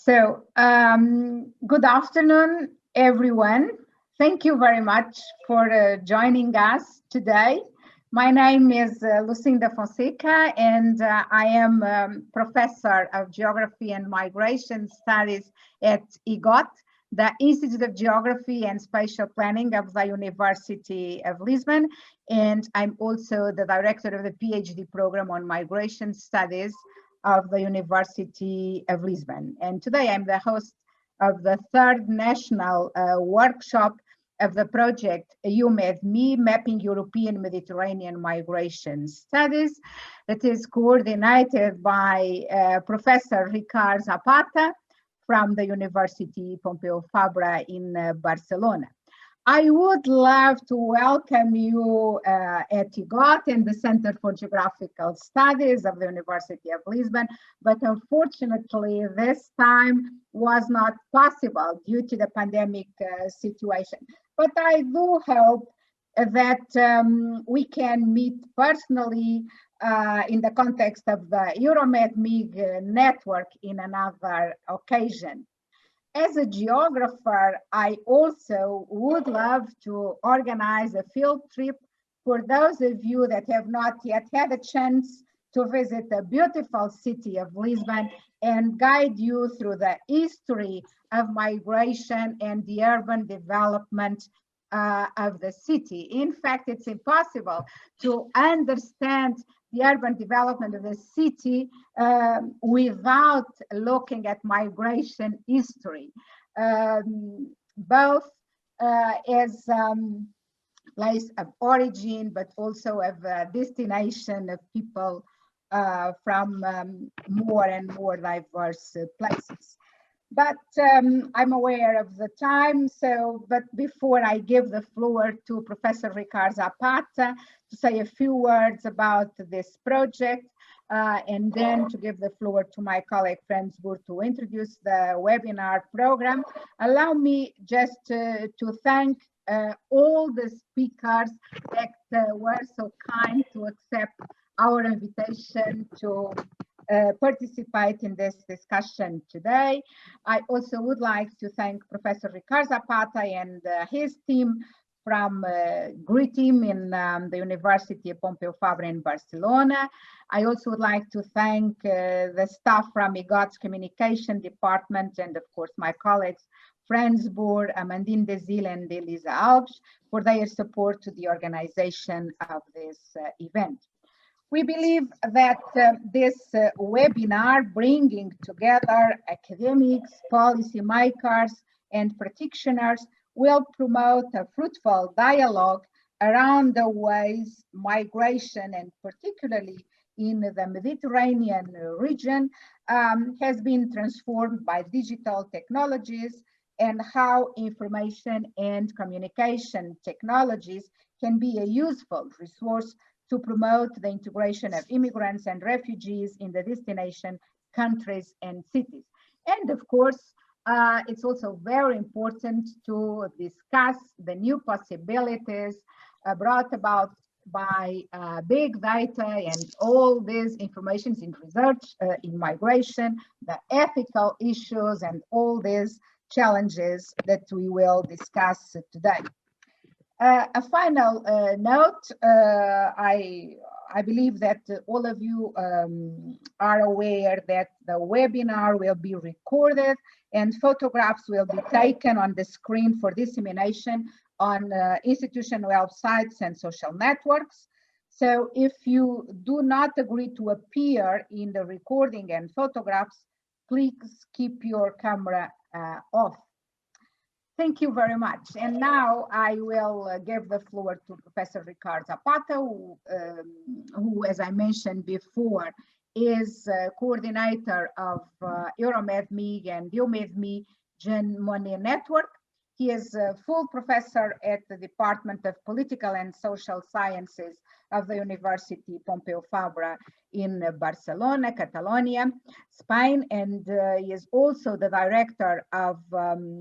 Good afternoon, everyone. Thank you very much for joining us today. My name is Lucinda Fonseca, and I am Professor of Geography and Migration Studies at IGOT, the Institute of Geography and Spatial Planning of the University of Lisbon. And I'm also the Director of the PhD program on Migration Studies of the University of Lisbon. And today I'm the host of the third national workshop of the project EuroMedMig, Mapping European Mediterranean Migration Studies, that is coordinated by Professor Ricard Zapata from the University Pompeu Fabra in Barcelona. I would love to welcome you at IGOT and the Center for Geographical Studies of the University of Lisbon, but unfortunately this time was not possible due to the pandemic situation. But I do hope that we can meet personally in the context of the EuroMedMig network in another occasion. As a geographer, I also would love to organize a field trip for those of you that have not yet had a chance to visit the beautiful city of Lisbon and guide you through the history of migration and the urban development of the city. In fact, it's impossible to understand the urban development of the city without looking at migration history, both as place of origin, but also of destination of people from more and more diverse places. But I'm aware of the time, but before I give the floor to Professor Ricard Zapata to say a few words about this project, and then to give the floor to my colleague Franz Boer to introduce the webinar program, allow me just to thank all the speakers that were so kind to accept our invitation to participate in this discussion today. I also would like to thank Professor Ricard Zapata and his team from GRI team in the University of Pompeu Fabra in Barcelona. I also would like to thank the staff from IGOT's communication department and of course my colleagues Franz Boer, Amandine Desil and Elisa Alves for their support to the organization of this event. We believe that this webinar, bringing together academics, policymakers, and practitioners, will promote a fruitful dialogue around the ways migration, and particularly in the Mediterranean region, has been transformed by digital technologies and how information and communication technologies can be a useful resource to promote the integration of immigrants and refugees in the destination countries and cities. And of course, it's also very important to discuss the new possibilities brought about by big data and all these informations in research, in migration, the ethical issues and all these challenges that we will discuss today. A final note, I believe that all of you are aware that the webinar will be recorded and photographs will be taken on the screen for dissemination on institution websites and social networks. So if you do not agree to appear in the recording and photographs, please keep your camera off. Thank you very much. And now I will give the floor to Professor Ricard Zapata, who, as I mentioned before, is coordinator of EuroMedMig and EuroMedMig Jean Monnet Network. He is a full professor at the Department of Political and Social Sciences of the University Pompeu Fabra in Barcelona, Catalonia, Spain, and he is also the director of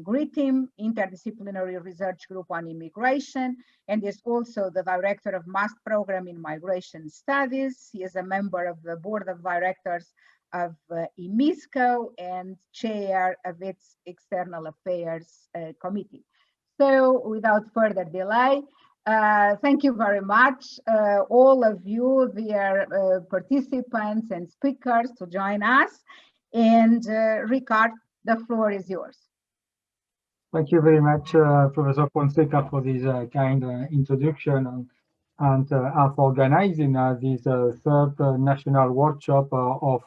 GRI team, Interdisciplinary Research Group on Immigration, and is also the director of MAST program in Migration Studies. He is a member of the board of directors of EMISCO and chair of its External Affairs Committee. So without further delay, thank you very much, all of you, dear participants and speakers, to join us. And Ricard, the floor is yours. Thank you very much, Professor Fonseca, for this kind introduction and for organizing this third national workshop of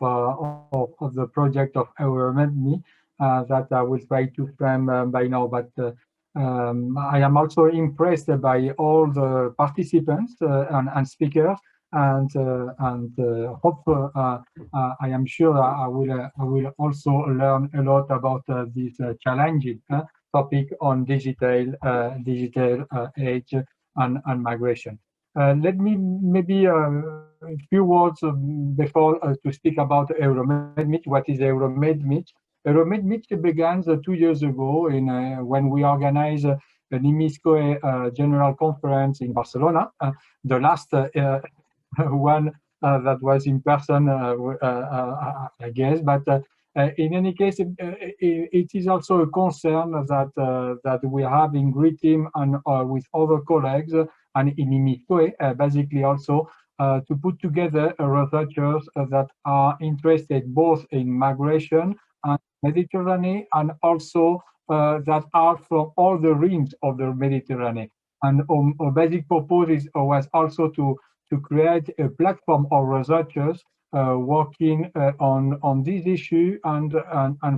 the project of EuroMedMig that I will try to frame by now. But I am also impressed by all the participants and speakers, and hope I am sure I will also learn a lot about this challenging topic on digital age and migration. Let me maybe a few words before to speak about EuroMedMig. What is EuroMedMig? EuroMedMig began 2 years ago in when we organized an EMISCO General Conference in Barcelona, the last one that was in person, I guess. But in any case, it is also a concern that we have in Great Team and with other colleagues and in EMISCO, basically also to put together researchers that are interested both in migration and Mediterranean, and also that are from all the rims of the Mediterranean. And our basic purpose was also to create a platform of researchers working on this issue and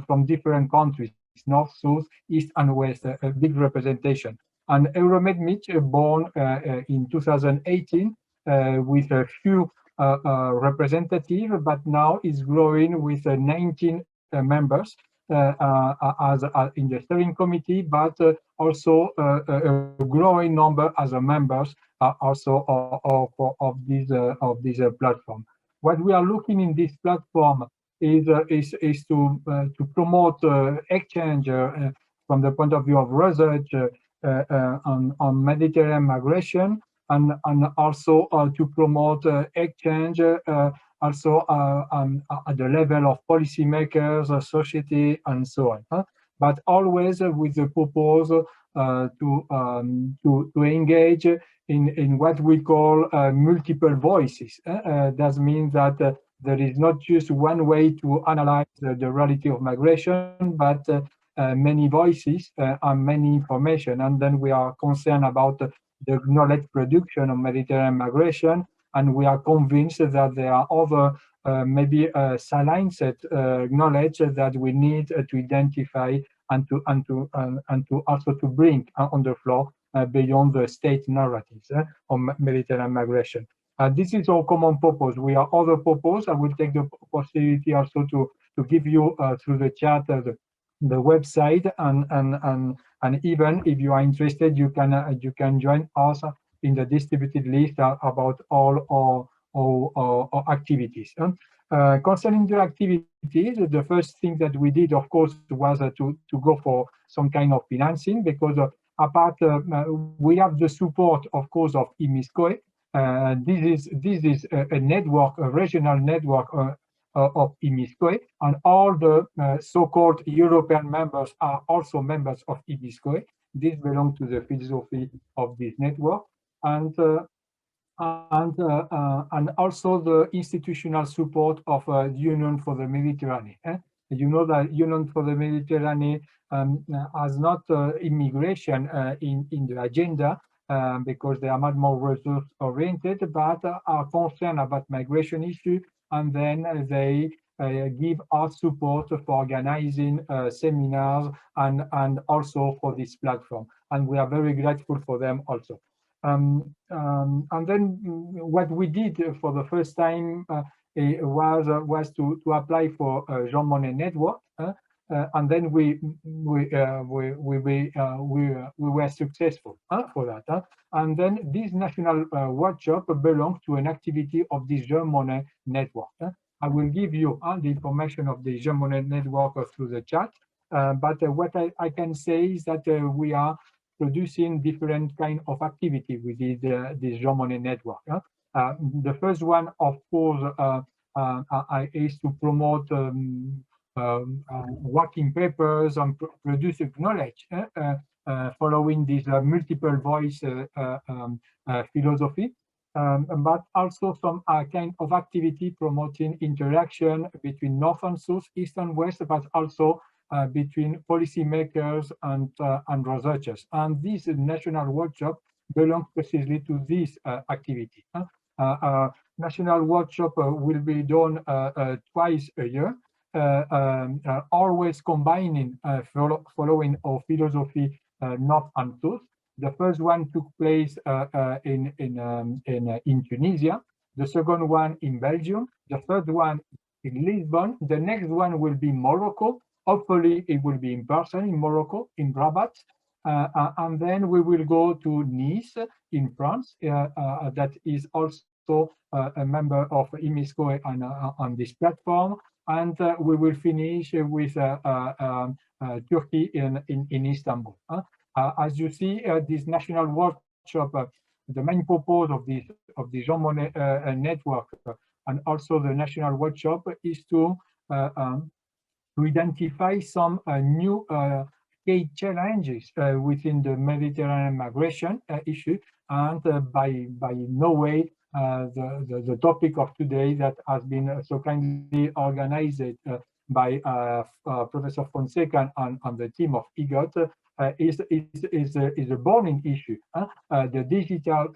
from different countries, north, south, east, and west, a big representation. And EuroMedMig, born in 2018 with a few representatives, but now is growing with 19 members as in the steering committee, but also a growing number as members also of this platform. What we are looking in this platform is to promote exchange from the point of view of research on Mediterranean migration, and also to promote exchange also at the level of policymakers, society, and so on. But always with the purpose to engage in what we call multiple voices. That means that there is not just one way to analyze the reality of migration, but many voices and many information. And then we are concerned about the knowledge production of Mediterranean migration, and we are convinced that there are other maybe silenced knowledge that we need to identify and to also to bring on the floor beyond the state narratives on Mediterranean migration. This is our common purpose. We are other purpose. I will take the possibility also to give you through the chat the website, and even if you are interested, you can join us in the distributed list about all our activities. Concerning the activities, the first thing that we did, of course, was to go for some kind of financing, because apart we have the support, of course, of EMISCO. This is a network, a regional network of EMISCO, and all the so-called European members are also members of EMISCO. This belongs to the philosophy of this network, and also the institutional support of Union for the Mediterranean. You know that Union for the Mediterranean has not immigration in the agenda, because they are much more resource oriented, but are concerned about migration issue, and then they give us support for organizing seminars and also for this platform, and we are very grateful for them also. And then what we did for the first time was to apply for Jean Monnet network, and then we were successful for that. And then this national workshop belongs to an activity of this Jean Monnet network. I will give you the information of the Jean Monnet network through the chat, but what I can say is that we are producing different kind of activity with this Jean Monnet network. The first one, of course, is to promote working papers and produce knowledge following this multiple voice philosophy. But also some kind of activity promoting interaction between North and South, East and West, but also between policymakers and researchers. And this national workshop belongs precisely to this activity. National workshop will be done twice a year, always combining following our philosophy North and South. The first one took place in Tunisia, the second one in Belgium, the third one in Lisbon. The next one will be Morocco. Hopefully, it will be in person in Morocco, in Rabat. And then we will go to Nice in France. That is also a member of IMISCO on this platform. And we will finish with Turkey in Istanbul. As you see, this national workshop, the main purpose of the Jean Monnet network and also the national workshop is to identify some new key challenges within the Mediterranean migration issue, and by no way the topic of today that has been so kindly organized by Professor Fonseca and the team of EGOT is a burning issue. The digital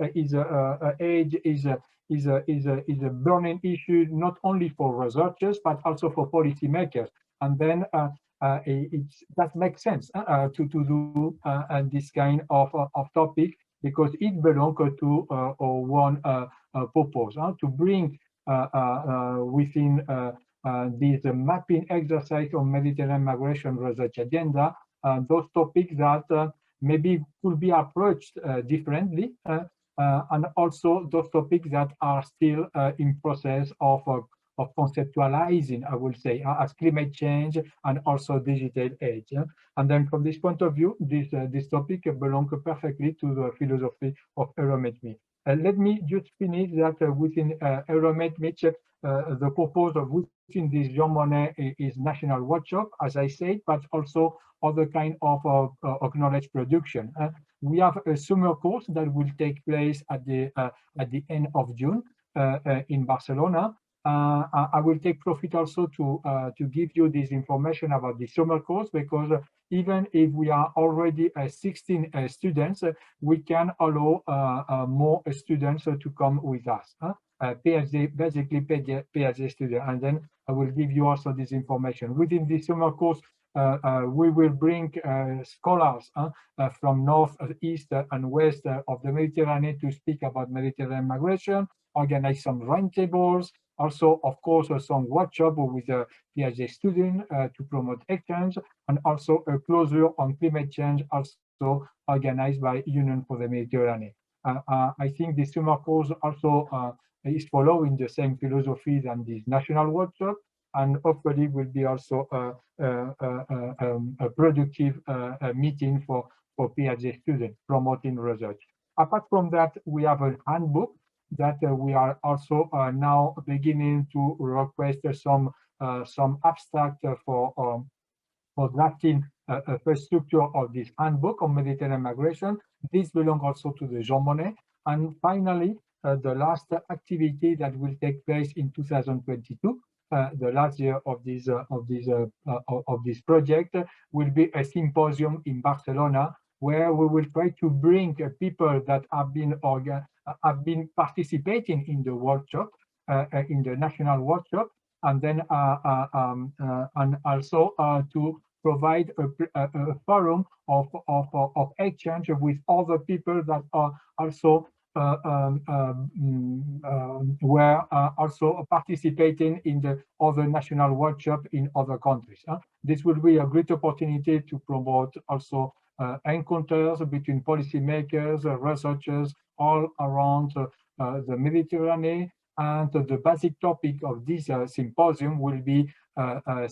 age is a burning issue not only for researchers but also for policymakers. And then that makes sense to do this kind of topic, because it belongs to one purpose, to bring within this mapping exercise on Mediterranean migration research agenda those topics that maybe could be approached differently, and also those topics that are still in process of conceptualizing, I will say, as climate change and also digital age. And then from this point of view, this topic belongs perfectly to the philosophy of EuroMedMig. Let me just finish that within EuroMedMig, the purpose of within this Jean Monnet is national workshop, as I said, but also other kind of knowledge production. We have a summer course that will take place at the end of June in Barcelona. I will take profit also to give you this information about the summer course, because even if we are already 16 students, we can allow more students to come with us. PhD, basically PhD student, and then I will give you also this information. Within the summer course, we will bring scholars from north, east, and west of the Mediterranean to speak about Mediterranean migration, organize some roundtables, also, of course, some workshop with a PhD student to promote exchange, and also a closure on climate change, also organized by Union for the Mediterranean. I think the summer course also is following the same philosophy than this national workshop, and hopefully will be also a productive meeting for PhD students promoting research. Apart from that, we have a handbook that we are also now beginning to request some abstract for drafting a first structure of this handbook on Mediterranean migration. This belongs also to the Jean Monnet. And finally, the last activity that will take place in 2022, the last year of this project, will be a symposium in Barcelona, where we will try to bring people that have been participating in the workshop, in the national workshop, and then and also to provide a forum of exchange with other people that are also were also participating in the other national workshop in other countries. This will be a great opportunity to promote also encounters between policymakers, researchers all around the Mediterranean. And the basic topic of this symposium will be the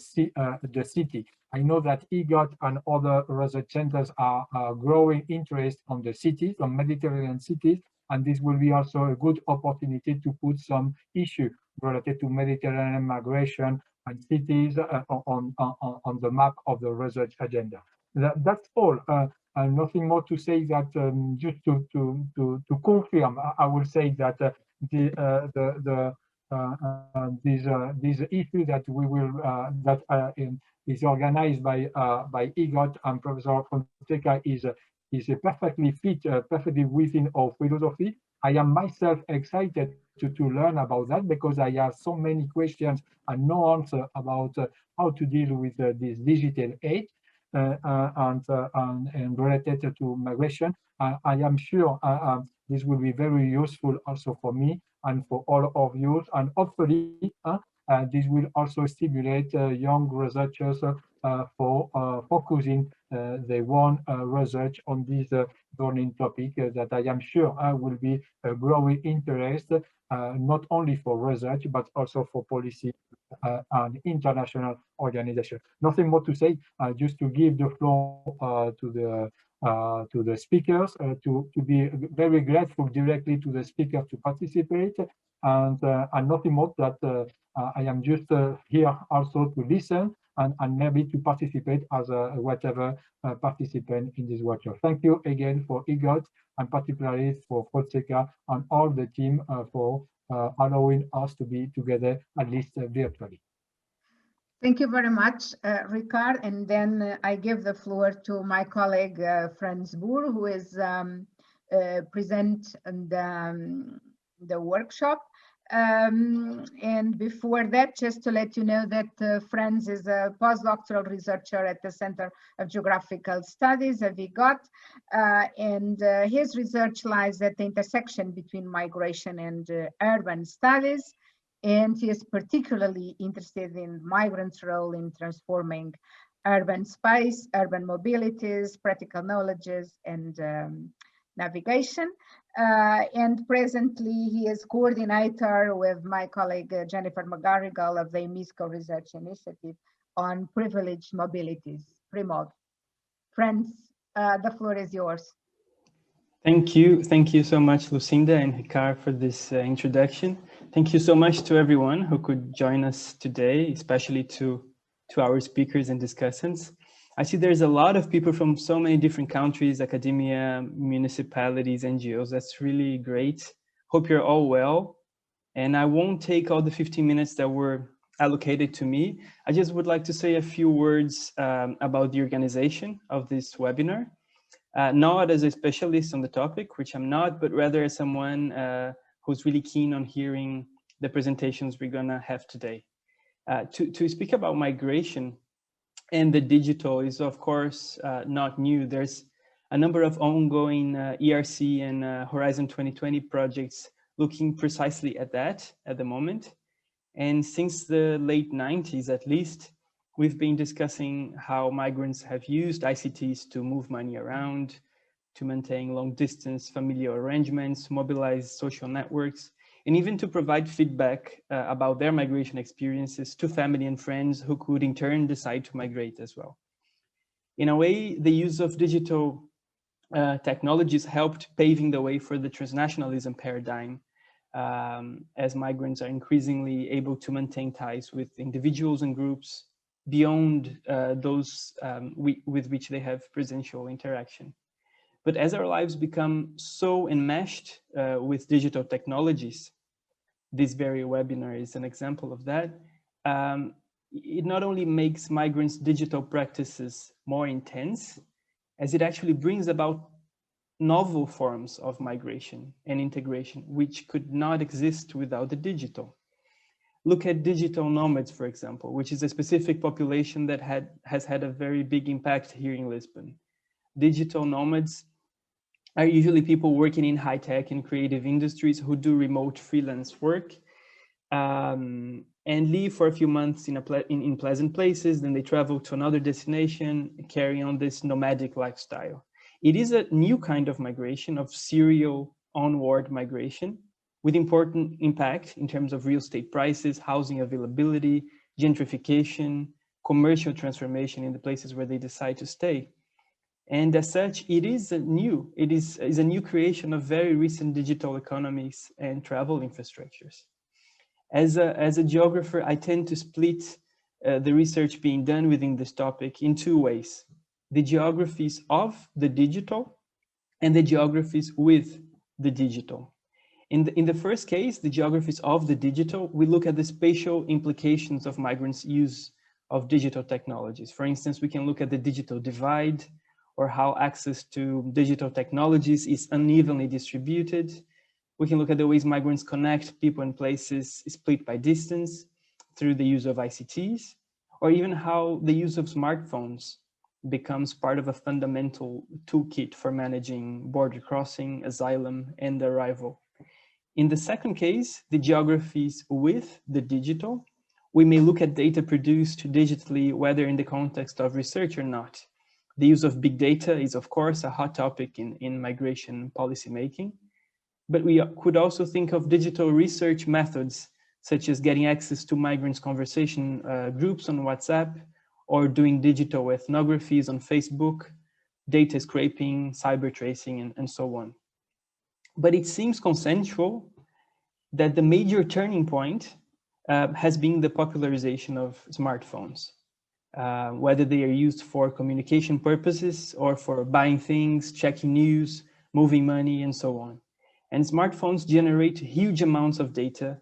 city. I know that EGOT and other research centers are growing interest on the cities, on Mediterranean cities, and this will be also a good opportunity to put some issue related to Mediterranean migration and cities on the map of the research agenda. That's all. And nothing more to say that just to confirm, I will say that these issues that we will is organized by EGOT and Professor Fonseca is perfectly fit, perfectly within our philosophy. I am myself excited to learn about that because I have so many questions and no answer about how to deal with this digital age and related to migration. I am sure this will be very useful also for me and for all of you, and hopefully this will also stimulate young researchers for focusing their own research on this burning topic that I am sure will be a growing interest, not only for research, but also for policy and international organization. Nothing more to say, just to give the floor to the speakers, to be very grateful directly to the speakers to participate, and nothing more that I am just here also to listen and maybe to participate as a whatever participant in this workshop. Thank you again for EGOT and particularly for Fonseca and all the team for allowing us to be together, at least virtually. Thank you very much, Ricard. And then I give the floor to my colleague, Franz Boer, who is present in the workshop. And before that, just to let you know that Franz is a postdoctoral researcher at the Center of Geographical Studies at EGOT, and his research lies at the intersection between migration and urban studies. And he is particularly interested in migrants' role in transforming urban space, urban mobilities, practical knowledges, and navigation. And presently, he is coordinator with my colleague Jennifer McGarrigle of the EMISCO Research Initiative on Privileged Mobilities, PRIMOD. Friends, the floor is yours. Thank you. Thank you so much, Lucinda and Ricard, for this introduction. Thank you so much to everyone who could join us today, especially to our speakers and discussants. I see there's a lot of people from so many different countries, academia, municipalities, NGOs. That's really great. Hope you're all well. And I won't take all the 15 minutes that were allocated to me. I just would like to say a few words about the organization of this webinar. Not as a specialist on the topic, which I'm not, but rather as someone who's really keen on hearing the presentations we're gonna have today. To speak about migration and the digital is of course not new. There's a number of ongoing ERC and Horizon 2020 projects looking precisely at that at the moment. And since the late 90s, at least, we've been discussing how migrants have used ICTs to move money around, to maintain long distance familial arrangements, mobilize social networks, and even to provide feedback about their migration experiences to family and friends who could in turn decide to migrate as well. In a way, the use of digital technologies helped paving the way for the transnationalism paradigm, as migrants are increasingly able to maintain ties with individuals and groups beyond those with which they have presential interaction. But as our lives become so enmeshed with digital technologies, this very webinar is an example of that, it not only makes migrants' digital practices more intense, as it actually brings about novel forms of migration and integration, which could not exist without the digital. Look at digital nomads, for example, which is a specific population that has had a very big impact here in Lisbon. Digital nomads are usually people working in high-tech and creative industries who do remote freelance work and live for a few months in pleasant places, then they travel to another destination, carry on this nomadic lifestyle. It is a new kind of migration, of serial onward migration, with important impact in terms of real estate prices, housing availability, gentrification, commercial transformation in the places where they decide to stay. And as such, it is a new creation of very recent digital economies and travel infrastructures. As a geographer, I tend to split the research being done within this topic in two ways: the geographies of the digital and the geographies with the digital. In the first case, the geographies of the digital, we look at the spatial implications of migrants' use of digital technologies. For instance, we can look at the digital divide, or how access to digital technologies is unevenly distributed. We can look at the ways migrants connect people and places split by distance through the use of ICTs, or even how the use of smartphones becomes part of a fundamental toolkit for managing border crossing, asylum, and arrival. In the second case, the geographies with the digital, we may look at data produced digitally, whether in the context of research or not. The use of big data is, of course, a hot topic in migration policymaking, but we could also think of digital research methods, such as getting access to migrants' conversation groups on WhatsApp, or doing digital ethnographies on Facebook, data scraping, cyber tracing, and so on. But it seems consensual that the major turning point has been the popularization of smartphones, whether they are used for communication purposes or for buying things, checking news, moving money, and so on. And smartphones generate huge amounts of data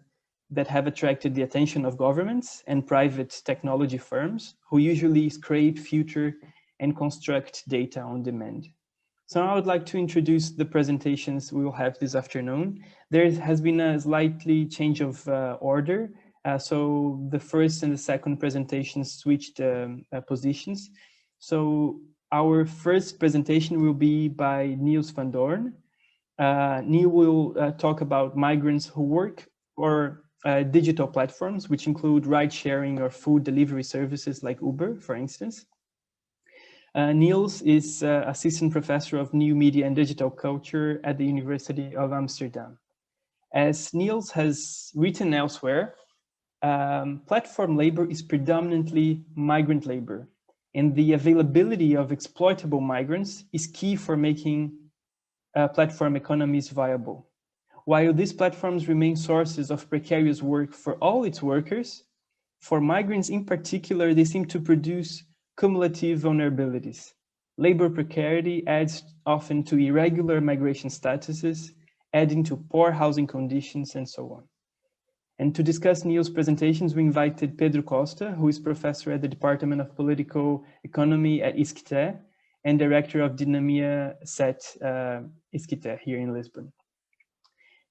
that have attracted the attention of governments and private technology firms, who usually scrape, filter, and construct data on demand. So now I would like to introduce the presentations we will have this afternoon. There has been a slightly change of order. So the first and the second presentations switched positions. So our first presentation will be by Niels van Doorn. Neil will talk about migrants who work for digital platforms, which include ride sharing or food delivery services like Uber, for instance. Niels is assistant professor of new media and digital culture at the University of Amsterdam. As Niels has written elsewhere, platform labor is predominantly migrant labor, and the availability of exploitable migrants is key for making platform economies viable. While these platforms remain sources of precarious work for all its workers, for migrants in particular, they seem to produce cumulative vulnerabilities. Labor precarity adds often to irregular migration statuses, adding to poor housing conditions, and so on. And to discuss Niels' presentations, we invited Pedro Costa, who is professor at the Department of Political Economy at ISCTE and director of Dinamia Set ISCTE here in Lisbon.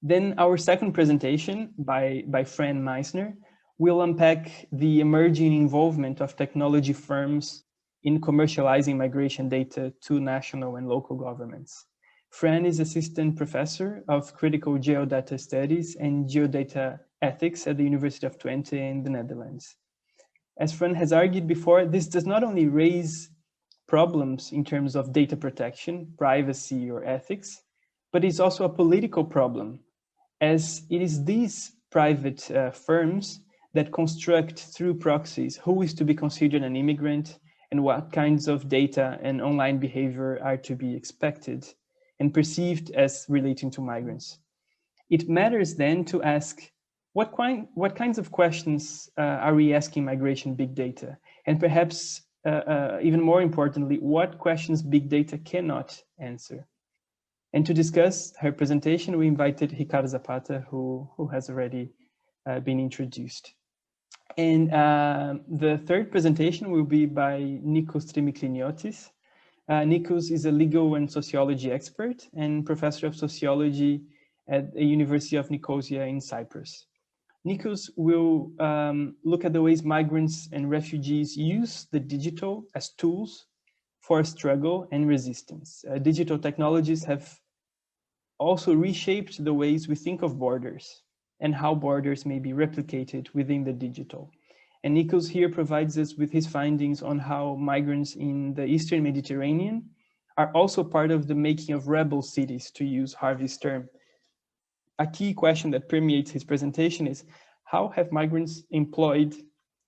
Then our second presentation by Fran Meissner will unpack the emerging involvement of technology firms in commercializing migration data to national and local governments. Fran is assistant professor of critical geodata studies and geodata ethics at the University of Twente in the Netherlands. As Fran has argued before, this does not only raise problems in terms of data protection, privacy, or ethics, but it's also a political problem, as it is these private firms that construct through proxies who is to be considered an immigrant and what kinds of data and online behavior are to be expected and perceived as relating to migrants. It matters then to ask what kinds of questions are we asking migration big data, and perhaps even more importantly, what questions big data cannot answer. And to discuss her presentation, we invited Ricardo Zapata, who has already been introduced. And the third presentation will be by Nikos Trimikliniotis. Nikos is a legal and sociology expert and professor of sociology at the University of Nicosia in Cyprus. Nikos will look at the ways migrants and refugees use the digital as tools for struggle and resistance. Digital technologies have also reshaped the ways we think of borders and how borders may be replicated within the digital. And Nikos here provides us with his findings on how migrants in the Eastern Mediterranean are also part of the making of rebel cities, to use Harvey's term. A key question that permeates his presentation is, how have migrants employed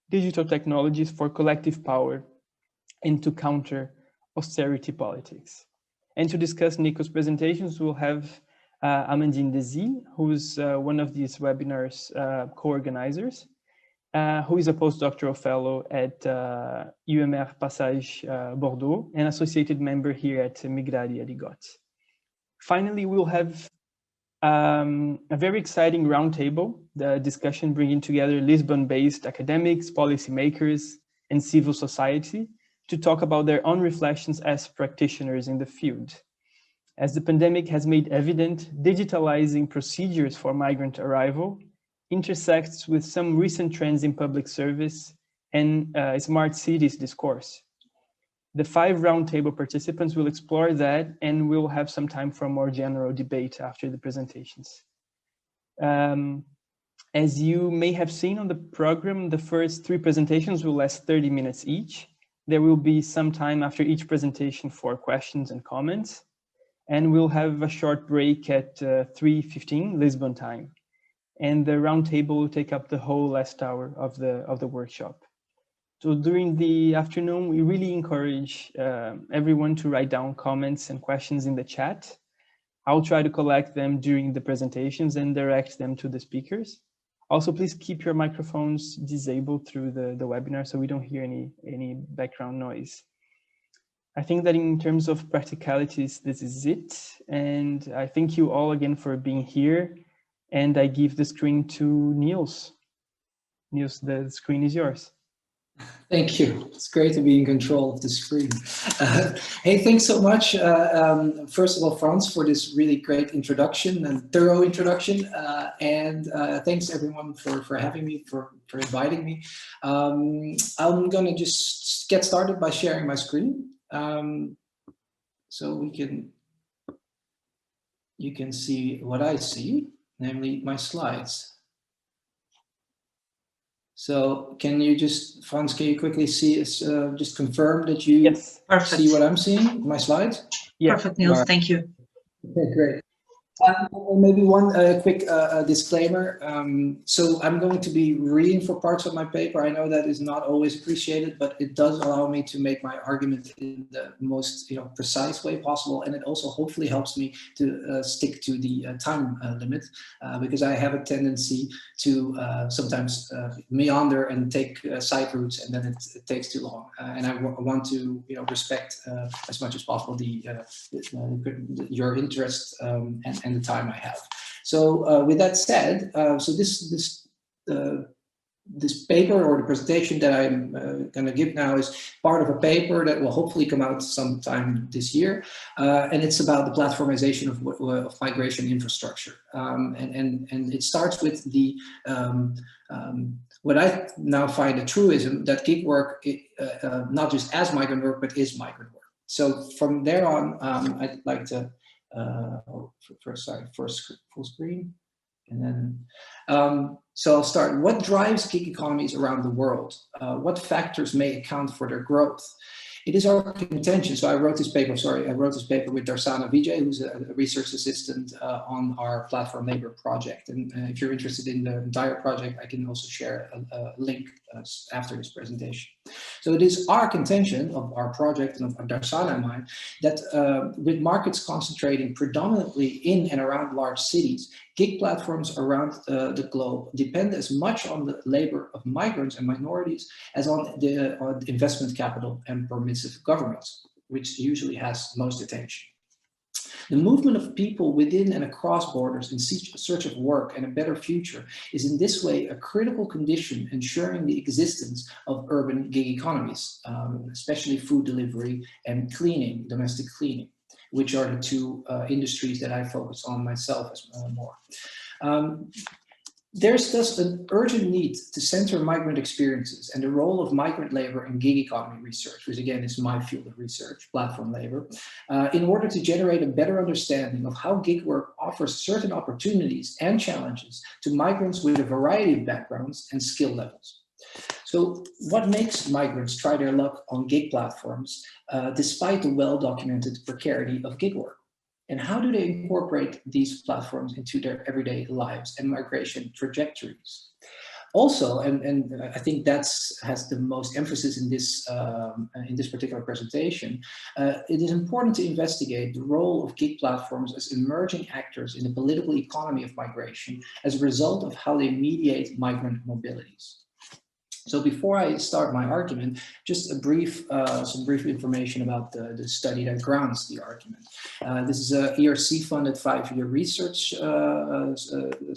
digital technologies for collective power and to counter austerity politics. And to discuss Nico's presentations, we'll have Amandine Desi, who's one of these webinars co-organizers, who is a postdoctoral fellow at UMR Passage Bordeaux and associated member here at Migrari Arigot. Finally, we'll have a very exciting roundtable, the discussion bringing together Lisbon-based academics, policymakers, and civil society to talk about their own reflections as practitioners in the field. As the pandemic has made evident, digitalizing procedures for migrant arrival intersects with some recent trends in public service and smart cities discourse. The 5 roundtable participants will explore that, and we'll have some time for a more general debate after the presentations. As you may have seen on the program, the first 3 presentations will last 30 minutes each. There will be some time after each presentation for questions and comments, and we'll have a short break at 3:15 Lisbon time. And the roundtable will take up the whole last hour of the workshop. So during the afternoon, we really encourage everyone to write down comments and questions in the chat. I'll try to collect them during the presentations and direct them to the speakers. Also, please keep your microphones disabled through the webinar so we don't hear any background noise. I think that in terms of practicalities, this is it. And I thank you all again for being here. And I give the screen to Niels. Niels, the screen is yours. Thank you. It's great to be in control of the screen. Hey, thanks so much, first of all, Frans, for this really great introduction and thorough introduction. And thanks everyone for having me, for inviting me. I'm going to just get started by sharing my screen. So you can see what I see, namely my slides. So can you just, Frans, can you quickly see, just confirm that you yes. see what I'm seeing, my slides? Yeah. Perfect, Niels, Right. thank you. Okay, great. Maybe one quick disclaimer. So I'm going to be reading for parts of my paper. I know that is not always appreciated, but it does allow me to make my argument in the most precise way possible. And it also hopefully helps me to stick to the time limit, because I have a tendency to sometimes meander and take side routes, and then it takes too long. And I want to respect as much as possible your interest and the time I have. So with that said, so this paper or the presentation that I'm going to give now is part of a paper that will hopefully come out sometime this year, and it's about the platformization of migration infrastructure. And it starts with the what I now find a truism that gig work, not just as migrant work, but is migrant work. So from there on, I'd like to first full screen, and then so I'll start. What drives gig economies around the world? What factors may account for their growth? It is our contention. So I wrote this paper with Darsana Vijay, who's a research assistant on our platform labor project. And if you're interested in the entire project, I can also share a link after this presentation. So it is our contention of our project and of Darsana and mine that with markets concentrating predominantly in and around large cities, gig platforms around the globe depend as much on the labor of migrants and minorities as on the investment capital and permissive governments, which usually has most attention. The movement of people within and across borders in search of work and a better future is in this way a critical condition ensuring the existence of urban gig economies, especially food delivery and cleaning, domestic cleaning, which are the two industries that I focus on myself as more. There's thus an urgent need to center migrant experiences and the role of migrant labor in gig economy research, which again is my field of research, platform labor, in order to generate a better understanding of how gig work offers certain opportunities and challenges to migrants with a variety of backgrounds and skill levels. So what makes migrants try their luck on gig platforms despite the well-documented precarity of gig work? And how do they incorporate these platforms into their everyday lives and migration trajectories? Also, and I think has the most emphasis in this particular presentation, it is important to investigate the role of gig platforms as emerging actors in the political economy of migration as a result of how they mediate migrant mobilities. So before I start my argument, just some brief information about the study that grounds the argument. This is a ERC-funded 5-year research, so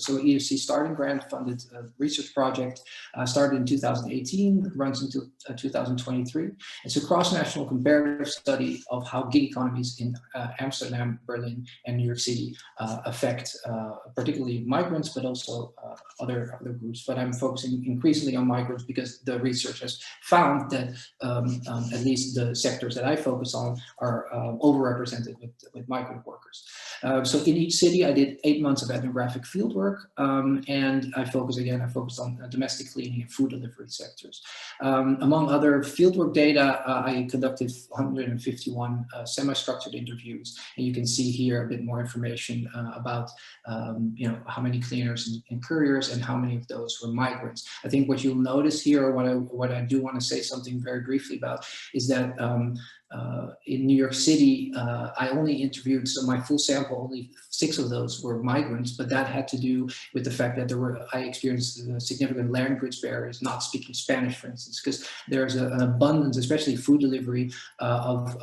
ERC Starting Grant-funded research project, started in 2018, runs into 2023. It's a cross-national comparative study of how gig economies in Amsterdam, Berlin, and New York City affect particularly migrants, but also other groups. But I'm focusing increasingly on migrants because the research has found that at least the sectors that I focus on are overrepresented with migrant workers. So in each city, I did 8 months of ethnographic fieldwork, and I focused on domestic cleaning and food delivery sectors. Among other fieldwork data, I conducted 151 semi-structured interviews, and you can see here a bit more information about how many cleaners and couriers and how many of those were migrants. I think what you'll notice here, what I do want to say something very briefly about, is that in New York City, I only interviewed, so my full sample, only 6 of those were migrants, but that had to do with the fact that I experienced significant language barriers, not speaking Spanish, for instance, because there's an abundance, especially food delivery, of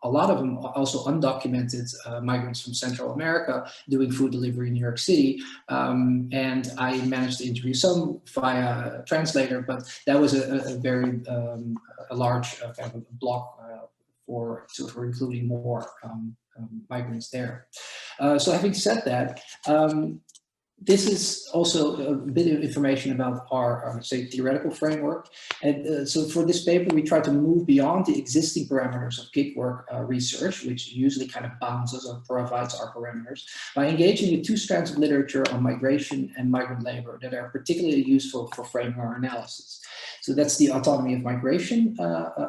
a lot of them also undocumented migrants from Central America doing food delivery in New York City. And I managed to interview some via translator, but that was a very large kind of block for including more migrants there. So having said that, this is also a bit of information about our say, theoretical framework. And so for this paper, we try to move beyond the existing parameters of gig work research, which usually kind of bounds us or provides our parameters, by engaging with 2 strands of literature on migration and migrant labor that are particularly useful for framing our analysis. So that's the autonomy of migration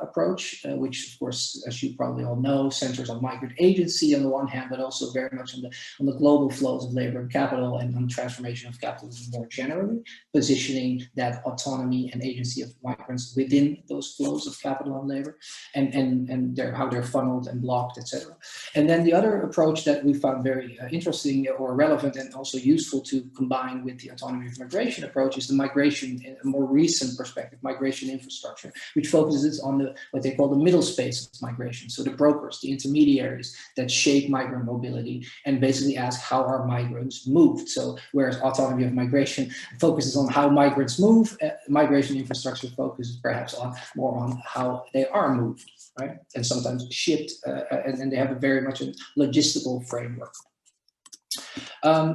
approach, which of course, as you probably all know, centers on migrant agency on the one hand, but also very much on the global flows of labor and capital and on transformation of capitalism more generally, positioning that autonomy and agency of migrants within those flows of capital and labor, and how they're funneled and blocked, etc. And then the other approach that we found very interesting or relevant and also useful to combine with the autonomy of migration approach is the migration in a more recent perspective, migration infrastructure, which focuses on what they call the middle space of migration. So the brokers, the intermediaries that shape migrant mobility and basically ask how are migrants moved. So whereas autonomy of migration focuses on how migrants move, migration infrastructure focuses perhaps more on how they are moved, right? And sometimes shipped, and they have a very much a logistical framework.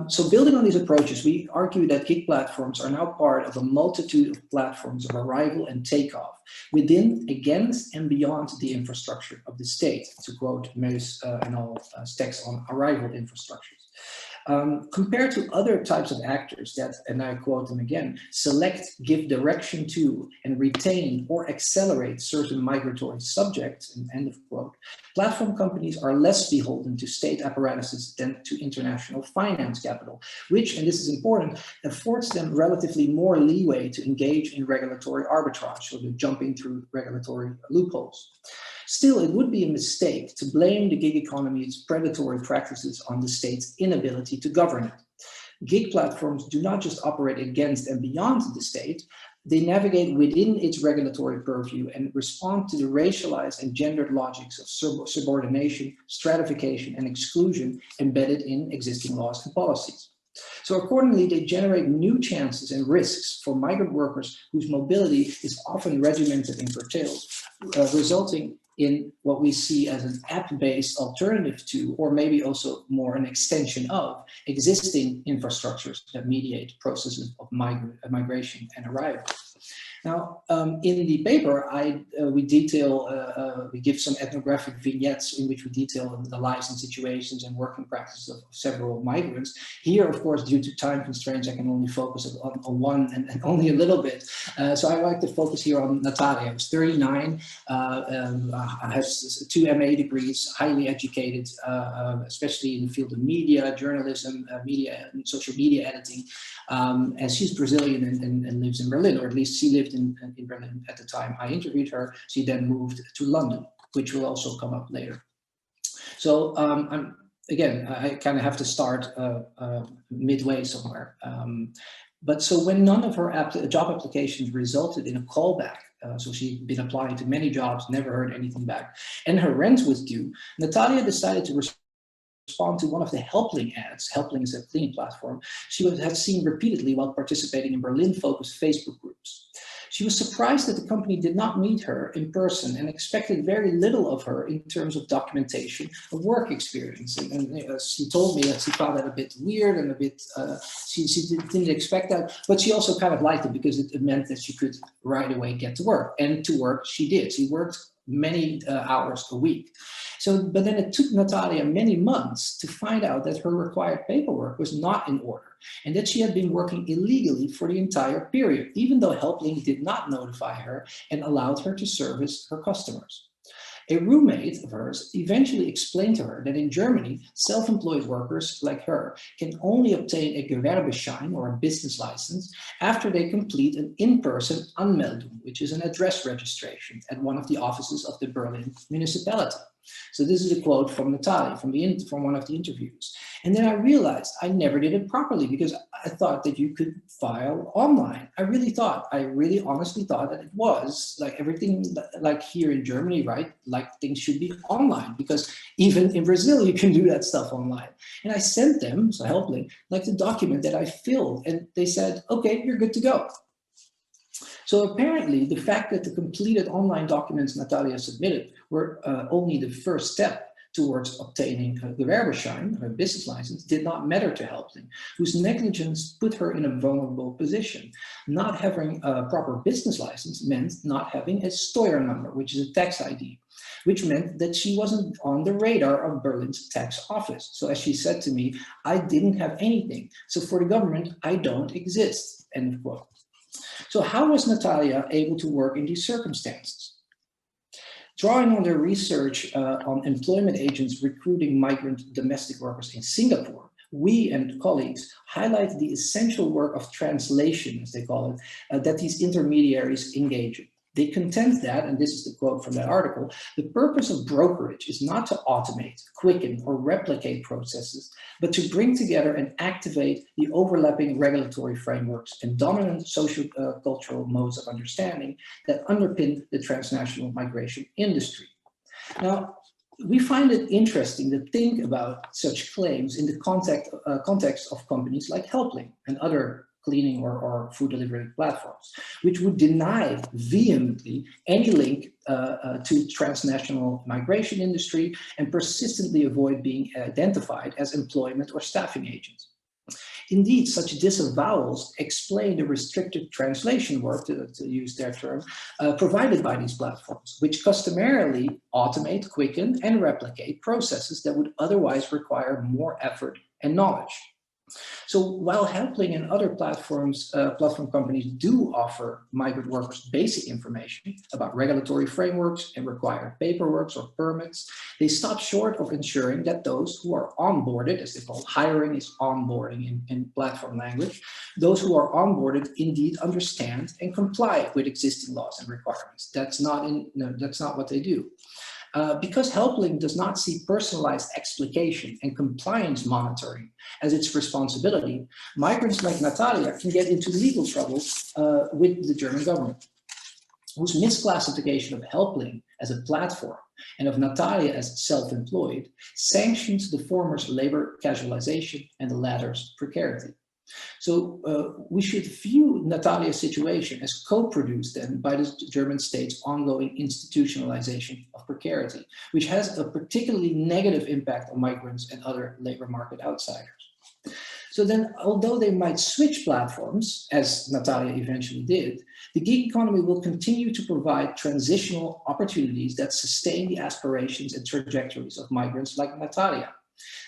So building on these approaches, we argue that gig platforms are now part of a multitude of platforms of arrival and takeoff within, against, and beyond the infrastructure of the state, to quote Meus and Al's text on arrival infrastructures. Compared to other types of actors that, and I quote them again, select, give direction to, and retain or accelerate certain migratory subjects, and end of quote, platform companies are less beholden to state apparatuses than to international finance capital, which, and this is important, affords them relatively more leeway to engage in regulatory arbitrage, so to jumping through regulatory loopholes. Still, it would be a mistake to blame the gig economy's predatory practices on the state's inability to govern it. Gig platforms do not just operate against and beyond the state, they navigate within its regulatory purview and respond to the racialized and gendered logics of subordination, stratification, and exclusion embedded in existing laws and policies. So accordingly, they generate new chances and risks for migrant workers whose mobility is often regimented and curtailed, resulting in what we see as an app-based alternative to, or maybe also more an extension of, existing infrastructures that mediate processes of migration and arrival. Now, in the paper, we give some ethnographic vignettes in which we detail the lives and situations and working practices of several migrants. Here, of course, due to time constraints, I can only focus on one and only a little bit. So I like to focus here on Natalia, who's 39, has 2 MA degrees, highly educated, especially in the field of media, journalism, media, and social media editing. And she's Brazilian and lives in Berlin, or at least she lived in Berlin at the time I interviewed her. She then moved to London, which will also come up later. So I kind of have to start midway somewhere. But so when none of her job applications resulted in a callback, so she'd been applying to many jobs, never heard anything back, and her rent was due, Natalia decided to respond to one of the Helpling ads. Helpling is a cleaning platform she had seen repeatedly while participating in Berlin-focused Facebook groups. She was surprised that the company did not meet her in person and expected very little of her in terms of documentation of work experience. And she told me that she found that a bit weird and a bit, she didn't expect that, but she also kind of liked it because it meant that she could right away get to work. And to work she did. She worked many hours a week. So, but then it took Natalia many months to find out that her required paperwork was not in order and that she had been working illegally for the entire period, even though Helpling did not notify her and allowed her to service her customers. A roommate of hers eventually explained to her that in Germany, self-employed workers like her can only obtain a Gewerbeschein, or a business license, after they complete an in-person Anmeldung, which is an address registration at one of the offices of the Berlin municipality. So this is a quote from Natalia from one of the interviews. And then I realized I never did it properly because I thought that you could file online. I really honestly thought that it was like everything like here in Germany, right? Like things should be online because even in Brazil, you can do that stuff online. And I sent them, so Helpling, like the document that I filled and they said, okay, you're good to go. So apparently the fact that the completed online documents Natalia submitted were only the first step towards obtaining a Gewerbeschein, a business license, did not matter to Helpling, whose negligence put her in a vulnerable position. Not having a proper business license meant not having a Steuernummer, which is a tax ID, which meant that she wasn't on the radar of Berlin's tax office. So as she said to me, I didn't have anything. So for the government, I don't exist, end of quote. So how was Natalia able to work in these circumstances? Drawing on their research on employment agents recruiting migrant domestic workers in Singapore, we and colleagues highlight the essential work of translation, as they call it, that these intermediaries engage in. They contend that, and this is the quote from that article, the purpose of brokerage is not to automate, quicken, or replicate processes, but to bring together and activate the overlapping regulatory frameworks and dominant social cultural modes of understanding that underpin the transnational migration industry. Now, we find it interesting to think about such claims in the context of companies like Helpling and other cleaning or food delivery platforms, which would deny vehemently any link to transnational migration industry and persistently avoid being identified as employment or staffing agents. Indeed, such disavowals explain the restricted translation work, to use their term, provided by these platforms, which customarily automate, quicken, and replicate processes that would otherwise require more effort and knowledge. So while Helpling and other platform companies do offer migrant workers basic information about regulatory frameworks and required paperwork or permits, they stop short of ensuring that those who are onboarded, as they call it, hiring is onboarding in platform language, those who are onboarded indeed understand and comply with existing laws and requirements. That's not what they do. Because Helpling does not see personalized explication and compliance monitoring as its responsibility, migrants like Natalia can get into legal trouble with the German government, whose misclassification of Helpling as a platform and of Natalia as self-employed sanctions the former's labor casualization and the latter's precarity. So we should view Natalia's situation as co-produced then by the German state's ongoing institutionalization of precarity, which has a particularly negative impact on migrants and other labor market outsiders. So then, although they might switch platforms, as Natalia eventually did, the gig economy will continue to provide transitional opportunities that sustain the aspirations and trajectories of migrants like Natalia.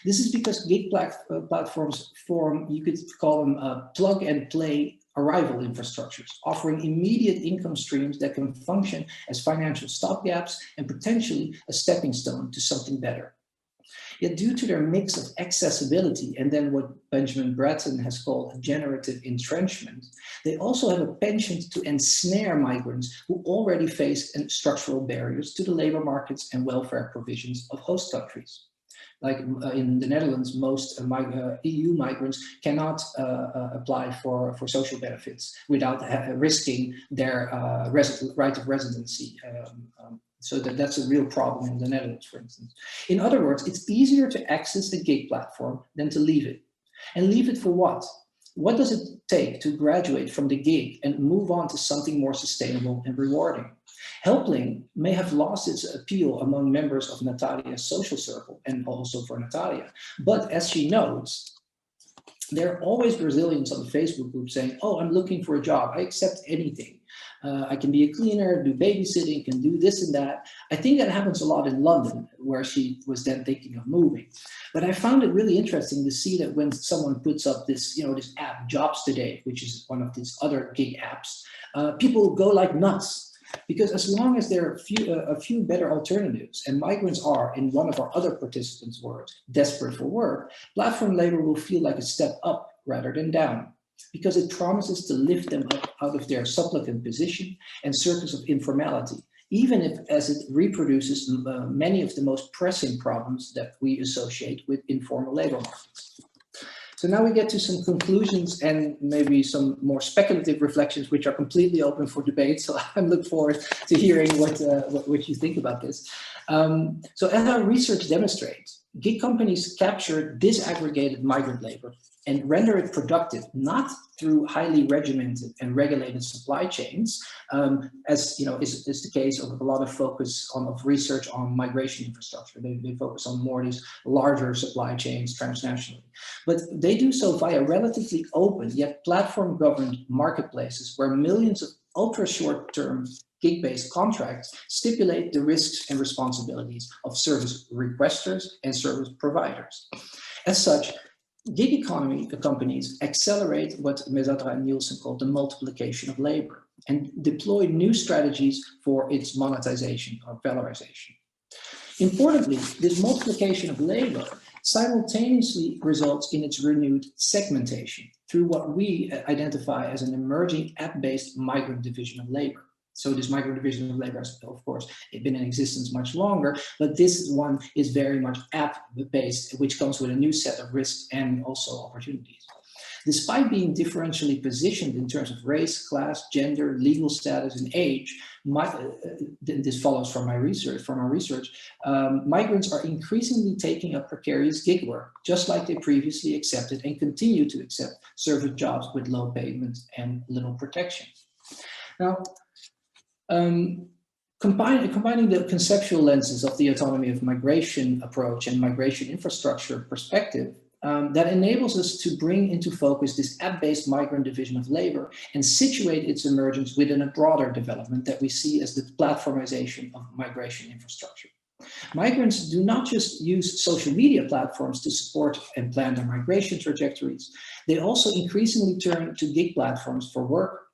This is because gig platforms form, you could call them plug and play arrival infrastructures, offering immediate income streams that can function as financial stopgaps and potentially a stepping stone to something better. Yet due to their mix of accessibility and then what Benjamin Bratton has called generative entrenchment, they also have a penchant to ensnare migrants who already face structural barriers to the labor markets and welfare provisions of host countries. Like in the Netherlands, most EU migrants cannot apply for social benefits without risking their right of residency. So that's a real problem in the Netherlands, for instance. In other words, it's easier to access a gig platform than to leave it. And leave it for what? What does it take to graduate from the gig and move on to something more sustainable and rewarding? Helpling may have lost its appeal among members of Natalia's social circle and also for Natalia. But as she notes, there are always Brazilians on the Facebook group saying, oh, I'm looking for a job. I accept anything. I can be a cleaner, do babysitting, can do this and that. I think that happens a lot in London, where she was then thinking of moving. But I found it really interesting to see that when someone puts up this, this app, Jobs Today, which is one of these other gig apps, people go like nuts. Because as long as there are a few better alternatives, and migrants are, in one of our other participants' words, desperate for work, platform labor will feel like a step up rather than down, because it promises to lift them up out of their supplicant position and circles of informality, even if as it reproduces many of the most pressing problems that we associate with informal labor markets. So now we get to some conclusions and maybe some more speculative reflections, which are completely open for debate. So I look forward to hearing what you think about this. So as our research demonstrates, gig companies capture disaggregated migrant labor and render it productive, not through highly regimented and regulated supply chains, as is the case of a lot of focus of research on migration infrastructure. They focus on more these larger supply chains transnationally. But they do so via relatively open yet platform-governed marketplaces where millions of ultra-short-term gig-based contracts stipulate the risks and responsibilities of service requesters and service providers. As such, gig economy companies accelerate what Mesatra and Nielsen called the multiplication of labor and deploy new strategies for its monetization or valorization. Importantly, this multiplication of labor simultaneously results in its renewed segmentation through what we identify as an emerging app-based migrant division of labor. So this migrant division of labor has, of course, been in existence much longer, but this one is very much app-based, which comes with a new set of risks and also opportunities. Despite being differentially positioned in terms of race, class, gender, legal status, and age, this follows from our research, migrants are increasingly taking up precarious gig work, just like they previously accepted and continue to accept service jobs with low payment and little protection. Now, combining the conceptual lenses of the autonomy of migration approach and migration infrastructure perspective, that enables us to bring into focus this app-based migrant division of labor and situate its emergence within a broader development that we see as the platformization of migration infrastructure. Migrants do not just use social media platforms to support and plan their migration trajectories. They also increasingly turn to gig platforms for work.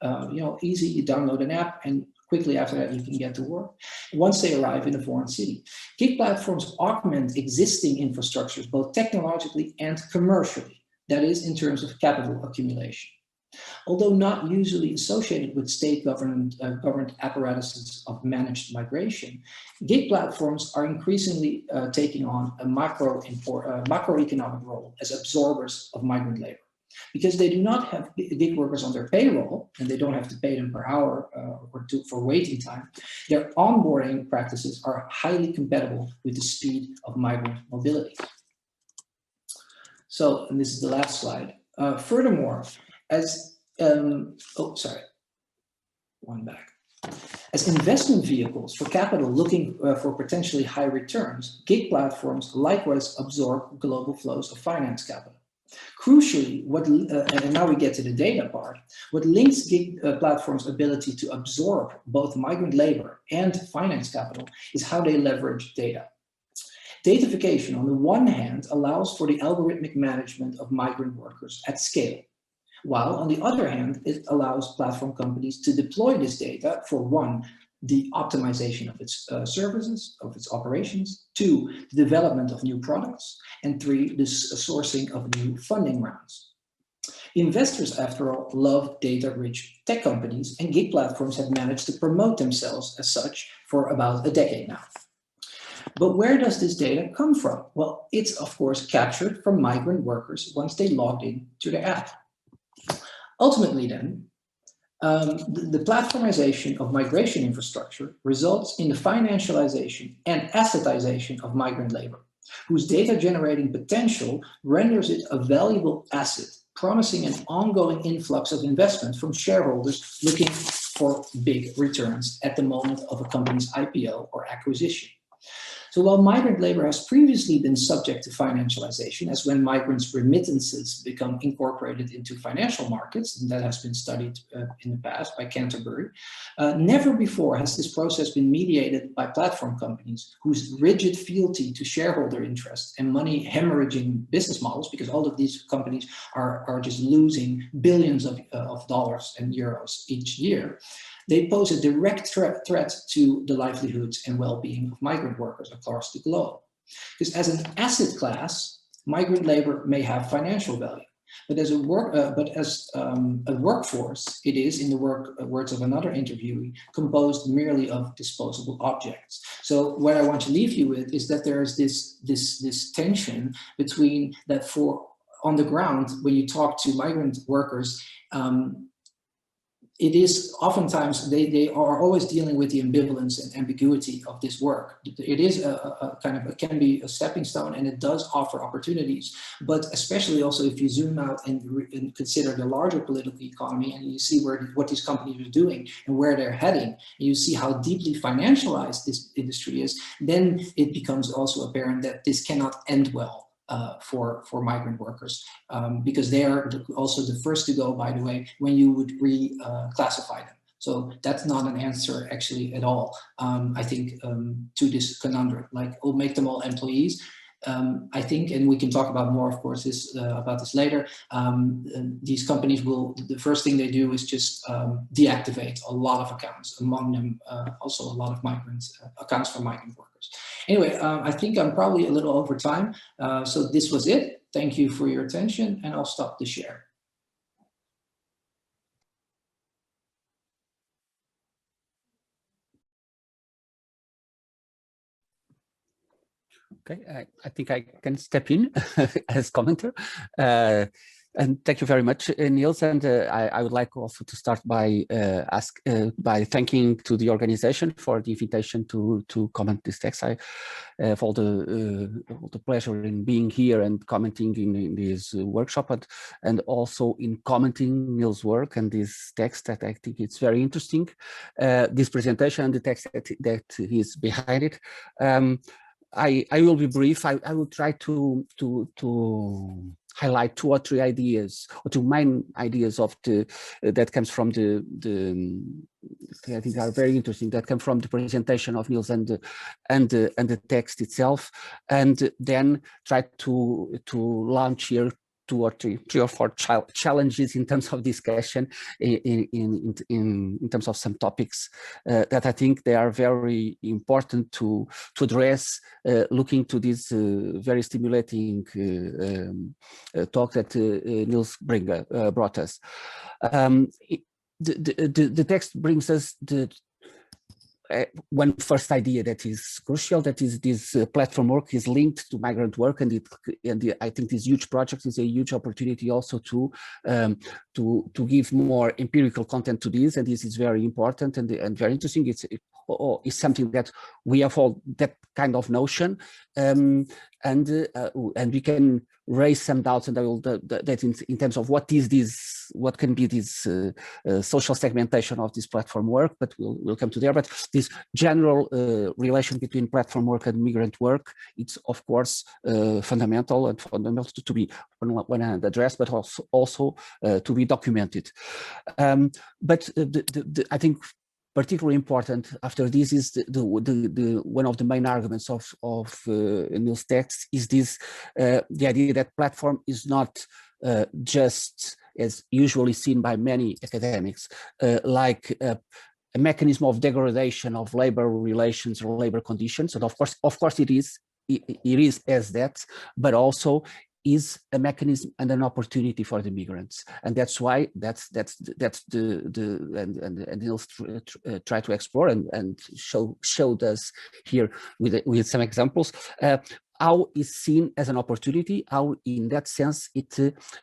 Easy, you download an app and quickly after that, you can get to work once they arrive in a foreign city. Gig platforms augment existing infrastructures, both technologically and commercially, that is, in terms of capital accumulation. Although not usually associated with state-governed apparatuses of managed migration, gig platforms are increasingly taking on a macroeconomic role as absorbers of migrant labor. Because they do not have gig workers on their payroll and they don't have to pay them per hour or two for waiting time, their onboarding practices are highly compatible with the speed of migrant mobility. So, and this is the last slide. Furthermore, as investment vehicles for capital looking for potentially high returns, gig platforms likewise absorb global flows of finance capital. Crucially, and now we get to the data part, what links gig platforms' ability to absorb both migrant labor and finance capital is how they leverage data. Datafication, on the one hand, allows for the algorithmic management of migrant workers at scale, while on the other hand, it allows platform companies to deploy this data for one, the optimization of its services, of its operations, two, the development of new products, and three, the sourcing of new funding rounds. Investors, after all, love data-rich tech companies, and gig platforms have managed to promote themselves as such for about a decade now. But where does this data come from? Well, it's of course captured from migrant workers once they logged in to the app. Ultimately then, the platformization of migration infrastructure results in the financialization and assetization of migrant labor, whose data generating potential renders it a valuable asset, promising an ongoing influx of investment from shareholders looking for big returns at the moment of a company's IPO or acquisition. So while migrant labor has previously been subject to financialization, as when migrants' remittances become incorporated into financial markets, and that has been studied in the past by Canterbury, never before has this process been mediated by platform companies whose rigid fealty to shareholder interests and money hemorrhaging business models, because all of these companies are just losing billions of dollars and euros each year. They pose a direct threat to the livelihoods and well-being of migrant workers across the globe. Because as an asset class, migrant labor may have financial value, but as a workforce, it is, in the words of another interviewee, composed merely of disposable objects. So what I want to leave you with is that there is this tension between that on the ground, when you talk to migrant workers, it is oftentimes they are always dealing with the ambivalence and ambiguity of this work. It is it can be a stepping stone, and it does offer opportunities. But especially also if you zoom out and consider the larger political economy, and you see what these companies are doing and where they're heading, and you see how deeply financialized this industry is, then it becomes also apparent that this cannot end well. For migrant workers, because they are also the first to go, by the way, when you would reclassify them. So that's not an answer actually at all, I think, to this conundrum. Like, we'll make them all employees. I think, and we can talk about more, of course, about this later. These companies will, the first thing they do is just deactivate a lot of accounts, among them also a lot of accounts for migrant workers. Anyway, I think I'm probably a little over time. So this was it. Thank you for your attention, and I'll stop the share. Okay, I think I can step in as commenter. And thank you very much, Niels. And I would like also to start by thanking to the organization for the invitation to comment this text. I have all the pleasure in being here and commenting in this workshop, and also in commenting Niels' work and this text that I think it's very interesting. This presentation and the text that is behind it. I will be brief. I will try to highlight 2 or 3 ideas, or 2 main ideas of that comes from I think are very interesting, that come from the presentation of Niels and the text itself, and then try to launch here 2 or 3 or 4 challenges in terms of discussion in terms of some topics that I think they are very important to address, looking to this very stimulating talk that Niels brought us. The text brings us one first idea that is crucial, that is this platform work is linked to migrant work, and I think this huge project is a huge opportunity also to give more empirical content to this, and this is very important and very interesting. It's something that we have all that kind of notion, and we can raise some doubts, and that in terms of what is this what can be this social segmentation of this platform work, but we'll come to there. But this general relation between platform work and migrant work, it's of course fundamental to be on one hand addressed, but also to be documented. But I think particularly important after this is the one of the main arguments of Niels' text is this the idea that platform is not just, as usually seen by many academics, like a mechanism of degradation of labor relations or labor conditions. And of course it is as that, but also is a mechanism and an opportunity for the migrants, and that's why that's Niels try to explore and showed us here with some examples how it's seen as an opportunity, how in that sense it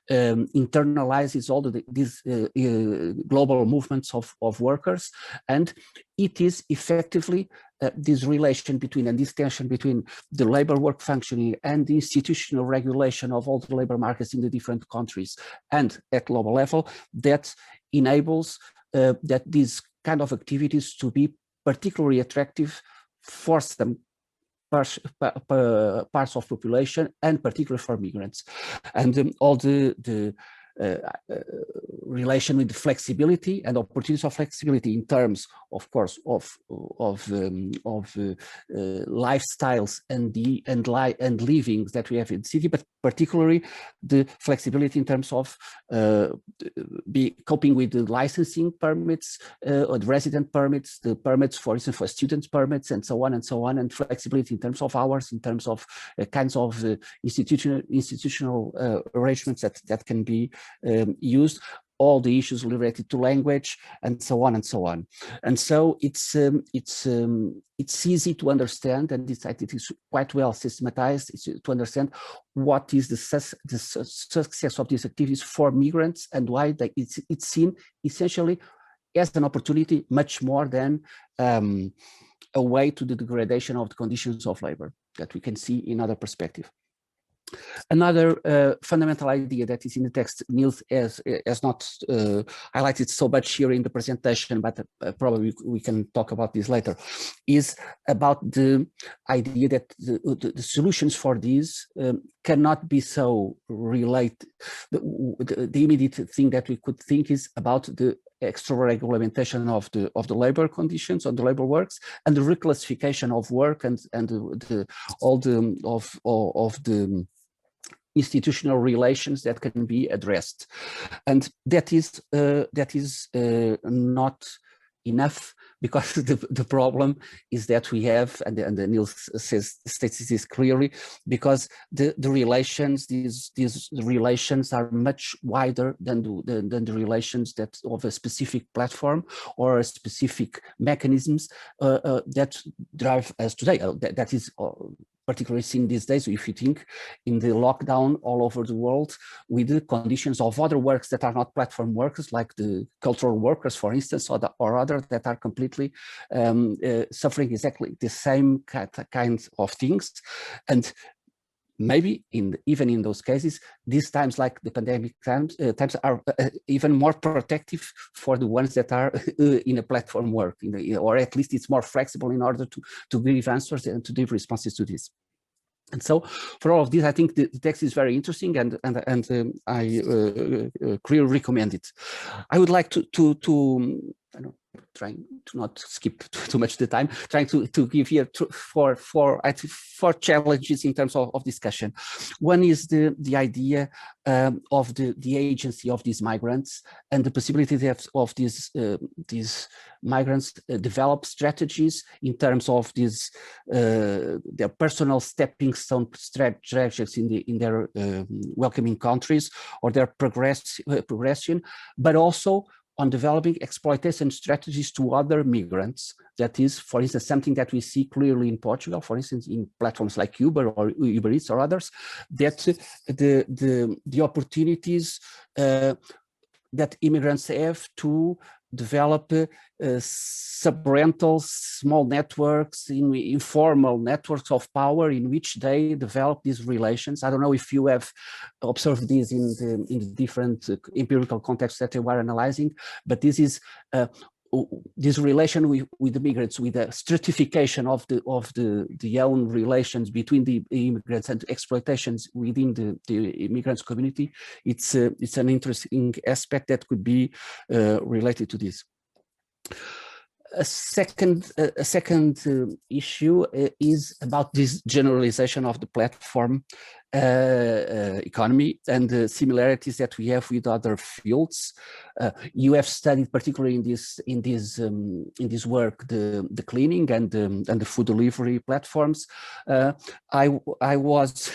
internalizes all these global movements of workers, and it is effectively this relation between and this tension between the labor work functioning and the institutional regulation of all the labor markets in the different countries and at global level that enables that these kind of activities to be particularly attractive for some parts of population, and particularly for migrants. And all the relation with the flexibility and opportunities of flexibility in terms, of course, of lifestyles and livings that we have in the city, but particularly the flexibility in terms of coping with the licensing permits or the resident permits, the permits, for instance, for students permits, and so on, and flexibility in terms of hours, in terms of kinds of institutional arrangements that can be used, all the issues related to language, and so on and so on. And so it's easy to understand, and it is quite well systematized to understand what is the success of these activities for migrants, and why it's seen essentially as an opportunity much more than a way to the degradation of the conditions of labor that we can see in other perspective. Another fundamental idea that is in the text, Niels has not highlighted so much here in the presentation, but probably we can talk about this later, is about the idea that the solutions for these cannot be so related. The immediate thing that we could think is about the extra regulation of the labor conditions, of the labor works, and the reclassification of work, and all the institutional relations that can be addressed, and that is not enough, because the problem is that we have, and Niels states this clearly, because the relations, these relations are much wider than the relations that of a specific platform or a specific mechanisms that drive us today. That is particularly seen these days, if you think in the lockdown all over the world, with the conditions of other works that are not platform workers, like the cultural workers, for instance, or others that are completely suffering exactly the same kinds of things. And maybe even in those cases, these times, like the pandemic times are even more protective for the ones that are in a platform work, or at least it's more flexible in order to give answers and to give responses to this. And so, for all of this, I think the text is very interesting, and I clearly recommend it. I would like to I don't know, trying to not skip too much the time, trying to give here four challenges in terms of discussion. One is the idea of the agency of these migrants, and the possibility of these migrants develop strategies in terms of their personal stepping stone strategies in their welcoming countries, or their progression, but also on developing exploitation strategies to other migrants. That is, for instance, something that we see clearly in Portugal, for instance, in platforms like Uber or Uber Eats or others, that the opportunities that immigrants have to develop sub-rentals, small networks, informal networks of power in which they develop these relations. I don't know if you have observed this in the different empirical contexts that you are analyzing, but this is this relation with the migrants, with the stratification of the own relations between the immigrants and exploitations within the immigrants community. It's an interesting aspect that could be related to this. A second issue is about this generalization of the platform economy and the similarities that we have with other fields. You have studied particularly in this work the cleaning and the food delivery platforms. I was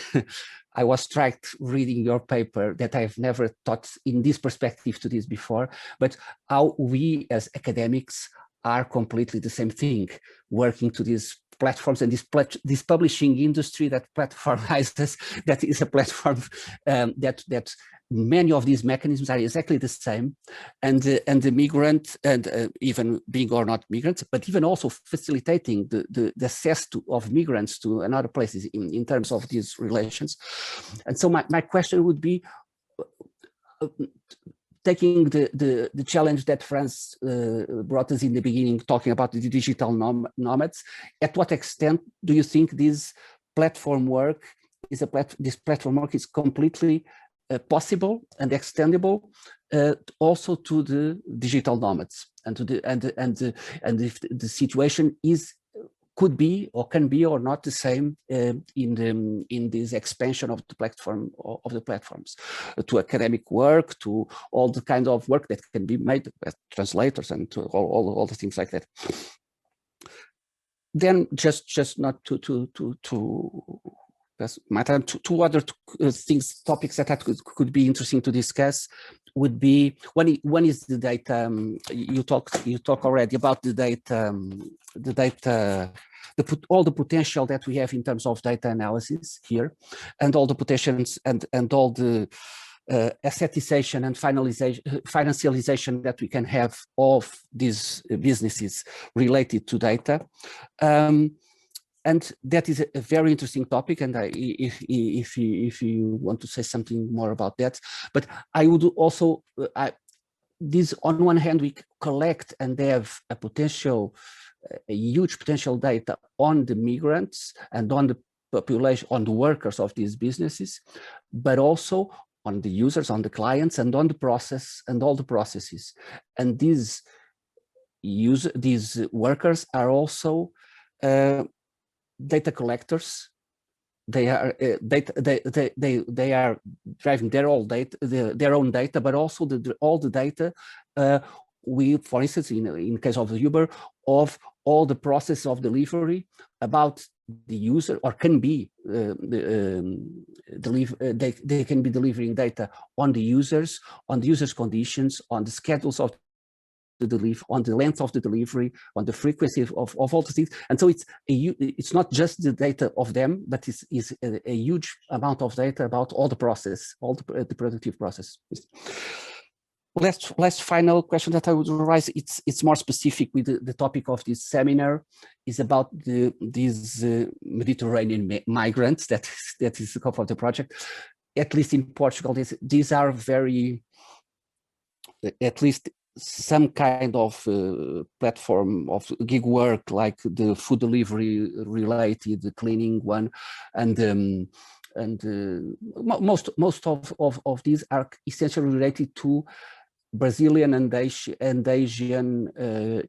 I was struck reading your paper that I've never thought in this perspective to this before, but how we as academics are completely the same thing, working to these platforms and this publishing industry that platformizes, that is a platform that many of these mechanisms are exactly the same, and the migrant, and even being or not migrants, but even also facilitating the access of migrants to another places in terms of these relations. And so my question would be, taking the challenge that France brought us in the beginning, talking about the digital nomads, at what extent do you think this platform work is this platform work is completely possible and extendable also to the digital nomads, and to and if the situation could be or can be or not the same in this expansion of the platforms to academic work, to all the kind of work that can be made as translators and to all the things like that. Then just not to my time, two other topics that could be interesting to discuss would be one is the data. You talk already about the data, all the potential that we have in terms of data analysis here, and all the potentials and all the assetization and financialization that we can have of these businesses related to data. And that is a very interesting topic, and if you want to say something more about that, but I would also, this on one hand we collect and they have a huge potential data on the migrants and on the population, on the workers of these businesses, but also on the users, on the clients, and on the process and all the processes. And these workers are also data collectors. They are they are driving their own data, but also all the data for instance, in case of the Uber, of all the process of delivery about the user, or can be they can be delivering data on the users conditions, on the schedules of the delivery, on the length of the delivery, on the frequency of all the things. And so it's not just the data of them, but it's a huge amount of data about all the process, all the productive process. Last final question that I would raise, it's more specific with the topic of this seminar, is about these Mediterranean migrants that is the scope of the project. At least in Portugal, these are very, at least some kind of platform of gig work, like the food delivery related, the cleaning one, and most of these are essentially related to Brazilian and Asian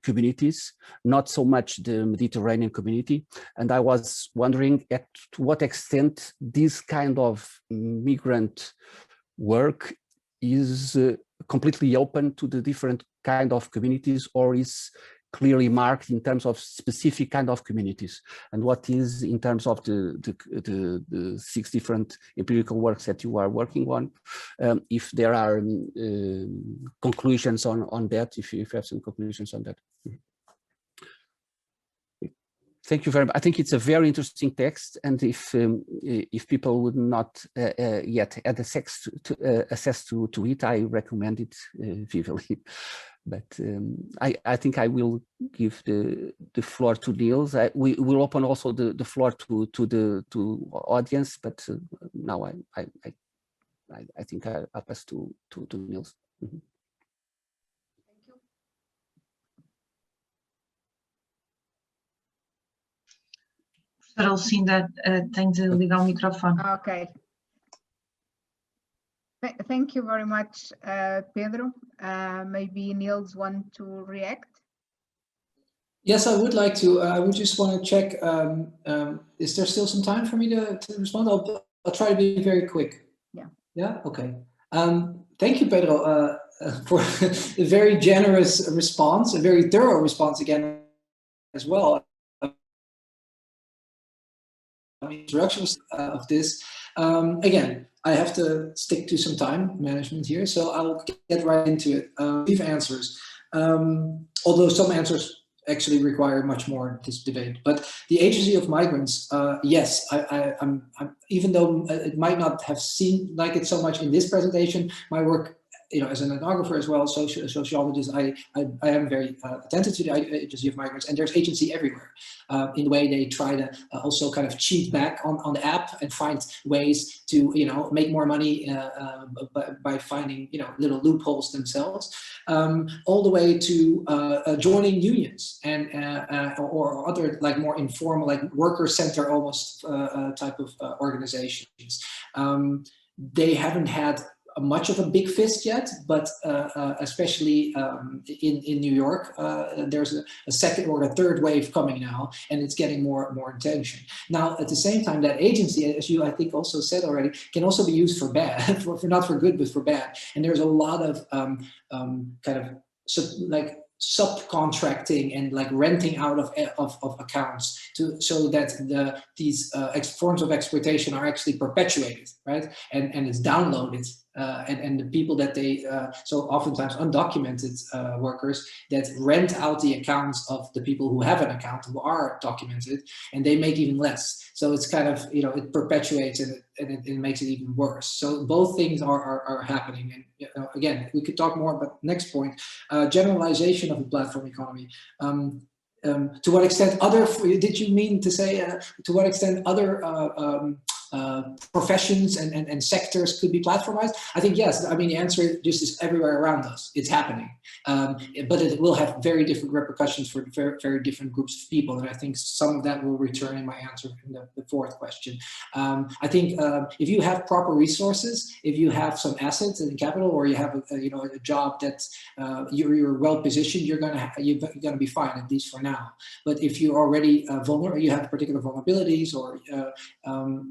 communities, not so much the Mediterranean community. And I was wondering to what extent this kind of migrant work is completely open to the different kind of communities, or is clearly marked in terms of specific kind of communities, and what is in terms of the 6 different empirical works that you are working on, if there are conclusions on that, if you have some conclusions on that. Thank you very much. I think it's a very interesting text, and if people would not yet had access to it, I recommend it vividly. But I think I will give the floor to Niels. We will open also the floor to the audience, but now I think I'll pass to Niels. Mm-hmm. Professora Lucinda tem de ligar o microfone. Okay. Thank you very much, Pedro. Maybe Niels want to react? Yes, I would like to. I would just want to check, is there still some time for me to respond? I'll try to be very quick. Yeah. Yeah, okay. Thank you, Pedro, for a very generous response, a very thorough response again as well. Introductions of this. Again, I have to stick to some time management here, so I'll get right into it. Brief answers, although some answers actually require much more this debate. But the agency of migrants, yes, I'm even though it might not have seemed like it so much in this presentation, my work, as an ethnographer as well, sociologist, I am very attentive to the agency of migrants, and there's agency everywhere. In the way they try to also kind of cheat back on the app and find ways to make more money by finding little loopholes themselves, all the way to joining unions and or other like more informal, like worker center almost type of organizations. They haven't had much of a big fist yet, but especially in New York, there's a second or a third wave coming now, and it's getting more attention. Now, at the same time, that agency, as you I think also said already, can also be used for bad, for not for good, but for bad. And there's a lot of kind of like subcontracting and like renting out of accounts so that these forms of exploitation are actually perpetuated, right? And it's downloaded. And the people that they, so oftentimes undocumented workers that rent out the accounts of the people who have an account, who are documented, and they make even less. So it's kind of, it perpetuates and it makes it even worse. So both things are happening. And again, we could talk more about next point, generalization of the platform economy. To what extent did you mean to say, to what extent other professions and sectors could be platformized? I think yes. I mean, the answer just is everywhere around us. It's happening, but it will have very different repercussions for very, very different groups of people. And I think some of that will return in my answer in the fourth question. I think if you have proper resources, if you have some assets and capital, or you have a job that you're well positioned, you're gonna be fine, at least for now. But if you're already vulnerable, you have particular vulnerabilities, or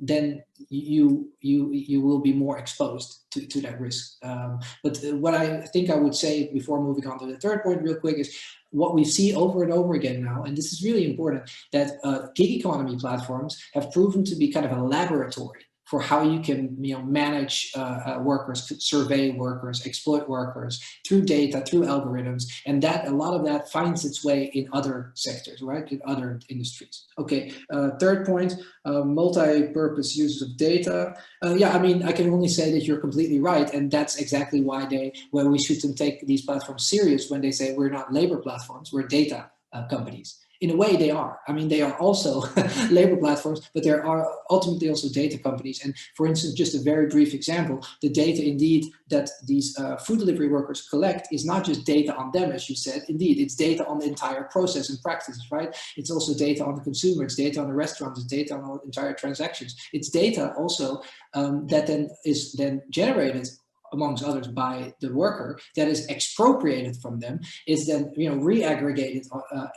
then you will be more exposed to that risk. But what I think I would say before moving on to the third point real quick is what we see over and over again now, and this is really important, that gig economy platforms have proven to be kind of a laboratory for how you can manage workers, survey workers, exploit workers through data, through algorithms, and that a lot of that finds its way in other sectors, right, in other industries. Okay, third point, multi-purpose uses of data. Yeah, I mean, I can only say that you're completely right, and that's exactly why we shouldn't take these platforms serious when they say we're not labor platforms, we're data companies. In a way, they are. I mean, they are also labor platforms, but there are ultimately also data companies. And for instance, just a very brief example, the data indeed that these food delivery workers collect is not just data on them, as you said. Indeed, it's data on the entire process and practices, right? It's also data on the consumer, it's data on the restaurants, it's data on all entire transactions. It's data also that then is generated, amongst others, by the worker, that is expropriated from them, is then re-aggregated,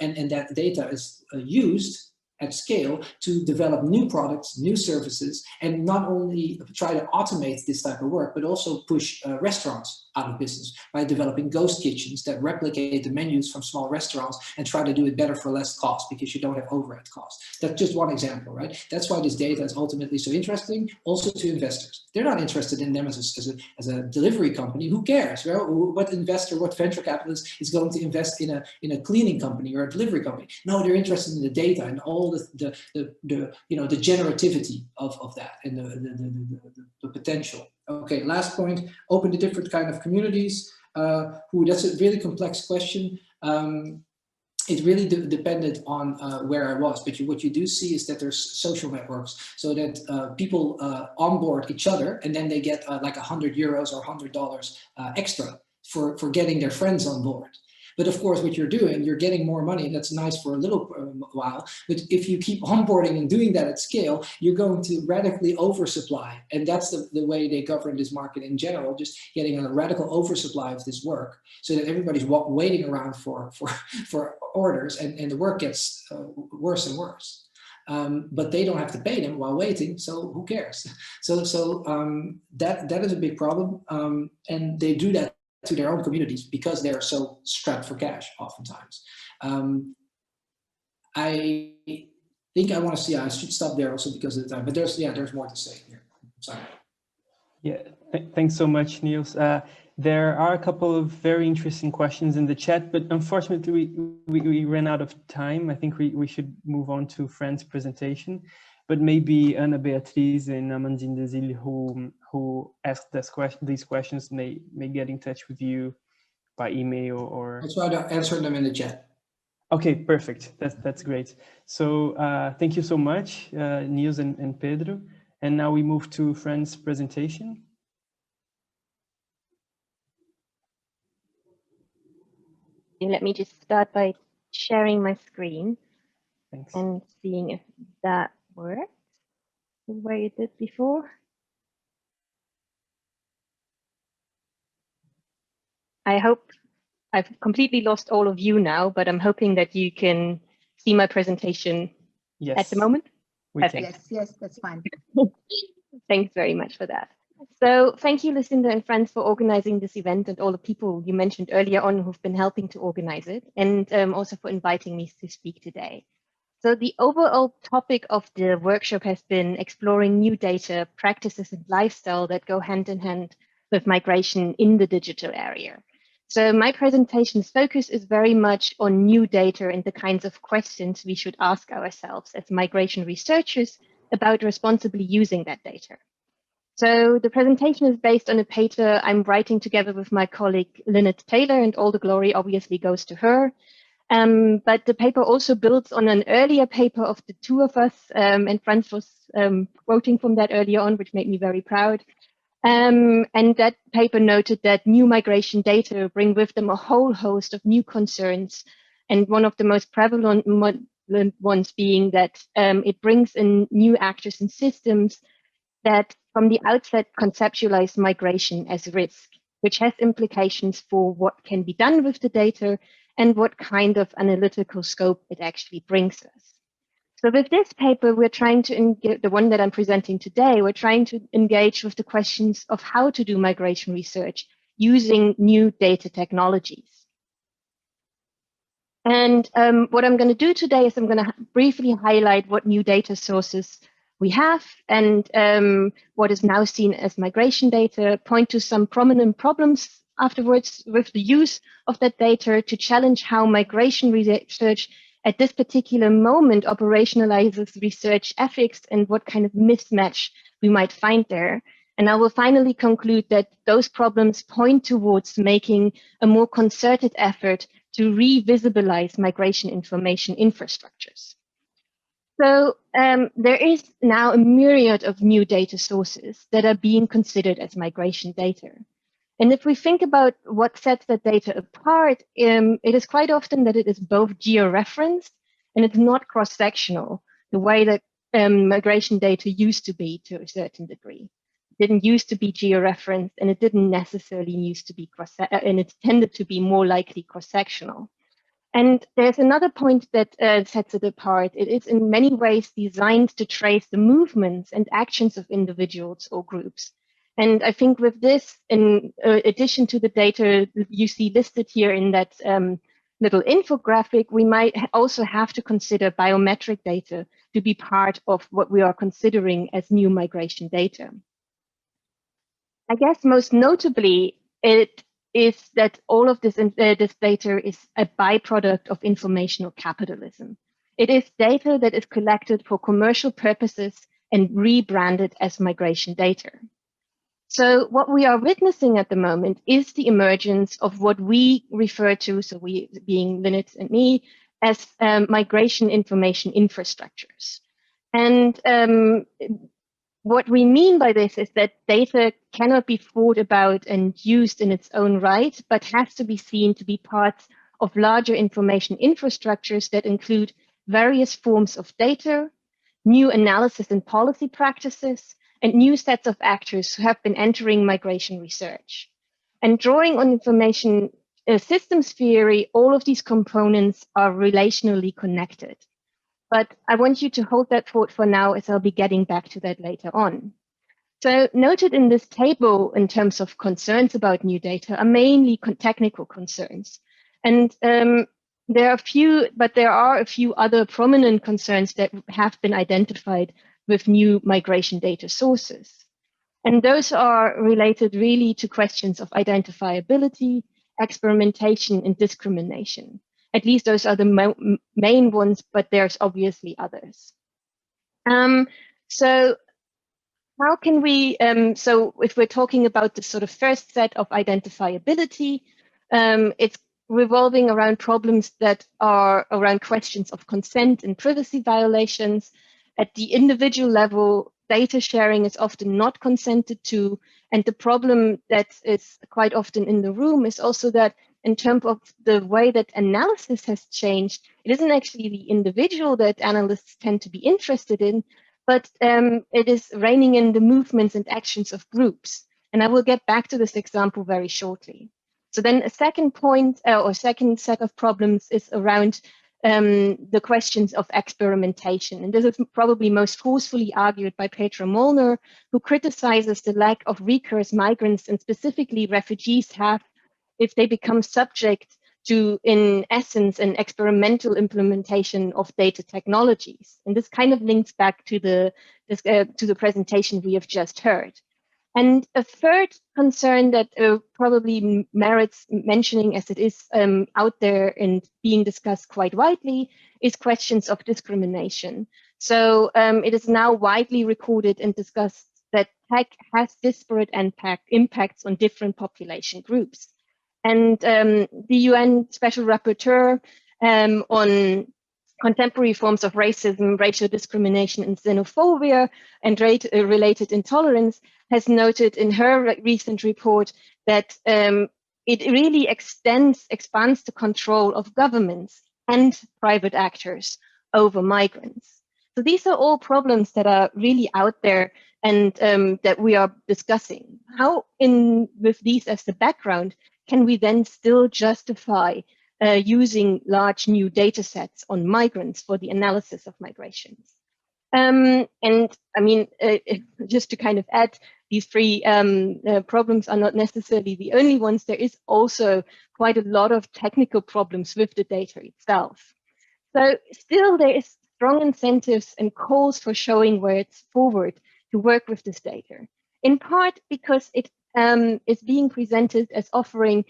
and that data is used at scale to develop new products, new services, and not only try to automate this type of work, but also push restaurants out of business by developing ghost kitchens that replicate the menus from small restaurants and try to do it better for less cost because you don't have overhead costs. That's just one example, right? That's why this data is ultimately so interesting also to investors. They're not interested in them as a delivery company. Who cares? Well, what investor, what venture capitalist is going to invest in a cleaning company or a delivery company? No, they're interested in the data and all the generativity of that and the potential. Okay, last point, open to different kind of communities. That's a really complex question. It really depended on where I was, but what you do see is that there's social networks so that people onboard each other and then they get like €100 or $100 extra for getting their friends on board. But of course, what you're doing, you're getting more money, and that's nice for a little while. But if you keep onboarding and doing that at scale, you're going to radically oversupply. And that's the way they govern this market in general, just getting a radical oversupply of this work so that everybody's waiting around for orders and the work gets worse and worse. But they don't have to pay them while waiting, so who cares? So that is a big problem. And they do that to their own communities because they're so strapped for cash oftentimes. I think I want to see, I should stop there also because of the time, but there's more to say here. Sorry. Yeah, thanks so much, Niels. There are a couple of very interesting questions in the chat, but unfortunately we ran out of time. I think we should move on to Fran's presentation, but maybe Ana Beatriz and Amandine Zil, who asked these questions may get in touch with you by email or... I'll try to answer them in the chat. Okay, perfect. That's great. So thank you so much, Niels and Pedro. And now we move to Fran's presentation. Let me just start by sharing my screen. Thanks. And seeing if that works the way it did before. I hope I've completely lost all of you now, but I'm hoping that you can see my presentation at the moment. Yes, that's fine. Thanks very much for that. So thank you, Lucinda and friends, for organizing this event and all the people you mentioned earlier on who've been helping to organize it, and also for inviting me to speak today. So the overall topic of the workshop has been exploring new data, practices, and lifestyle that go hand in hand with migration in the digital area. So my presentation's focus is very much on new data and the kinds of questions we should ask ourselves as migration researchers about responsibly using that data. So the presentation is based on a paper I'm writing together with my colleague Lynette Taylor, and all the glory obviously goes to her. But the paper also builds on an earlier paper of the two of us, and Franz was quoting from that earlier on, which made me very proud. And that paper noted that new migration data bring with them a whole host of new concerns, and one of the most prevalent ones being that it brings in new actors and systems that from the outset conceptualize migration as risk, which has implications for what can be done with the data and what kind of analytical scope it actually brings us. So with this paper, we're trying to engage, the one that I'm presenting today, we're trying to engage with the questions of how to do migration research using new data technologies. And what I'm going to do today is I'm going to briefly highlight what new data sources we have and what is now seen as migration data, point to some prominent problems afterwards with the use of that data to challenge how migration research at this particular moment operationalizes research ethics and what kind of mismatch we might find there. And I will finally conclude that those problems point towards making a more concerted effort to re-visibilize migration information infrastructures. So there is now a myriad of new data sources that are being considered as migration data. And if we think about what sets that data apart, it is quite often that it is both georeferenced and it's not cross-sectional, the way that migration data used to be to a certain degree. It didn't used to be georeferenced, and it didn't necessarily used to be and it tended to be more likely cross-sectional. And there's another point that sets it apart. It is in many ways designed to trace the movements and actions of individuals or groups. And I think with this, in addition to the data you see listed here in that little infographic, we might also have to consider biometric data to be part of what we are considering as new migration data. I guess most notably, it is that all of this data is a byproduct of informational capitalism. It is data that is collected for commercial purposes and rebranded as migration data. So what we are witnessing at the moment is the emergence of what we refer to, so we being Linnet and me, as migration information infrastructures. And what we mean by this is that data cannot be thought about and used in its own right, but has to be seen to be parts of larger information infrastructures that include various forms of data, new analysis and policy practices, and new sets of actors who have been entering migration research. And drawing on information systems theory, all of these components are relationally connected. But I want you to hold that thought for now, as I'll be getting back to that later on. So noted in this table in terms of concerns about new data are mainly technical concerns. And there are a few other prominent concerns that have been identified with new migration data sources. And those are related really to questions of identifiability, experimentation, and discrimination. At least those are the main ones, but there's obviously others. So how can we, so if we're talking about the sort of first set of identifiability, it's revolving around problems that are around questions of consent and privacy violations. At the individual level, data sharing is often not consented to. And the problem that is quite often in the room is also that in terms of the way that analysis has changed, it isn't actually the individual that analysts tend to be interested in, but it is reining in the movements and actions of groups. And I will get back to this example very shortly. So then a second point or second set of problems is around the questions of experimentation. And this is probably most forcefully argued by Petra Molnar, who criticizes the lack of recourse migrants and specifically refugees have if they become subject to, in essence, an experimental implementation of data technologies. And this kind of links back to the presentation we have just heard. And a third concern that probably merits mentioning, as it is out there and being discussed quite widely, is questions of discrimination. So it is now widely recorded and discussed that tech has disparate impacts on different population groups. And the UN Special Rapporteur on contemporary forms of racism, racial discrimination, and xenophobia, and related intolerance has noted in her recent report that it really expands the control of governments and private actors over migrants. So these are all problems that are really out there and that we are discussing. How, with these as the background, can we then still justify using large new data sets on migrants for the analysis of migrations? And I mean, just to kind of add, these three problems are not necessarily the only ones. There is also quite a lot of technical problems with the data itself. So still there is strong incentives and calls for showing where it's forward to work with this data, in part because it is being presented as offering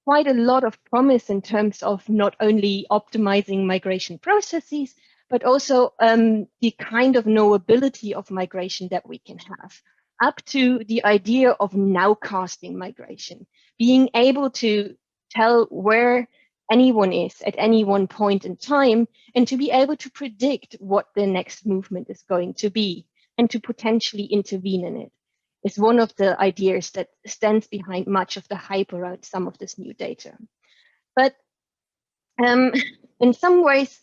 quite a lot of promise in terms of not only optimizing migration processes, but also the kind of knowability of migration that we can have, up to the idea of nowcasting migration, being able to tell where anyone is at any one point in time, and to be able to predict what the next movement is going to be, and to potentially intervene in it, is one of the ideas that stands behind much of the hype around some of this new data. But in some ways,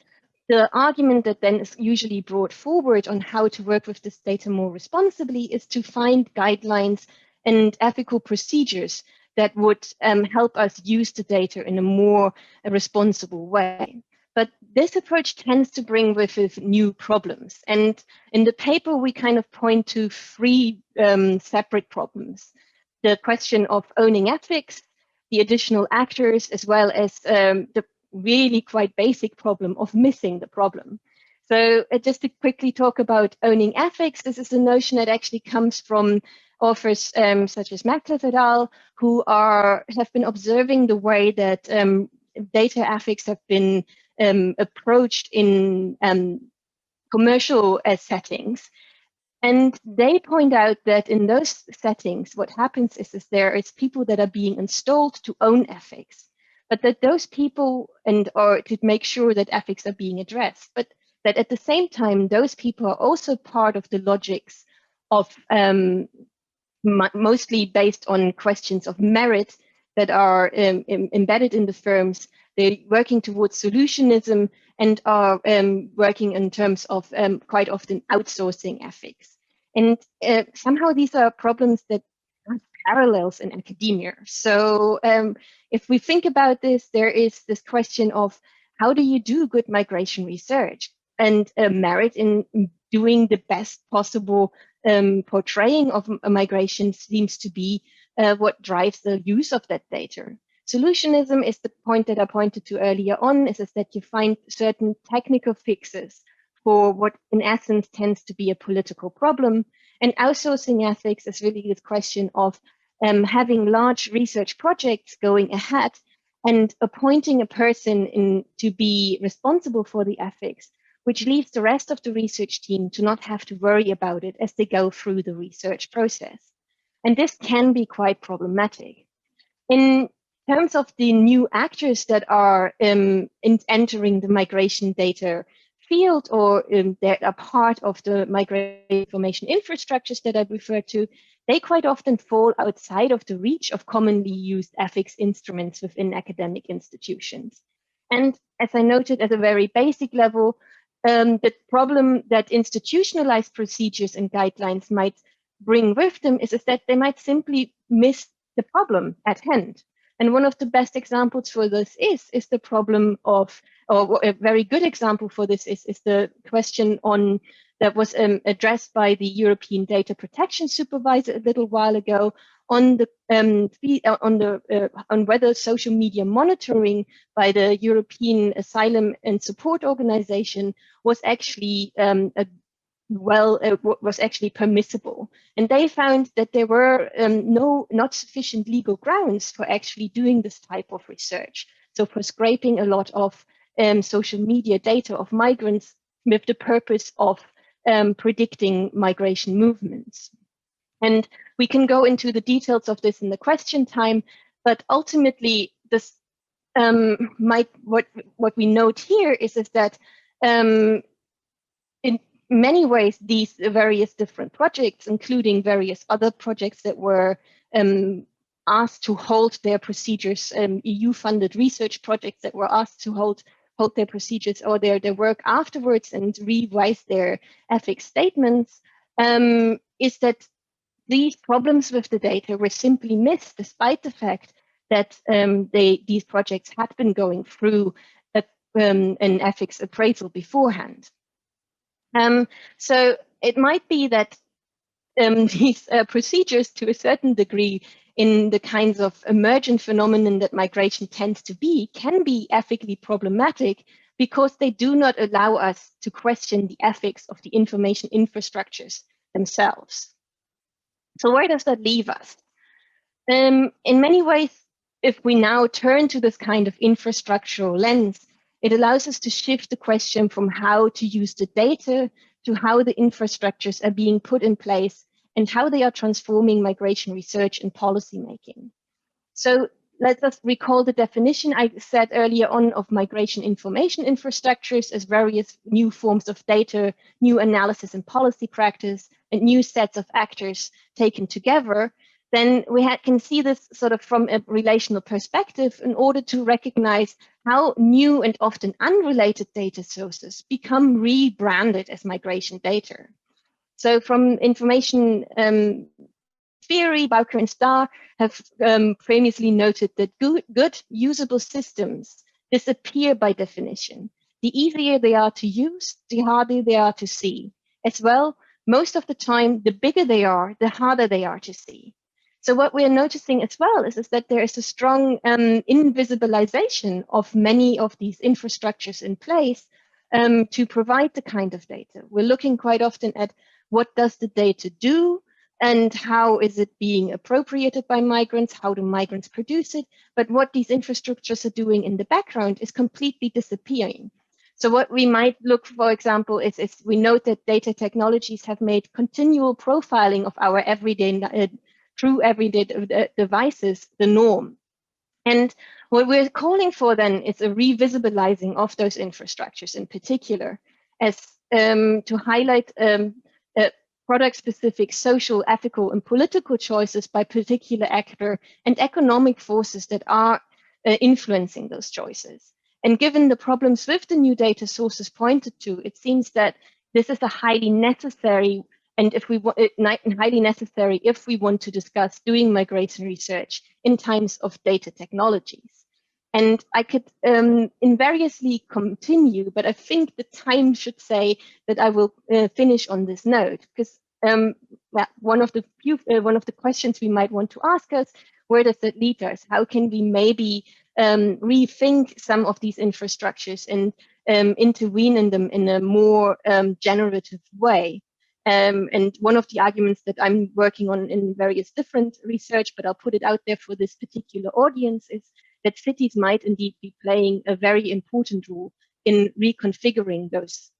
the argument that then is usually brought forward on how to work with this data more responsibly is to find guidelines and ethical procedures that would help us use the data in a more responsible way. But this approach tends to bring with it new problems. And in the paper, we kind of point to three separate problems. The question of owning ethics, the additional actors, as well as the really quite basic problem of missing the problem. So just to quickly talk about owning ethics, this is a notion that actually comes from authors such as Macliffe et al., who have been observing the way that data ethics have been approached in commercial settings. And they point out that in those settings, what happens is there is people that are being installed to own ethics, but that those people or to make sure that ethics are being addressed, but that at the same time, those people are also part of the logics of mostly based on questions of merit that are embedded in the firms. They're working towards solutionism and are working in terms of quite often outsourcing ethics. And somehow these are problems that have parallels in academia. So if we think about this, there is this question of how do you do good migration research? And merit in doing the best possible portraying of migration seems to be what drives the use of that data. Solutionism is the point that I pointed to earlier on, is that you find certain technical fixes for what in essence tends to be a political problem. And outsourcing ethics is really this question of having large research projects going ahead and appointing a person to be responsible for the ethics, which leaves the rest of the research team to not have to worry about it as they go through the research process. And this can be quite problematic. In terms of the new actors that are entering the migration data field or that are part of the migration information infrastructures that I referred to, they quite often fall outside of the reach of commonly used ethics instruments within academic institutions. And as I noted at a very basic level, the problem that institutionalized procedures and guidelines might bring with them is that they might simply miss the problem at hand. And one of the best examples for this is the problem of, or a very good example for this is the question on that was addressed by the European Data Protection Supervisor a little while ago on whether social media monitoring by the European Asylum and Support Organization was actually was actually permissible. And they found that there were not sufficient legal grounds for actually doing this type of research. So for scraping a lot of social media data of migrants with the purpose of predicting migration movements. And we can go into the details of this in the question time, but ultimately this what we note here is that in many ways, these various different projects, including various other projects that were asked to hold their procedures, EU-funded research projects that were asked to hold their procedures or their work afterwards and revise their ethics statements, is that these problems with the data were simply missed, despite the fact that these projects had been going through an ethics appraisal beforehand. So it might be that these procedures, to a certain degree, in the kinds of emergent phenomenon that migration tends to be, can be ethically problematic because they do not allow us to question the ethics of the information infrastructures themselves. So where does that leave us? In many ways, if we now turn to this kind of infrastructural lens, it allows us to shift the question from how to use the data to how the infrastructures are being put in place and how they are transforming migration research and policymaking. So let us recall the definition I said earlier on of migration information infrastructures as various new forms of data, new analysis and policy practice, and new sets of actors taken together. Then we can see this sort of from a relational perspective in order to recognize how new and often unrelated data sources become rebranded as migration data. So from information theory, Bowker and Starr have famously noted that good usable systems disappear by definition. The easier they are to use, the harder they are to see. As well, most of the time, the bigger they are, the harder they are to see. So what we're noticing as well is that there is a strong invisibilization of many of these infrastructures in place to provide the kind of data. We're looking quite often at what does the data do and how is it being appropriated by migrants, how do migrants produce it, but what these infrastructures are doing in the background is completely disappearing. So what we might look, for example, is we note that data technologies have made continual profiling of our everyday, true everyday devices the norm. And what we're calling for then is a revisibilizing of those infrastructures in particular, as to highlight product-specific social, ethical, and political choices by particular actor and economic forces that are influencing those choices. And given the problems with the new data sources pointed to, it seems that this is a highly necessary and highly necessary if we want to discuss doing migration research in times of data technologies. And I could invariously continue, but I think the time should say that I will finish on this note, because one of the questions we might want to ask us, where does that lead us? How can we maybe rethink some of these infrastructures and intervene in them in a more generative way? And one of the arguments that I'm working on in various different research, but I'll put it out there for this particular audience, is that cities might indeed be playing a very important role in reconfiguring those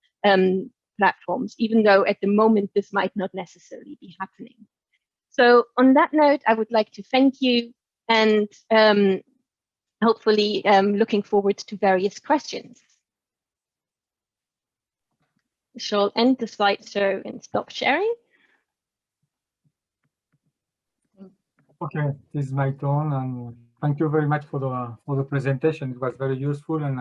platforms, even though at the moment this might not necessarily be happening. So on that note, I would like to thank you and hopefully looking forward to various questions. I shall end the slideshow and stop sharing. Okay, this is my turn, and thank you very much for the presentation. It was very useful and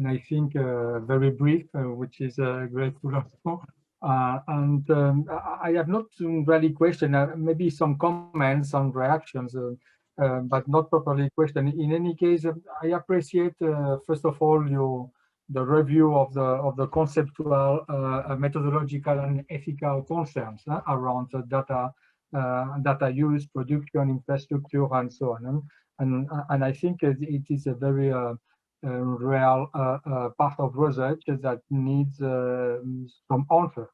I think very brief, which is grateful also. I have not really questions, maybe some comments, some reactions, but not properly questions. In any case, I appreciate first of all the review of the conceptual, methodological, and ethical concerns around data use, production, infrastructure, and so on. And I think it is a very real part of research that needs some answer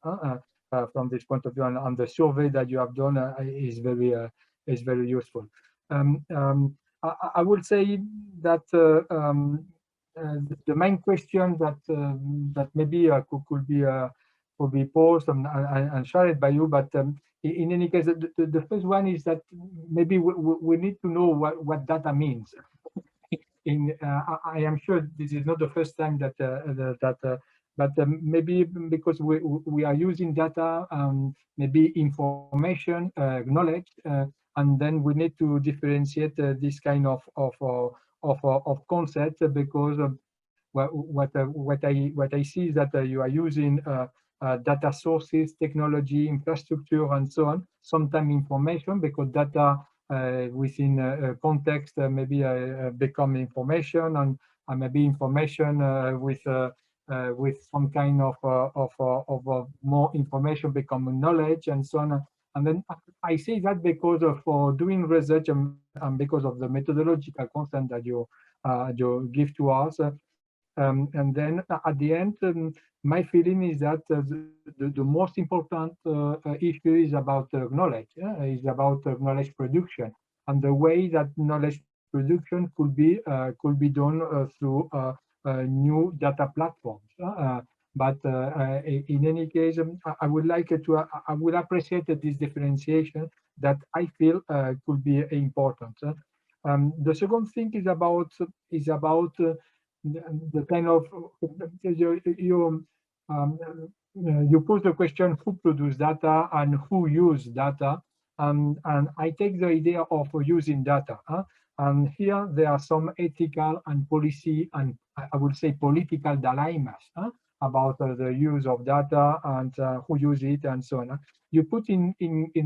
from this point of view, and the survey that you have done is very useful. I would say that the main question that maybe could be posed and shared by you, but in any case, the first one is that maybe we need to know what data means. I am sure this is not the first time but maybe because we are using data, maybe information, knowledge, and then we need to differentiate this kind of concept, because what I see is that you are using data sources, technology, infrastructure, and so on. Sometimes information, because data within a context maybe become information, and maybe information with some kind of more information become knowledge, and so on. And then I say that because for doing research and because of the methodological constant that you give to us. And then at the end, my feeling is that the most important issue is about knowledge, is about knowledge production, and the way that knowledge production could be done through new data platforms. But in any case, I would like I would appreciate this differentiation that I feel could be important. The second thing is about the kind of you pose the question who produce data and who use data, and I take the idea of using data. And here there are some ethical and policy and I would say political dilemmas about the use of data and who use it and so on. You put in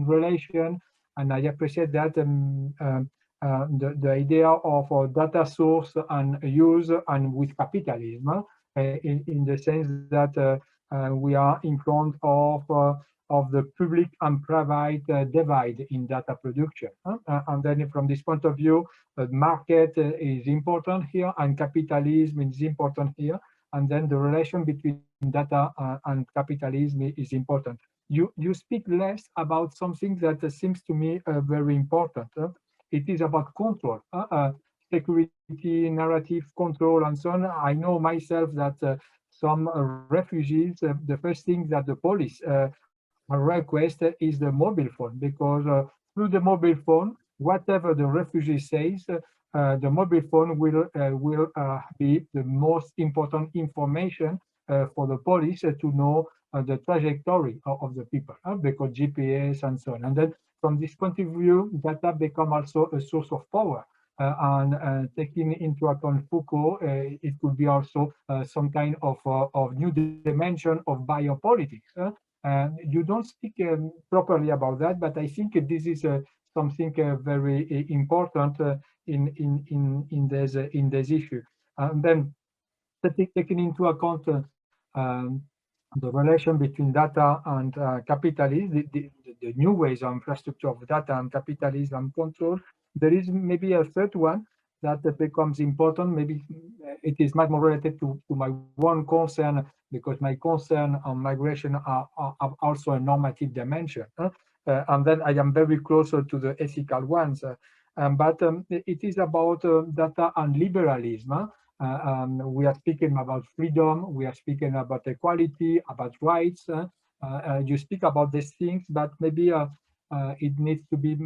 relation and I appreciate that the idea of data source and use and with capitalism, in the sense that we are in front of the public and private divide in data production. And then from this point of view, the market is important here and capitalism is important here. And then the relation between data and capitalism is important. You speak less about something that seems to me very important. It is about control, security, narrative control, and so on. I know myself that some refugees, the first thing that the police request is the mobile phone, because through the mobile phone, whatever the refugee says, the mobile phone will be the most important information for the police to know the trajectory of the people, because GPS and so on. And then from this point of view, data become also a source of power. And taking into account Foucault, it could be also some kind of new dimension of biopolitics. You don't speak properly about that, but I think this is something very important in this issue. And then taking into account the relation between data and capitalism, the new ways of infrastructure of data and capitalism and control, there is maybe a third one that becomes important. Maybe it is much more related to my one concern, because my concern on migration are also a normative dimension. And then I am very closer to the ethical ones. But it is about data and liberalism. We are speaking about freedom, we are speaking about equality, about rights. You speak about these things, but maybe it needs to be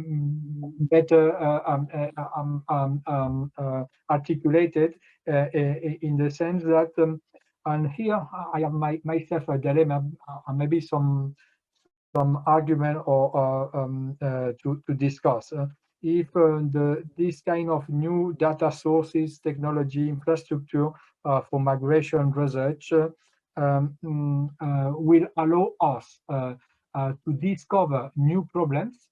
better articulated in the sense that, and here I have myself a dilemma, maybe some argument or to discuss. If this kind of new data sources, technology, infrastructure for migration research will allow us to discover new problems.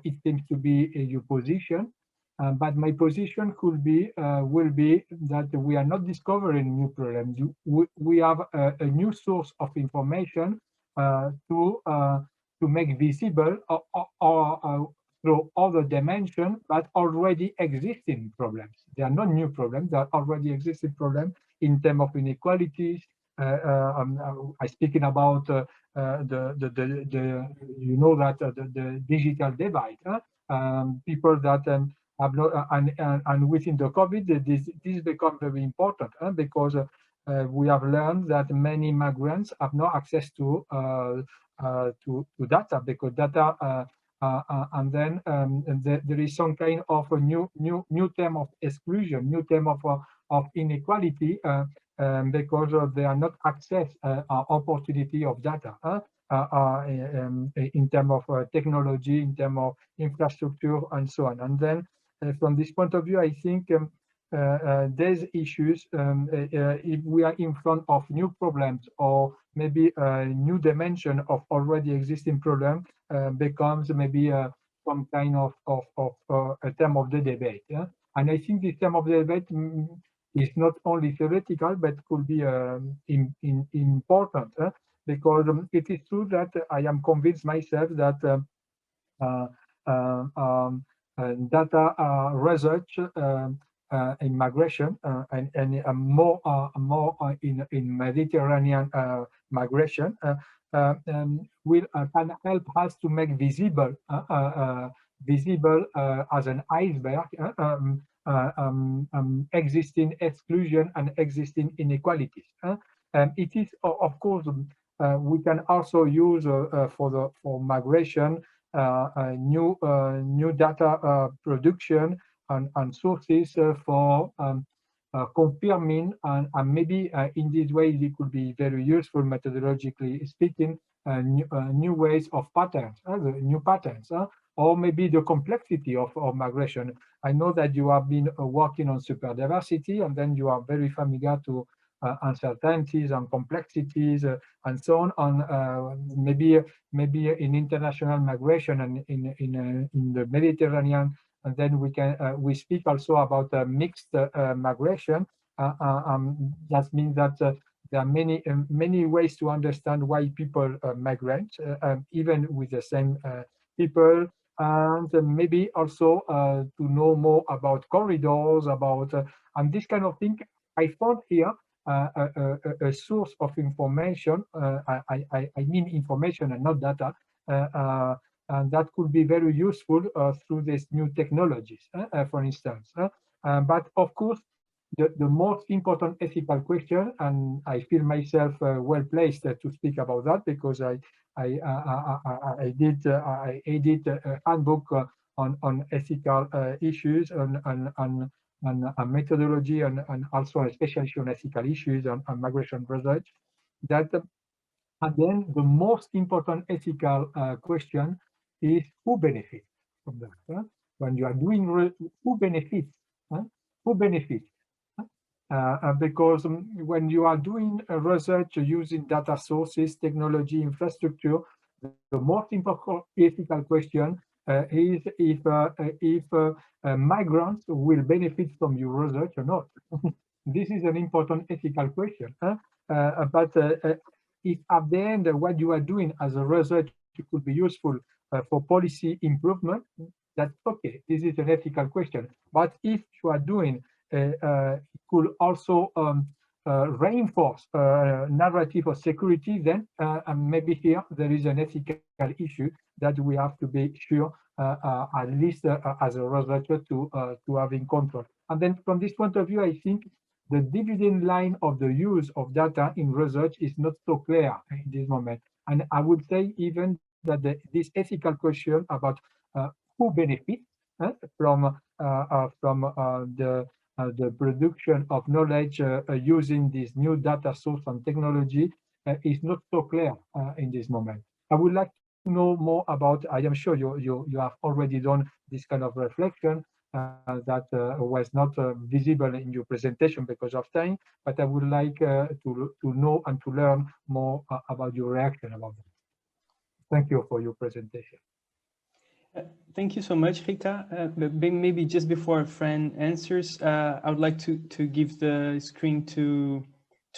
It seems to be your position, but my position could be, will be that we are not discovering new problems. We have a new source of information to make visible or through other dimensions, but already existing problems. They are not new problems, they are already existing problems in terms of inequalities. I'm speaking about the you know that the digital divide. People that have no, and within the COVID, this become very important because we have learned that many migrants have no access to data, because data and then there is some kind of a new term of exclusion, new term of inequality, because they are not access opportunity of data in terms of technology, in terms of infrastructure, and so on. And then from this point of view, I think these issues, if we are in front of new problems or maybe a new dimension of already existing problem, becomes maybe some kind of a term of the debate. Yeah? And I think this term of the debate is not only theoretical, but could be important, because it is true that I am convinced myself that data research in migration and more in Mediterranean migration will can help us to make visible as an iceberg existing exclusion and existing inequalities. It is of course we can also use for migration new data production and sources for confirming and maybe in this way it could be very useful methodologically speaking, new ways of patterns, new patterns, or maybe the complexity of migration. I know that you have been working on super diversity, and then you are very familiar to uncertainties and complexities and so on maybe in international migration and in the Mediterranean. And then we speak also about mixed migration. That means that there are many ways to understand why people migrate, even with the same people, and maybe also to know more about corridors, about and this kind of thing. I found here a source of information. I mean information and not data. And that could be very useful through these new technologies, for instance. But of course, the most important ethical question, and I feel myself well placed to speak about that because I edit a handbook on ethical issues and methodology and also especially on ethical issues on migration research. That and then the most important ethical question is who benefits from that. When you are doing who benefits, who benefits. Because when you are doing research using data sources, technology, infrastructure, the most important ethical question is if migrants will benefit from your research or not. This is an important ethical question. But if at the end what you are doing as a research could be useful for policy improvement, that's okay. This is an ethical question. But if you are doing could also reinforce narrative of security, then maybe here there is an ethical issue that we have to be sure, at least as a researcher, to have in control. And then from this point of view, I think the dividend line of the use of data in research is not so clear in this moment. And I would say even that this ethical question about who benefits from the production of knowledge using this new data source and technology is not so clear in this moment. I would like to know more about, I am sure you have already done this kind of reflection that was not visible in your presentation because of time, but I would like to know and to learn more about your reaction about that. Thank you for your presentation. Thank you so much, Rita. Maybe just before Fran answers, I would like to give the screen to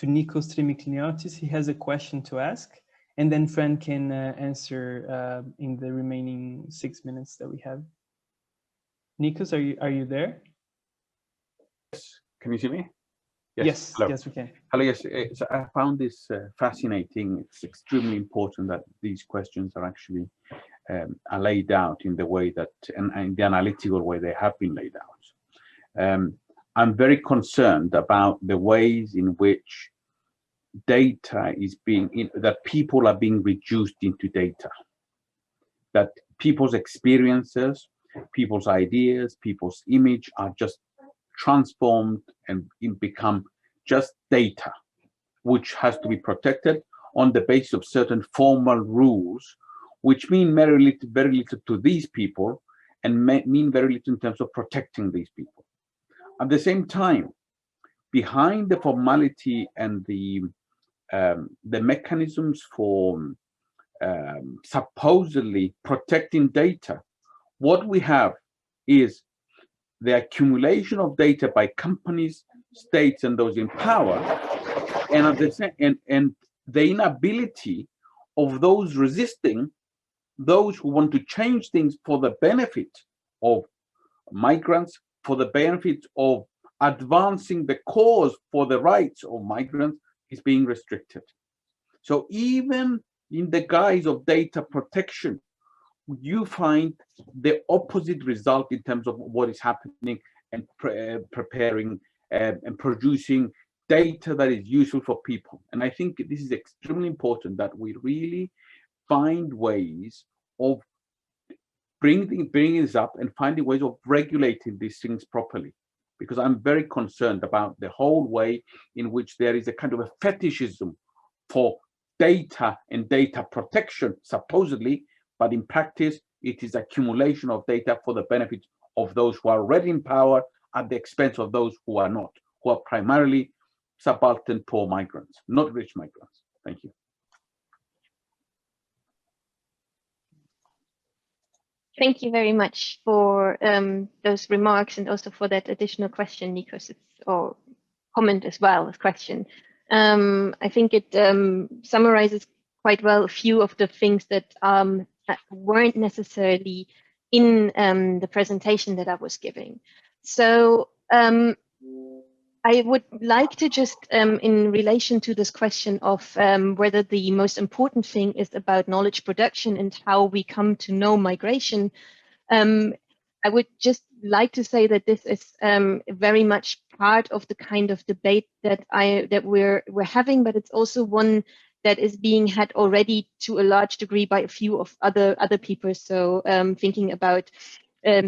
Nikos Trimikliotis. He has a question to ask, and then Fran can answer in the remaining 6 minutes that we have. Nikos, are you there? Yes. Can you see me? Yes, yes, we can. Hello, yes. So I found this fascinating. It's extremely important that these questions are actually are laid out in the way that, and the analytical way they have been laid out. I'm very concerned about the ways in which data is being, that people are being reduced into data, that people's experiences, people's ideas, people's image are just transformed and become just data, which has to be protected on the basis of certain formal rules, which mean very little to these people and mean very little in terms of protecting these people. At the same time, behind the formality and the mechanisms for supposedly protecting data, what we have is the accumulation of data by companies, states, and those in power, and at the same, and the inability of those resisting, those who want to change things for the benefit of migrants, for the benefit of advancing the cause for the rights of migrants, is being restricted. So even in the guise of data protection, you find the opposite result in terms of what is happening and preparing and producing data that is useful for people. And I think this is extremely important, that we really find ways of bringing this up and finding ways of regulating these things properly. Because I'm very concerned about the whole way in which there is a kind of a fetishism for data and data protection, supposedly, but in practice, it is accumulation of data for the benefit of those who are already in power at the expense of those who are not, who are primarily subaltern poor migrants, not rich migrants. Thank you. Thank you very much for those remarks and also for that additional question, Nikos, or comment as well as question. I think it summarizes quite well a few of the things that weren't necessarily in the presentation that I was giving. So I would like to just, in relation to this question of whether the most important thing is about knowledge production and how we come to know migration, I would just like to say that this is very much part of the kind of debate that we're having, but it's also one that is being had already to a large degree by a few of other people. So thinking about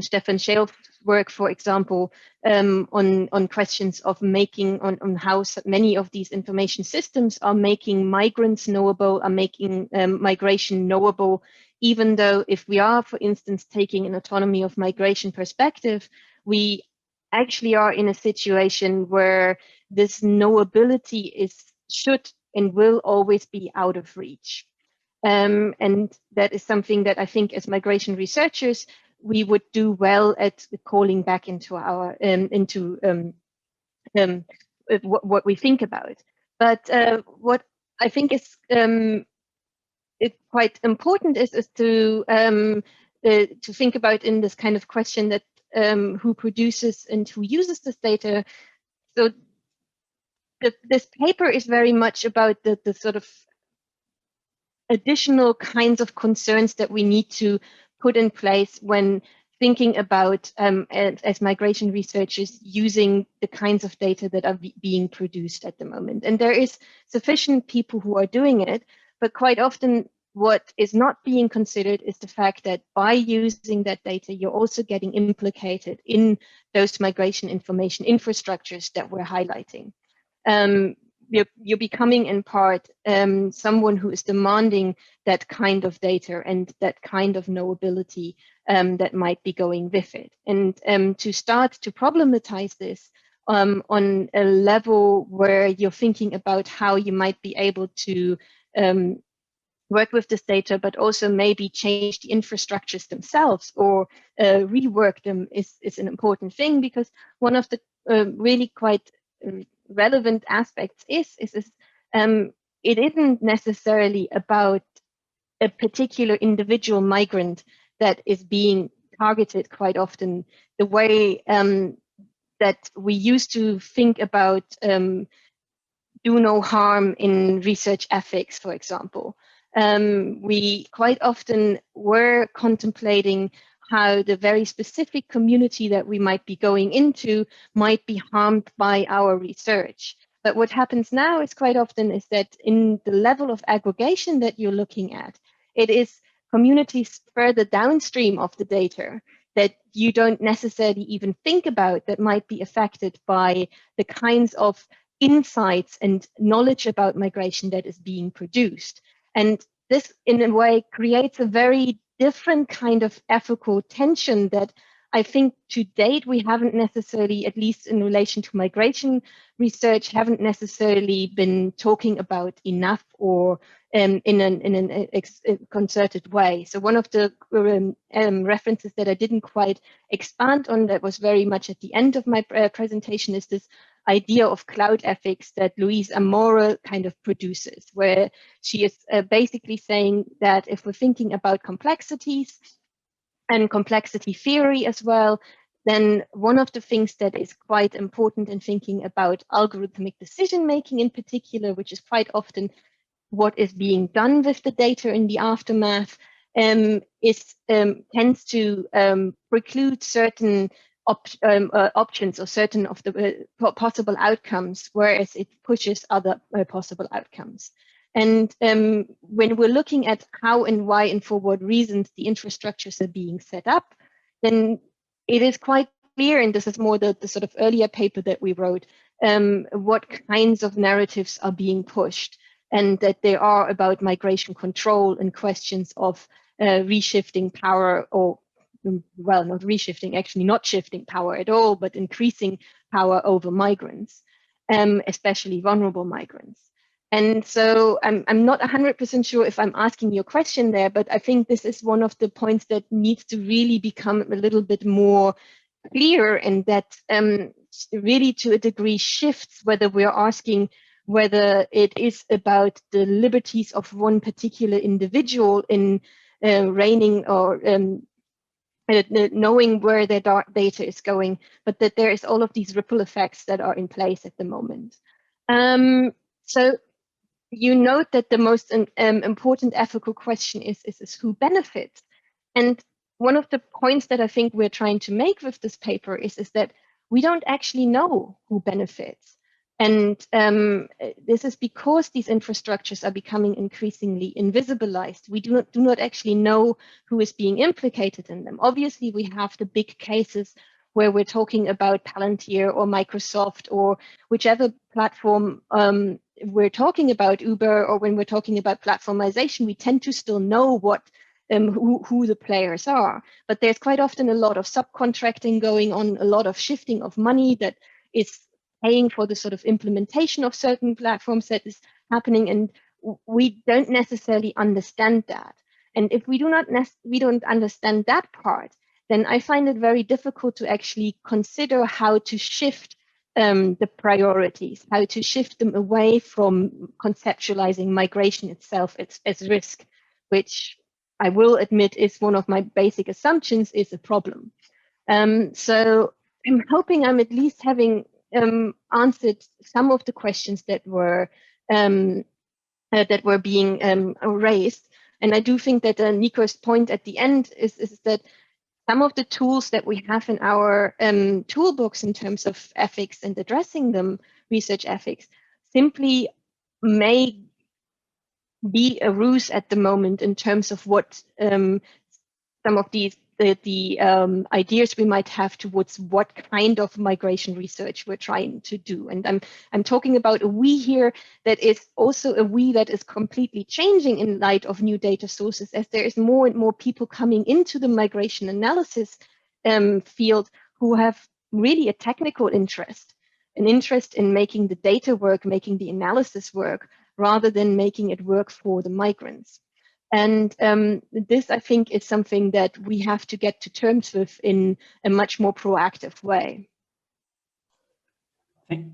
Stefan Scheel's work, for example, on questions of making on how many of these information systems are making migrants knowable, are making migration knowable, even though if we are, for instance, taking an autonomy of migration perspective, we actually are in a situation where this knowability should and will always be out of reach. And that is something that I think as migration researchers, we would do well at calling back into our what we think about. But what I think is quite important is to think about in this kind of question that who produces and who uses this data. So this paper is very much about the sort of additional kinds of concerns that we need to put in place when thinking about, as migration researchers, using the kinds of data that are being produced at the moment. And there is sufficient people who are doing it, but quite often what is not being considered is the fact that by using that data, you're also getting implicated in those migration information infrastructures that we're highlighting. You're becoming in part someone who is demanding that kind of data and that kind of knowability that might be going with it. And to start to problematize this on a level where you're thinking about how you might be able to work with this data, but also maybe change the infrastructures themselves or rework them is an important thing, because one of the really quite relevant aspects is it isn't necessarily about a particular individual migrant that is being targeted quite often the way that we used to think about do no harm in research ethics, for example. We quite often were contemplating how the very specific community that we might be going into might be harmed by our research. But what happens now is quite often is that in the level of aggregation that you're looking at, it is communities further downstream of the data that you don't necessarily even think about that might be affected by the kinds of insights and knowledge about migration that is being produced. And this, in a way, creates a very different kind of ethical tension that I think to date we haven't necessarily, at least in relation to migration research, haven't necessarily been talking about enough or in an concerted way. So one of the references that I didn't quite expand on that was very much at the end of my presentation is this idea of cloud ethics that Louise Amora kind of produces, where she is basically saying that if we're thinking about complexities and complexity theory as well, then one of the things that is quite important in thinking about algorithmic decision-making in particular, which is quite often what is being done with the data in the aftermath, tends to preclude certain options or certain of the possible outcomes, whereas it pushes other possible outcomes. And when we're looking at how and why and for what reasons the infrastructures are being set up, then it is quite clear, and this is more the sort of earlier paper that we wrote, what kinds of narratives are being pushed, and that they are about migration control and questions of reshifting power, or well, not reshifting, actually not shifting power at all, but increasing power over migrants. especially vulnerable migrants. And so I'm not 100% sure if I'm asking your question there, but I think this is one of the points that needs to really become a little bit more clear, and that really to a degree shifts whether we're asking whether it is about the liberties of one particular individual in reigning or knowing where their data is going, but that there is all of these ripple effects that are in place at the moment. So you note that the most important ethical question is who benefits. And one of the points that I think we're trying to make with this paper is that we don't actually know who benefits. And this is because these infrastructures are becoming increasingly invisibilized. We do not actually know who is being implicated in them. Obviously, we have the big cases where we're talking about Palantir or Microsoft or whichever platform we're talking about, Uber, or when we're talking about platformization, we tend to still know what who the players are. But there's quite often a lot of subcontracting going on, a lot of shifting of money that is paying for the sort of implementation of certain platforms that is happening, and we don't necessarily understand that. And if we don't understand that part, then I find it very difficult to actually consider how to shift the priorities, how to shift them away from conceptualizing migration itself as risk, which I will admit is one of my basic assumptions is a problem. So I'm hoping I'm at least having answered some of the questions that were being raised. And I do think that Nico's point at the end is that some of the tools that we have in our toolbox in terms of ethics and addressing them, research ethics, simply may be a ruse at the moment in terms of what some of these the ideas we might have towards what kind of migration research we're trying to do. And I'm talking about a we here that is also a we that is completely changing in light of new data sources, as there is more and more people coming into the migration analysis field who have really a technical interest, an interest in making the data work, making the analysis work, rather than making it work for the migrants. And this, I think, is something that we have to get to terms with in a much more proactive way.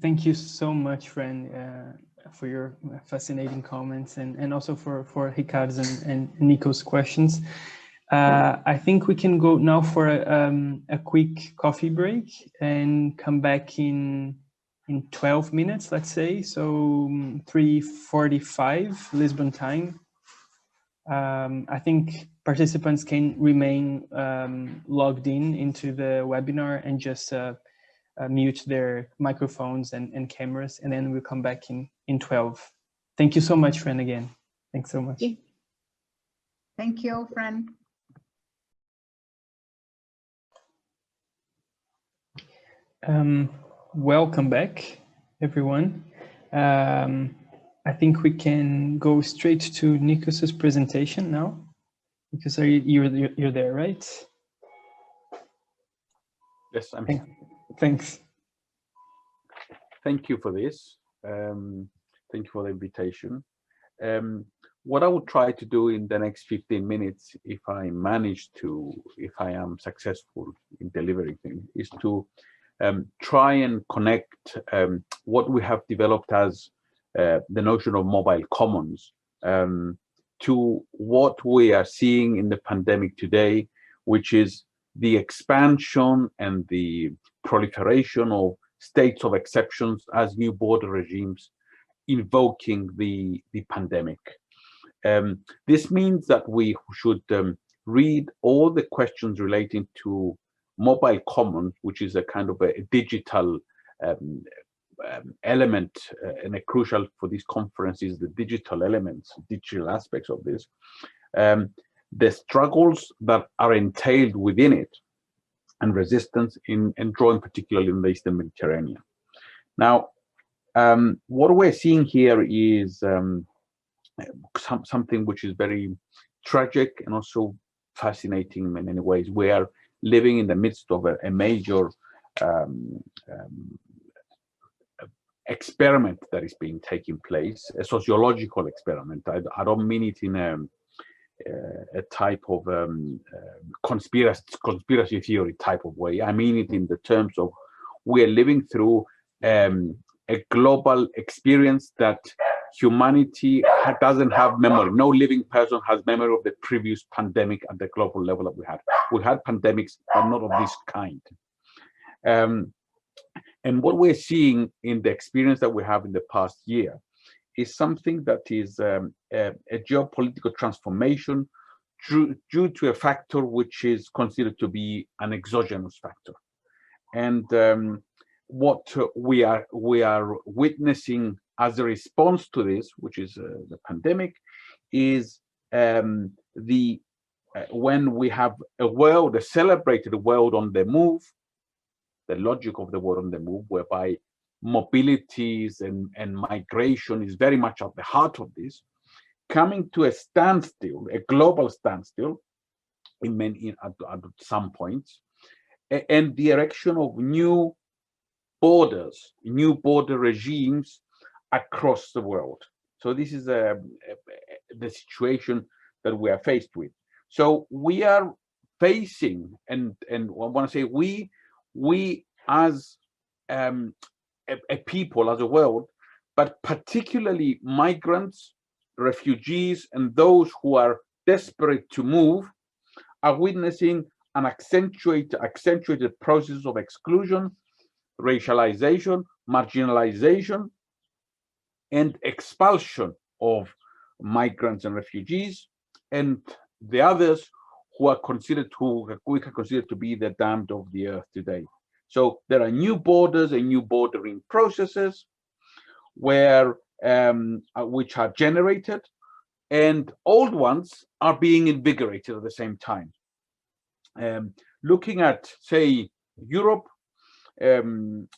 Thank you so much, Fran, for your fascinating comments, and also for Ricardo's and Nico's questions. I think we can go now for a quick coffee break and come back in 12 minutes, let's say, so 3:45 Lisbon time. I think participants can remain logged into the webinar and just mute their microphones and cameras, and then we'll come back in 12. Thank you so much, Fran, again. Thanks so much. Thank you, Fran. Welcome back, everyone. I think we can go straight to Nikos's presentation now, because you're there, right? Yes, I'm here. Thanks. Thank you for this. Thank you for the invitation. What I would try to do in the next 15 minutes, if I am successful in delivering things, is to try and connect what we have developed as the notion of mobile commons to what we are seeing in the pandemic today, which is the expansion and the proliferation of states of exceptions as new border regimes invoking the pandemic. This means that we should read all the questions relating to mobile commons, which is a kind of a digital element, and a crucial for this conference is the digital elements, digital aspects of this, the struggles that are entailed within it, and resistance and drawing particularly in the Eastern Mediterranean. Now, what we're seeing here is something which is very tragic and also fascinating in many ways. We are living in the midst of a major experiment that is being taking place, a sociological experiment. I don't mean it in a type of conspiracy theory type of way. I mean it in the terms of we are living through a global experience that humanity doesn't have memory. No living person has memory of the previous pandemic at the global level that we had. We had pandemics, but not of this kind. And what we're seeing in the experience that we have in the past year is something that is a geopolitical transformation due to a factor which is considered to be an exogenous factor. And what we are witnessing as a response to this, which is the pandemic, is when we have a world, a celebrated world on the move, the logic of the world on the move, whereby mobilities and migration is very much at the heart of this, coming to a standstill, a global standstill, at some points, and the erection of new borders, new border regimes across the world. So this is the situation that we are faced with. So we are facing, and I want to say we as a people, as a world, but particularly migrants, refugees, and those who are desperate to move, are witnessing an accentuated process of exclusion, racialization, marginalization, and expulsion of migrants and refugees, and the others who are considered, who we can consider to be the damned of the earth today. So there are new borders and new bordering processes where which are generated, and old ones are being invigorated at the same time. Looking at, say, Europe,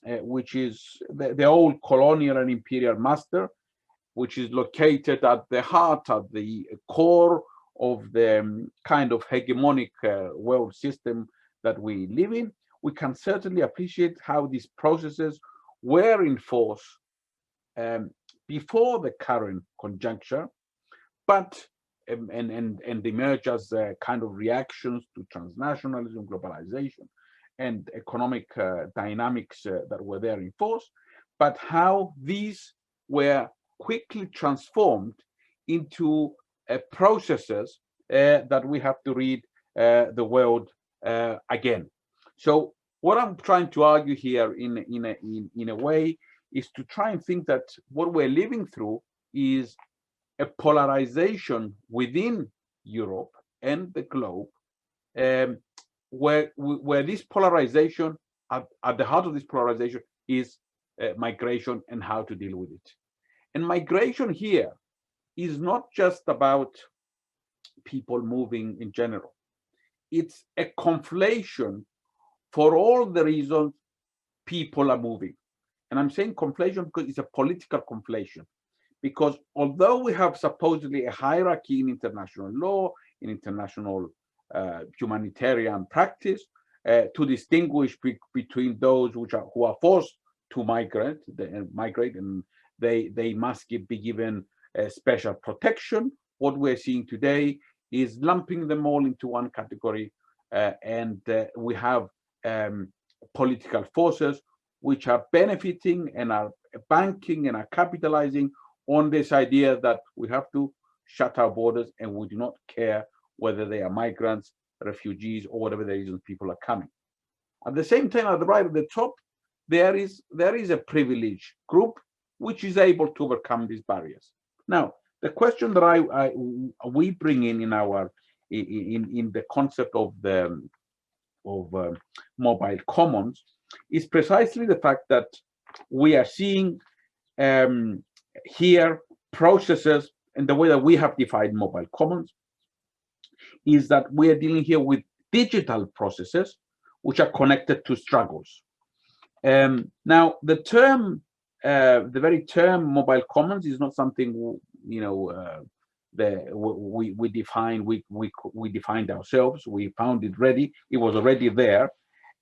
which is the old colonial and imperial master, which is located at the heart, at the core of the kind of hegemonic world system that we live in, we can certainly appreciate how these processes were in force before the current conjuncture, but and emerge as kind of reactions to transnationalism, globalization, and economic dynamics that were there in force, but how these were quickly transformed into processes that we have to read the world again. So what I'm trying to argue here in a way is to try and think that what we're living through is a polarization within Europe and the globe, where this polarization, at the heart of this polarization is migration and how to deal with it. And migration here is not just about people moving in general. It's a conflation for all the reasons people are moving. And I'm saying conflation because it's a political conflation. Because although we have supposedly a hierarchy in international law, in international humanitarian practice, to distinguish between those who are forced to migrate, and they must be given special protection. What we're seeing today is lumping them all into one category, and we have political forces which are benefiting and are banking and are capitalizing on this idea that we have to shut our borders and we do not care whether they are migrants, refugees, or whatever the reasons people are coming. At the same time, at the right at the top, there is a privileged group which is able to overcome these barriers. Now, the question that we bring in our in the concept of the mobile commons is precisely the fact that we are seeing here processes, and the way that we have defined mobile commons is that we are dealing here with digital processes which are connected to struggles. Now, the term, the very term mobile commons is not something we defined. We defined ourselves. We found it ready. It was already there,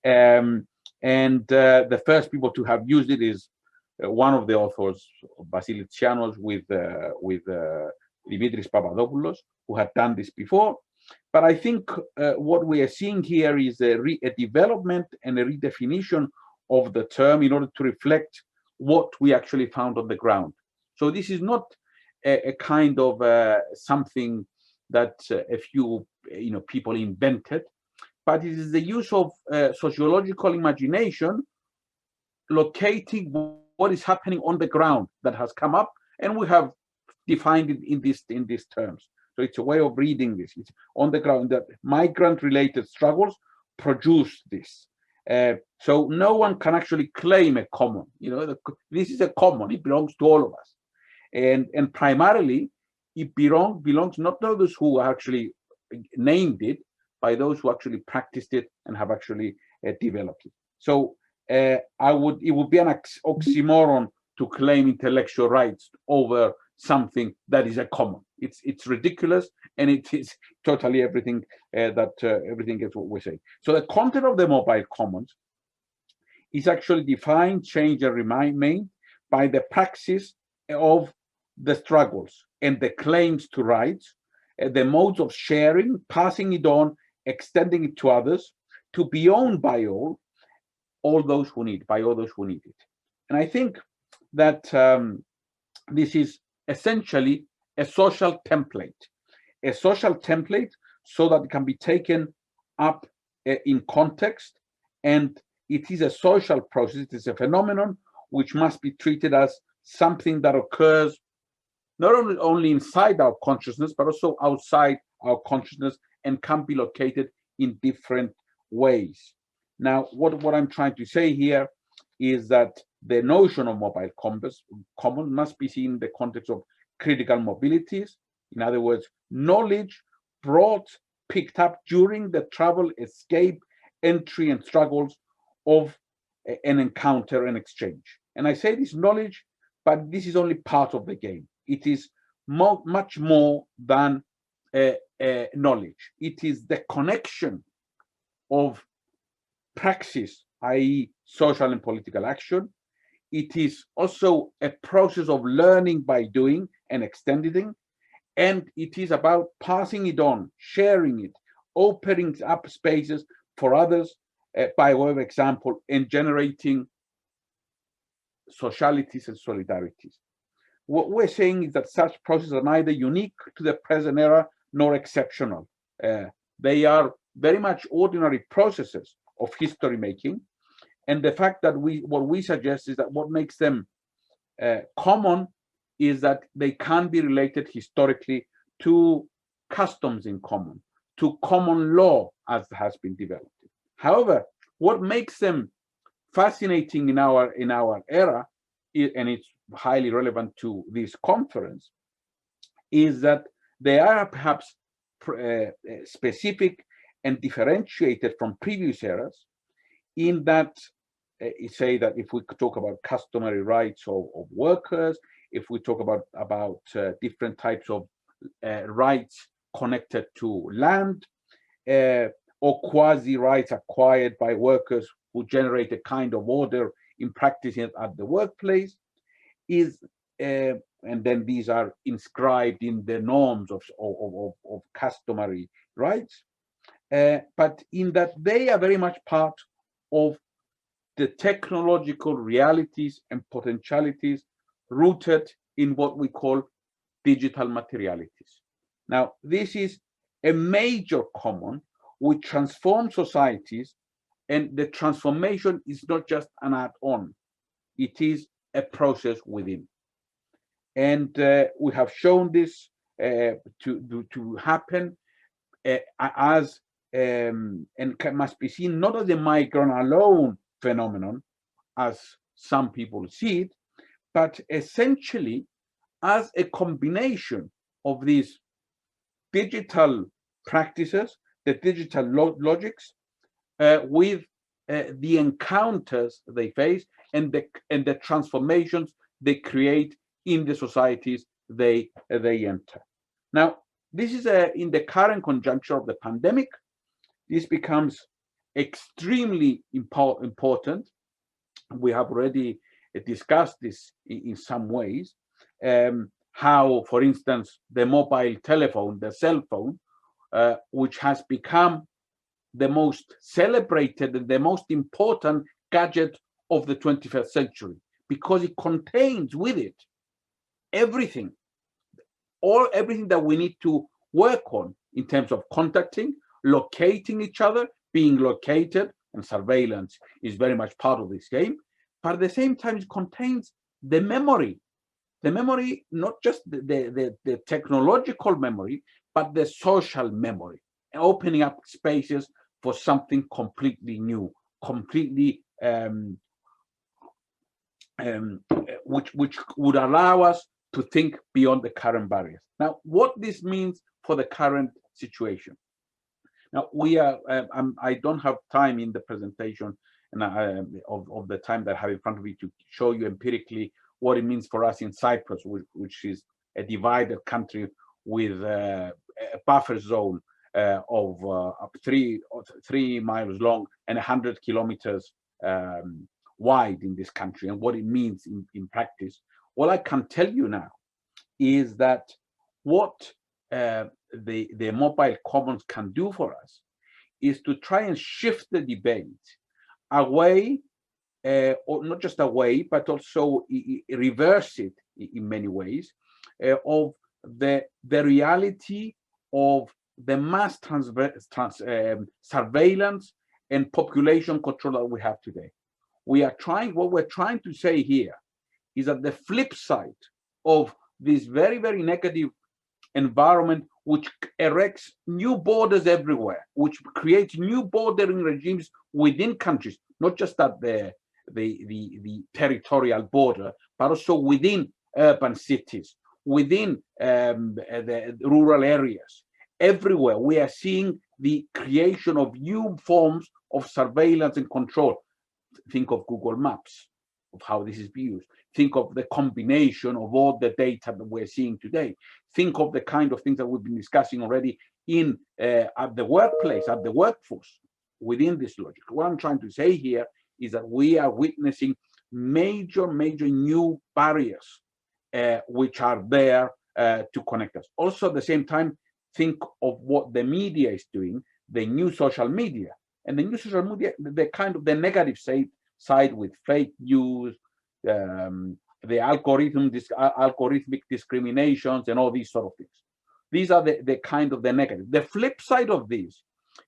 and the first people to have used it is one of the authors, Vasilis Tsianos, with Dimitris Papadopoulos, who had done this before. But I think what we are seeing here is a development and a redefinition of the term in order to reflect what we actually found on the ground. So this is not a kind of something that a few people invented, but it is the use of sociological imagination locating what is happening on the ground that has come up, and we have defined it in these terms. So it's a way of reading this. It's on the ground that migrant-related struggles produce this. So no one can actually claim a common. This is a common. It belongs to all of us, and primarily it belongs not to those who actually named it, by those who actually practiced it and have actually developed it. So it would be an oxymoron to claim intellectual rights over something that is a common. It's ridiculous, and it is totally everything everything is what we say. So the content of the mobile commons is actually defined, changed, and remained by the praxis of the struggles and the claims to rights, the modes of sharing, passing it on, extending it to others, to be owned by all those who need, by all those who need it. And I think that this is essentially a social template so that it can be taken up in context, and it is a social process. It is a phenomenon which must be treated as something that occurs not only inside our consciousness, but also outside our consciousness, and can be located in different ways. Now, what I'm trying to say here is that the notion of mobile common must be seen in the context of critical mobilities. In other words, knowledge picked up during the travel, escape, entry, and struggles of an encounter and exchange. And I say this knowledge, but this is only part of the game. It is much more than knowledge. It is the connection of praxis, i.e. social and political action. It is also a process of learning by doing and extending, and it is about passing it on, sharing it, opening up spaces for others by way of example, and generating socialities and solidarities. What we're saying is that such processes are neither unique to the present era nor exceptional. They are very much ordinary processes of history making, and the fact that what we suggest is that what makes them common is that they can be related historically to customs in common, to common law as has been developed. However, what makes them fascinating in our era, and it's highly relevant to this conference, is that they are perhaps specific and differentiated from previous eras, in that say that if we talk about customary rights of workers, if we talk about different types of rights connected to land, or quasi rights acquired by workers who generate a kind of order in practice at the workplace, and then these are inscribed in the norms of customary rights, but in that they are very much part of the technological realities and potentialities rooted in what we call digital materialities. Now, this is a major common which transforms societies, and the transformation is not just an add-on, it is a process within. And we have shown this to happen as and must be seen not as a migrant alone phenomenon, as some people see it, but essentially as a combination of these digital practices, the digital logics, with the encounters they face and the transformations they create in the societies they enter. Now, this is in the current conjuncture of the pandemic, this becomes extremely important. We have already discussed this in some ways, how, for instance, the mobile telephone, the cell phone, which has become the most celebrated and the most important gadget of the 21st century, because it contains with it everything, everything that we need to work on in terms of contacting, locating each other, being located, and surveillance is very much part of this game. But at the same time, it contains the memory, not just the technological memory, but the social memory, opening up spaces for something completely new, completely which would allow us to think beyond the current barriers. Now, what this means for the current situation. Now, we are, I don't have time in the presentation and of the time that I have in front of me to show you empirically what it means for us in Cyprus, which is a divided country with a buffer zone of 3 miles long and 100 kilometers wide in this country, and what it means in practice. What I can tell you now is that what the mobile commons can do for us is to try and shift the debate away, or not just away, but also reverse it in many ways, of the reality of the mass surveillance and population control that we have today. What we're trying to say here is that the flip side of this very, very negative environment, which erects new borders everywhere, which creates new bordering regimes within countries, not just at the territorial border, but also within urban cities, within the rural areas. Everywhere we are seeing the creation of new forms of surveillance and control. Think of Google Maps, of how this is used. Think of the combination of all the data that we're seeing today. Think of the kind of things that we've been discussing already in at the workplace, at the workforce, within this logic. What I'm trying to say here is that we are witnessing major new barriers which are there to connect us. Also, at the same time, think of what the media is doing, the new social media. And the new social media, the kind of the negative side with fake news, the algorithmic discriminations and all these sort of things. These are the kind of the negative. The flip side of this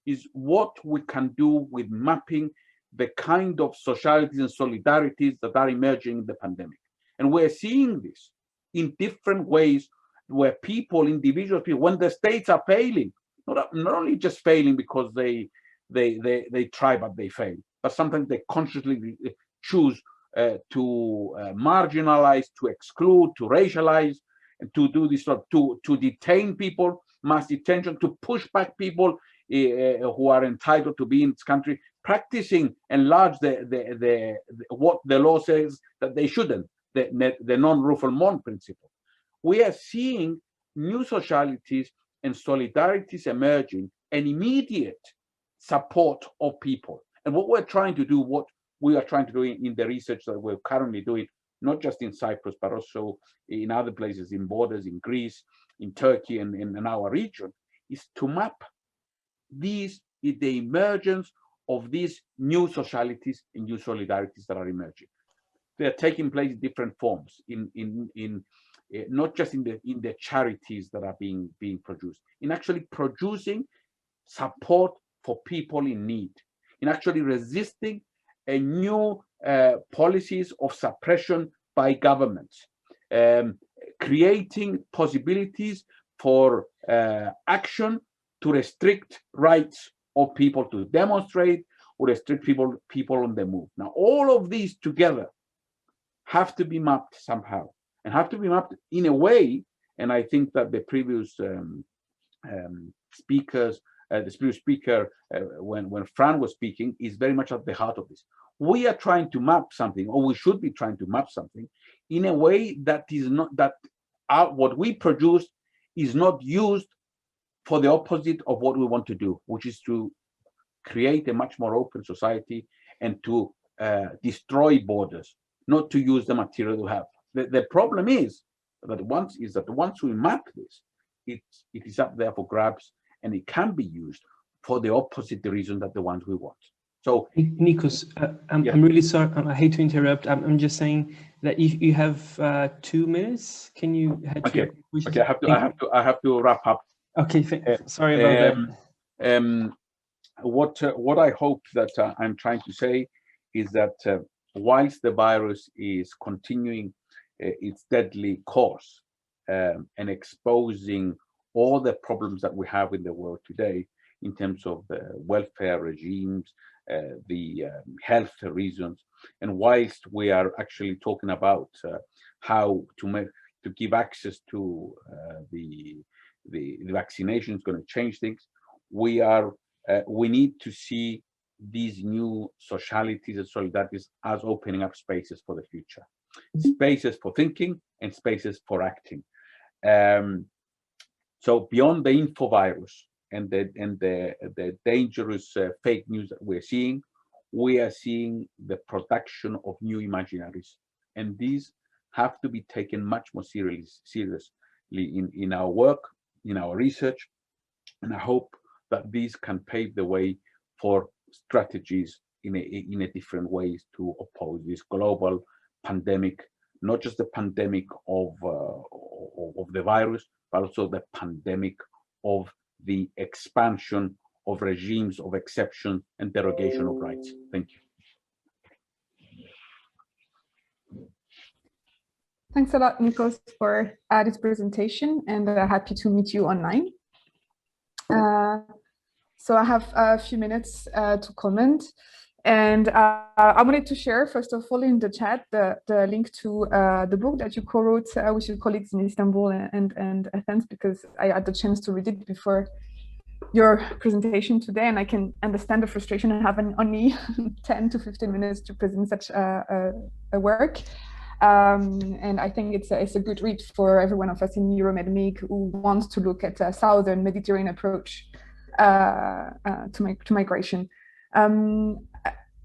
is what we can do with mapping the kind of socialities and solidarities that are emerging in the pandemic. And we're seeing this in different ways where people, individual people, when the states are failing, not only just failing because they try but they fail, but sometimes they consciously choose to marginalize, to exclude, to racialize, and to do this, to detain people, mass detention, to push back people who are entitled to be in this country, practicing enlarge what the law says that they shouldn't, the non-refoulement principle. We are seeing new socialities and solidarities emerging, and immediate support of people. And what we're trying to do, what we are trying to do in the research that we're currently doing, not just in Cyprus, but also in other places, in borders, in Greece, in Turkey, and in our region, is to map the emergence of these new socialities and new solidarities that are emerging. They are taking place in different forms, not just in the charities that are being produced, in actually producing support for people in need, in actually resisting a new policies of suppression by governments, creating possibilities for action to restrict rights of people to demonstrate or restrict people on the move. Now, all of these together have to be mapped somehow, and have to be mapped in a way, and I think that the previous speakers, the previous speaker, when Fran was speaking, is very much at the heart of this. We are trying to map something, or we should be trying to map something in a way that is not, what we produce is not used for the opposite of what we want to do, which is to create a much more open society and to destroy borders, not to use the material we have. The problem is that once we map this, it is up there for grabs, and it can be used for the opposite reason that the ones we want. So, Nikos, I'm really sorry. I hate to interrupt. I'm just saying that if you have 2 minutes, can you head to your conclusions? Okay, I have to wrap up. Okay, sorry about that. What I hope that I'm trying to say is that whilst the virus is continuing its deadly course and exposing all the problems that we have in the world today in terms of the welfare regimes, the health reasons, and whilst we are actually talking about how to give access to the vaccination is going to change things, we need to see these new socialities and solidarities as opening up spaces for the future, spaces for thinking and spaces for acting. So beyond the infovirus and the dangerous fake news that we're seeing, we are seeing the production of new imaginaries, and these have to be taken much more seriously in our work, in our research, and I hope that these can pave the way for strategies in a different ways to oppose this global pandemic, not just the pandemic of the virus, but also the pandemic of the expansion of regimes of exception and derogation of rights. Thank you. Thanks a lot, Nikos, for this presentation, and happy to meet you online. So I have a few minutes to comment, and I wanted to share, first of all, in the chat, the link to the book that you co-wrote with your colleagues in Istanbul and Athens, because I had the chance to read it before your presentation today, and I can understand the frustration of having only 10 to 15 minutes to present such a work. And I think it's a good read for every one of us in EuroMedMig who wants to look at a southern Mediterranean approach to migration.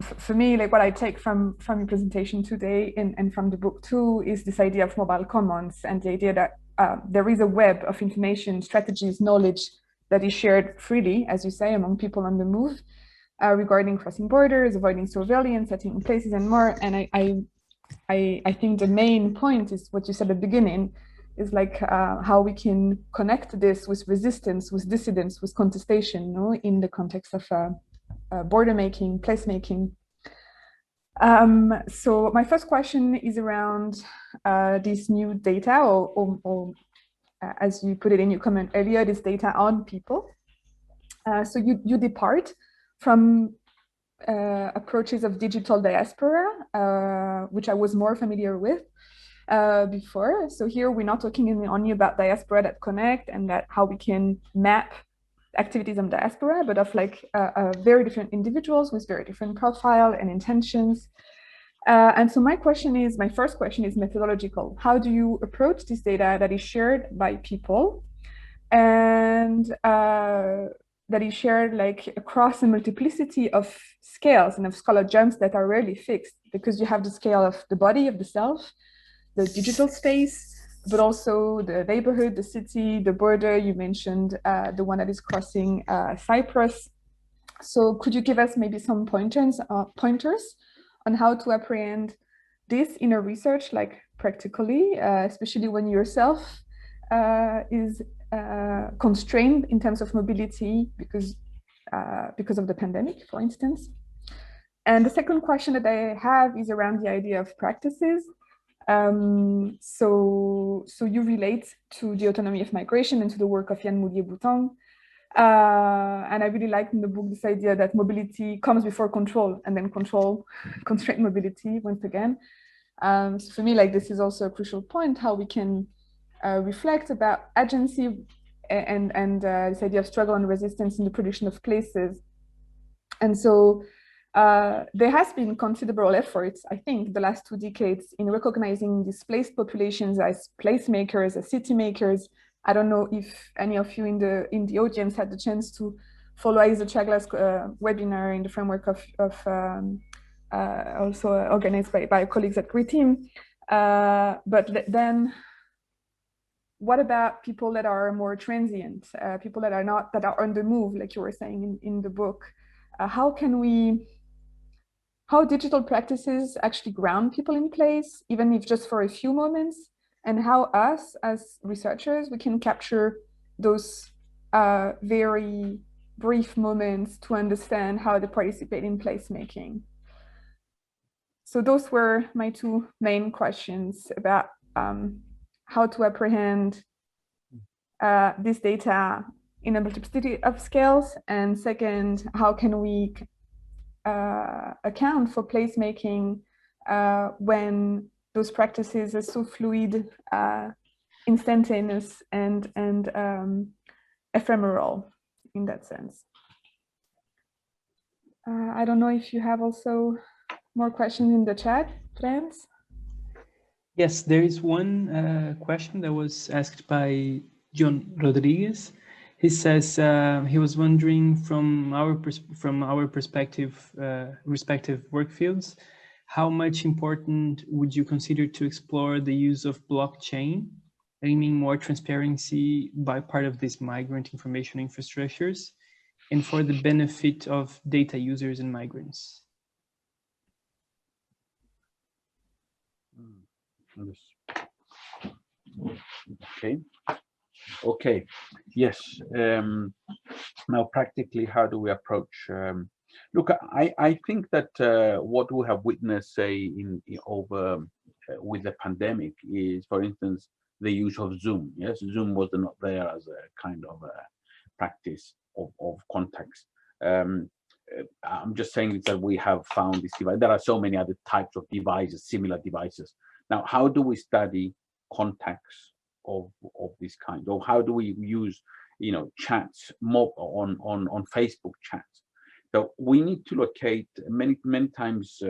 For me, like what I take from your presentation today and from the book too is this idea of mobile commons and the idea that there is a web of information, strategies, knowledge that is shared freely, as you say, among people on the move, regarding crossing borders, avoiding surveillance, setting in places, and more. And I think the main point is what you said at the beginning, is like how we can connect this with resistance, with dissidence, with contestation, no, in the context of border making, place making. So my first question is around this new data, or as you put it in your comment earlier, this data on people. So you depart from approaches of digital diaspora, which I was more familiar with before. So here we're not talking only about diaspora that connect and that how we can map activities on diaspora, but of like very different individuals with very different profile and intentions. And so my first question is methodological. How do you approach this data that is shared by people and that is shared like across a multiplicity of scales and of scholar jumps that are rarely fixed, because you have the scale of the body, of the self, the digital space, but also the neighborhood, the city, the border. You mentioned the one that is crossing Cyprus. So could you give us maybe some pointers on how to apprehend this in a research, like practically, especially when yourself is constrained in terms of mobility because of the pandemic, for instance? And the second question that I have is around the idea of practices. So you relate to the autonomy of migration and to the work of Yann Moulier-Boutang. And I really like in the book this idea that mobility comes before control, and then constraint mobility once again. So for me, like this is also a crucial point, how we can reflect about agency and this idea of struggle and resistance in the production of places. And so there has been considerable efforts, I think, the last 2 decades in recognizing displaced populations as placemakers, as city makers. I don't know if any of you in the audience had the chance to follow Isa Chagla's webinar in the framework of also organized by colleagues at Green Team. But then, what about people that are more transient, people that are on the move, like you were saying in the book? How digital practices actually ground people in place, even if just for a few moments, and how us as researchers, we can capture those very brief moments to understand how they participate in placemaking. So those were my two main questions about how to apprehend this data in a multiplicity of scales, and second, how can we account for placemaking when those practices are so fluid, instantaneous, and ephemeral in that sense. I don't know if you have also more questions in the chat, friends. Yes, there is one question that was asked by John Rodriguez. He says he was wondering from our perspective, respective work fields, how much important would you consider to explore the use of blockchain, aiming more transparency by part of these migrant information infrastructures, and for the benefit of data users and migrants? Okay. Yes. Now, practically, how do we approach? Look, I think that what we have witnessed, say, with the pandemic is, for instance, the use of Zoom. Yes, Zoom was not there as a kind of practice of contacts. I'm just saying that we have found this device. There are so many other types of devices, similar devices. Now, how do we study contacts of this kind, or how do we use, chats more on Facebook chats? So we need to locate many times.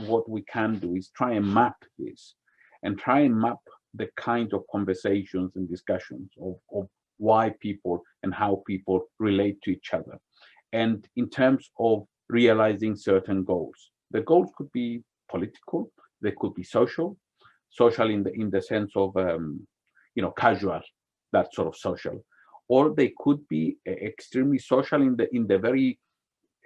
What we can do is try and map this, and try and map the kind of conversations and discussions of why people and how people relate to each other, and in terms of realizing certain goals. The goals could be political, they could be social in the sense of casual, that sort of social, or they could be extremely social in the very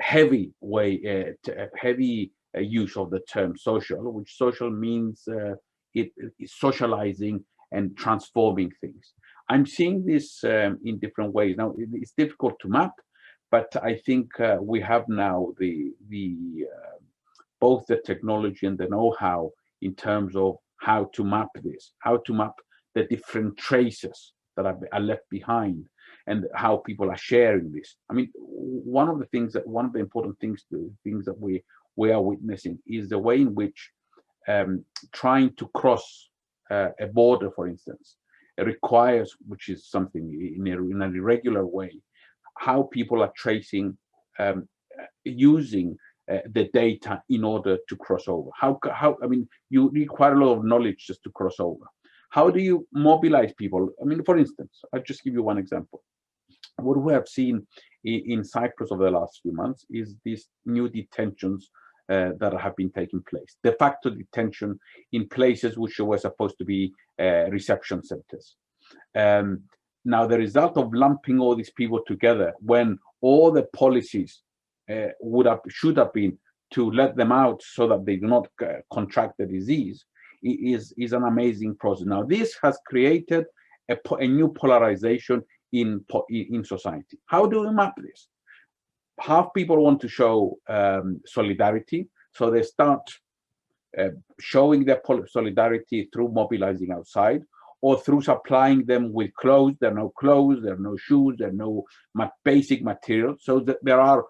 heavy way, heavy use of the term social, which social means it is socializing and transforming things. I'm seeing this in different ways. Now, it's difficult to map, but I think we have now both the technology and the know-how in terms of how to map this, how to map the different traces that are left behind, and how people are sharing this. I mean, one of the important things that we are witnessing is the way in which trying to cross a border, for instance, requires, which is something in an irregular way, how people are tracing, using the data in order to cross over. I mean, you need quite a lot of knowledge just to cross over. How do you mobilize people? I mean, for instance, I'll just give you one example. What we have seen in Cyprus over the last few months is these new detentions that have been taking place. De facto detention in places which were supposed to be reception centers. Now, the result of lumping all these people together, when all the policies should have been to let them out so that they do not contract the disease, is an amazing process. Now, this has created a new polarization in society. How do we map this? Half people want to show solidarity, so they start showing their solidarity through mobilizing outside, or through supplying them with clothes. There are no clothes, there are no shoes, there are no basic materials. So that there are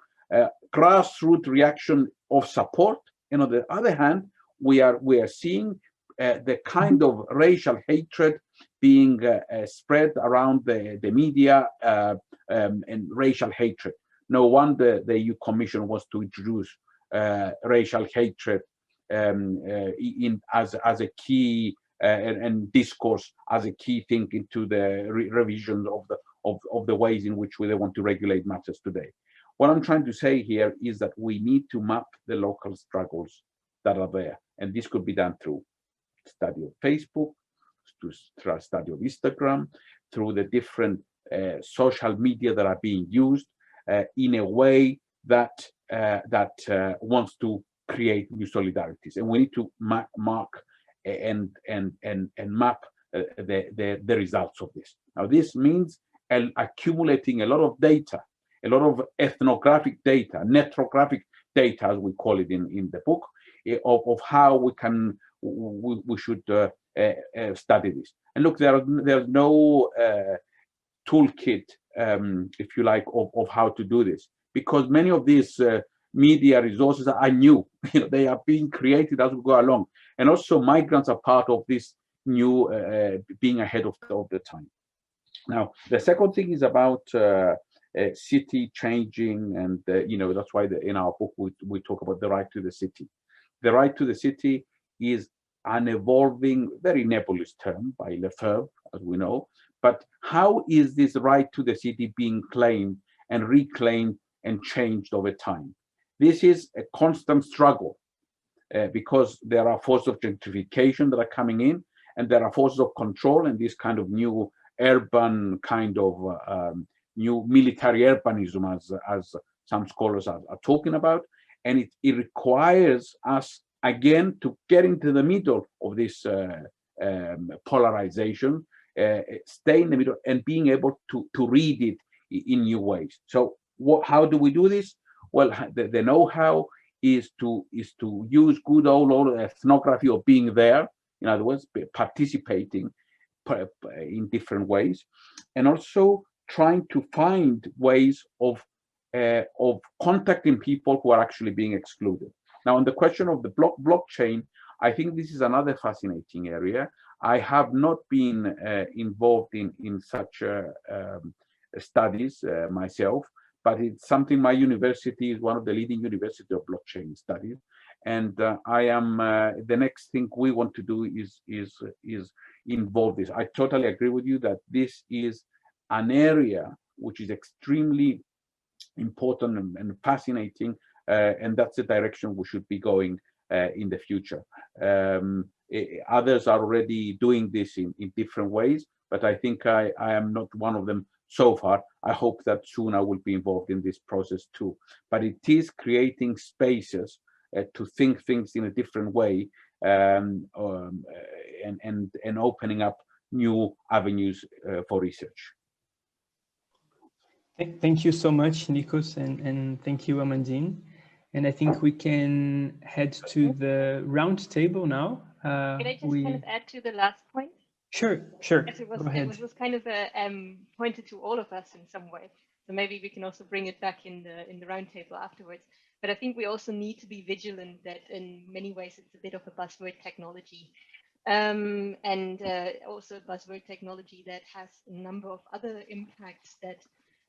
grassroots reaction of support. And on the other hand, we are seeing the kind of racial hatred being spread around the media, and racial hatred. No wonder the EU Commission wants to introduce racial hatred as a key and discourse as a key thing into the revision of the ways in which they want to regulate matters today. What I'm trying to say here is that we need to map the local struggles that are there. And this could be done through study of Facebook, through study of Instagram, through the different social media that are being used in a way that wants to create new solidarities. And we need to mark and map the results of this. Now, this means accumulating a lot of data, a lot of ethnographic data, nethrographic data, as we call it in the book, of how we should study this. And look, there's no toolkit, if you like, of how to do this, because many of these media resources are new. They are being created as we go along, and also migrants are part of this new being ahead of the time. Now, the second thing is about city changing, and that's why in our book we talk about the right to the city. The right to the city is an evolving, very nebulous term by Lefebvre, as we know. But how is this right to the city being claimed and reclaimed and changed over time? This is a constant struggle because there are forces of gentrification that are coming in, and there are forces of control and this kind of new urban kind of new military urbanism, as some scholars are talking about. And it requires us, again, to get into the middle of this polarization, stay in the middle, and being able to read it in new ways. So how do we do this? Well, the know-how is to use good old ethnography of being there, in other words, participating in different ways, and also trying to find ways of contacting people who are actually being excluded. Now, on the question of the blockchain, I think this is another fascinating area. I have not been involved in such studies myself, but it's something my university is one of the leading universities of blockchain studies. And I am the next thing we want to do is involve this. I totally agree with you that this is an area which is extremely important and fascinating, and that's the direction we should be going in the future. Others are already doing this in different ways, but I think I am not one of them so far. I hope that soon I will be involved in this process too. But it is creating spaces to think things in a different way, and opening up new avenues for research. Thank you so much, Nikos, and thank you, Amandine. And I think we can head to the round table now. Can I just kind of add to the last point? Sure. Yes, it was kind of pointed to all of us in some way. So maybe we can also bring it back in the roundtable afterwards. But I think we also need to be vigilant that in many ways it's a bit of a buzzword technology. And also buzzword technology that has a number of other impacts that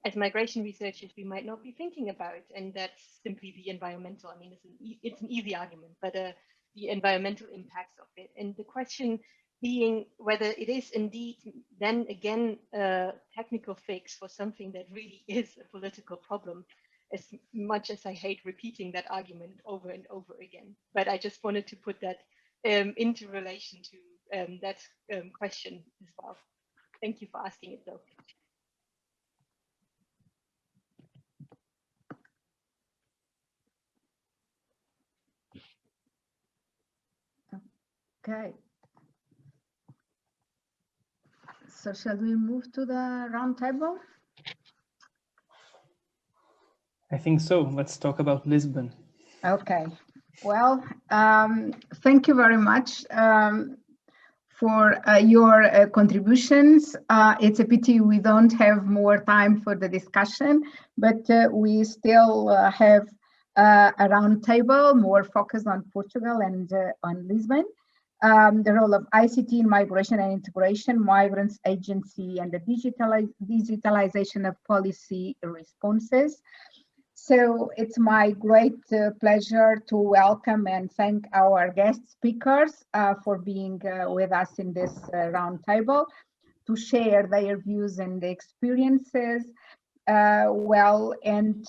as migration researchers we might not be thinking about, and that's simply the environmental. I mean, it's an easy argument, but the environmental impacts of it. And the question being whether it is indeed then again a technical fix for something that really is a political problem, as much as I hate repeating that argument over and over again. But I just wanted to put that into relation to that question as well. Thank you for asking it though. Okay. So shall we move to the roundtable? I think so. Let's talk about Lisbon. Okay. Well, thank you very much for your contributions. It's a pity we don't have more time for the discussion, but we still have a roundtable more focused on Portugal and on Lisbon. The role of ICT in migration and integration, migrants agency, and the digitalization of policy responses. So it's my great pleasure to welcome and thank our guest speakers for being with us in this roundtable to share their views and experiences well, and